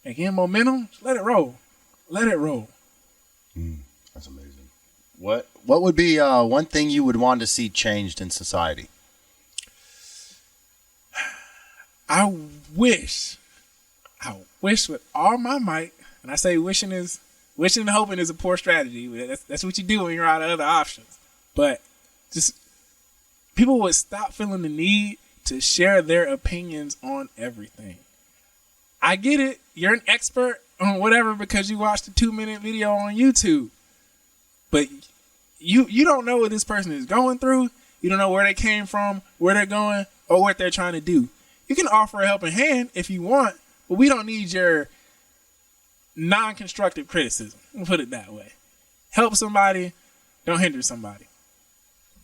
[SPEAKER 2] Again, momentum, let it roll. Let it roll.
[SPEAKER 1] That's amazing. What would be one thing you would want to see changed in society?
[SPEAKER 2] I wish with all my might, and I say wishing and hoping is a poor strategy. That's what you do when you're out of other options. But just people would stop feeling the need to share their opinions on everything. I get it. You're an expert on whatever because you watched a 2-minute video on YouTube. But you don't know what this person is going through. You don't know where they came from, where they're going, or what they're trying to do. You can offer a helping hand if you want, but we don't need your non-constructive criticism. We'll put it that way. Help somebody, don't hinder somebody.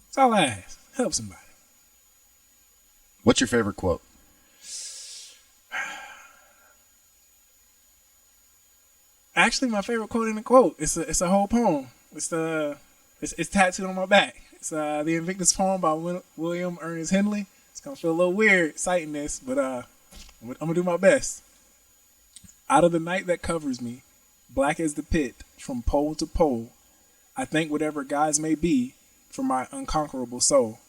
[SPEAKER 2] That's all I ask. Help somebody.
[SPEAKER 1] What's your favorite quote?
[SPEAKER 2] Actually, my favorite quote in the quote. It's a whole poem. It's tattooed on my back. It's the Invictus poem by William Ernest Henley. It's gonna feel a little weird citing this, but I'm gonna do my best. Out of the night that covers me, black as the pit, from pole to pole, I thank whatever guise may be for my unconquerable soul.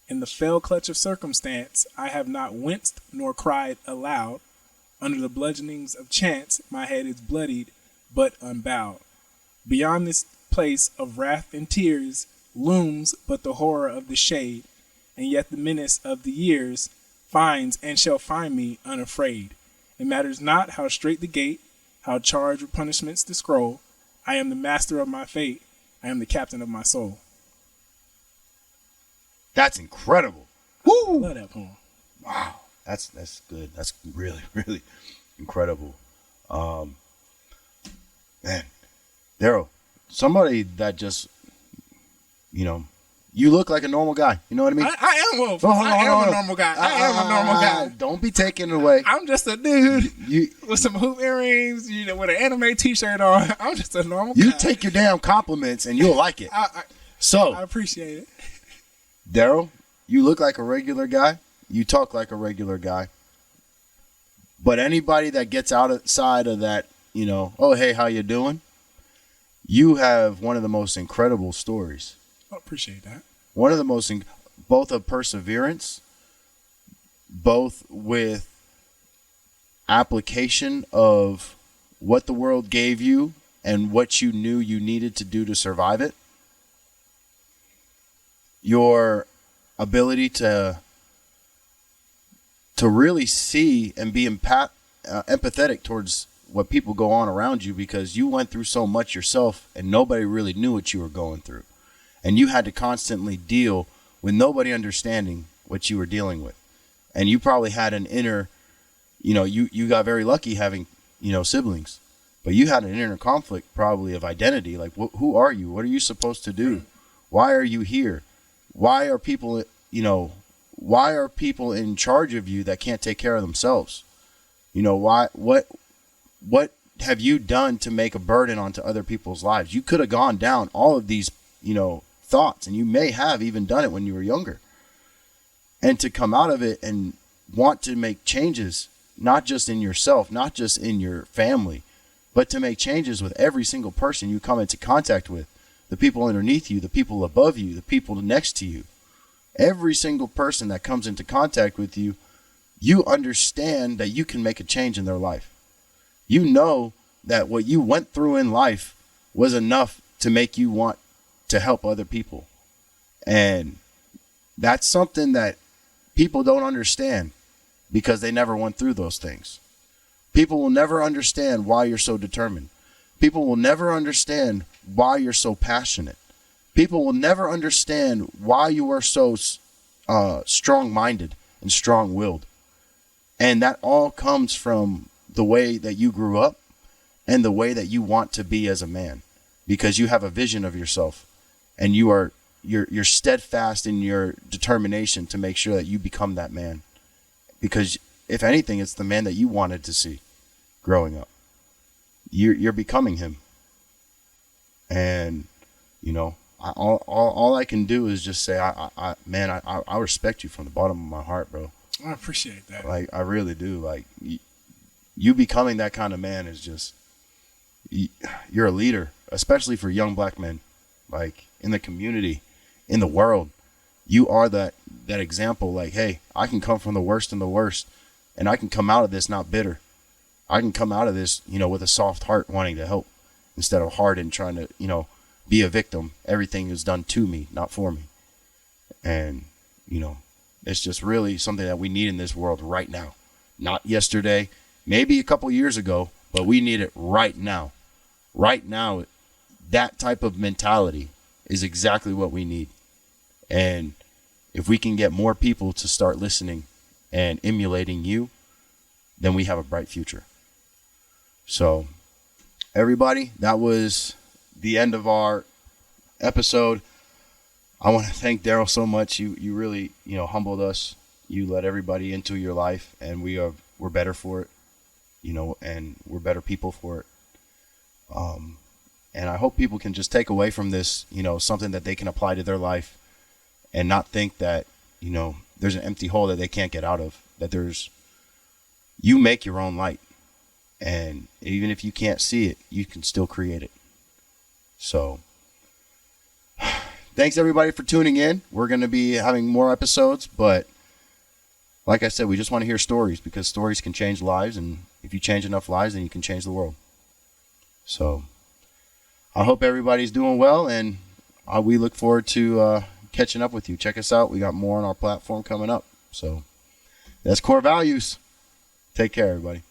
[SPEAKER 2] In the fell clutch of circumstance, I have not winced nor cried aloud. Under the bludgeonings of chance, my head is bloodied but unbowed. Beyond this place of wrath and tears looms but the horror of the shade, and yet the menace of the years finds and shall find me unafraid. It matters not how strait the gate, how charged with punishments the scroll. I am the master of my fate. I am the captain of my soul.
[SPEAKER 1] That's incredible.
[SPEAKER 2] I love that poem.
[SPEAKER 1] Wow. That's good. That's really, really incredible. Man, Darryl, somebody that just, you look like a normal guy. You know what I mean?
[SPEAKER 2] I am a normal guy. I am a normal guy.
[SPEAKER 1] Don't be taken away.
[SPEAKER 2] I'm just a dude with some hoop earrings, with an anime t-shirt on. I'm just a normal guy.
[SPEAKER 1] You take your damn compliments and you'll like it.
[SPEAKER 2] I appreciate it.
[SPEAKER 1] Darryl, you look like a regular guy. You talk like a regular guy. But anybody that gets outside of that, oh, hey, how you doing? You have one of the most incredible stories.
[SPEAKER 2] I appreciate that.
[SPEAKER 1] One of the most, both of perseverance, both with application of what the world gave you and what you knew you needed to do to survive it. Your ability to really see and be empathetic towards what people go on around you, because you went through so much yourself and nobody really knew what you were going through. And you had to constantly deal with nobody understanding what you were dealing with. And you probably had an inner, you got very lucky having, siblings, but you had an inner conflict probably of identity. Like, who are you? What are you supposed to do? Why are you here? Why are people, why are people in charge of you that can't take care of themselves? What have you done to make a burden onto other people's lives? You could have gone down all of these, thoughts, and you may have even done it when you were younger. And to come out of it and want to make changes, not just in yourself, not just in your family, but to make changes with every single person you come into contact with, the people underneath you, the people above you, the people next to you. Every single person that comes into contact with you, you understand that you can make a change in their life. You know that what you went through in life was enough to make you want to help other people. And that's something that people don't understand because they never went through those things. People will never understand why you're so determined. People will never understand why you're so passionate. People will never understand why you are so strong-minded and strong-willed. And that all comes from the way that you grew up and the way that you want to be as a man, because you have a vision of yourself and you're steadfast in your determination to make sure that you become that man. Because if anything, it's the man that you wanted to see growing up. You're becoming him. And, all I can do is just say, I respect you from the bottom of my heart, bro.
[SPEAKER 2] I appreciate that.
[SPEAKER 1] Like, I really do. Like, you becoming that kind of man is just, you're a leader, especially for young black men, like in the community, in the world. You are that example. Like, hey, I can come from the worst and the worst, and I can come out of this not bitter. I can come out of this, with a soft heart wanting to help instead of hard and trying to, be a victim. Everything is done to me, not for me. And, it's just really something that we need in this world right now. Not yesterday, maybe a couple years ago, but we need it right now. Right now, that type of mentality is exactly what we need. And if we can get more people to start listening and emulating you, then we have a bright future. So, everybody, that was the end of our episode. I want to thank Darryl so much. You really, humbled us. You let everybody into your life, and we're better for it, and we're better people for it. And I hope people can just take away from this, something that they can apply to their life and not think that, there's an empty hole that they can't get out of, that you make your own light. And even if you can't see it, you can still create it. So thanks everybody for tuning in. We're going to be having more episodes, but like I said, we just want to hear stories because stories can change lives. And if you change enough lives, then you can change the world. So I hope everybody's doing well, and we look forward to catching up with you. Check us out. We got more on our platform coming up. So that's Core Values. Take care, everybody.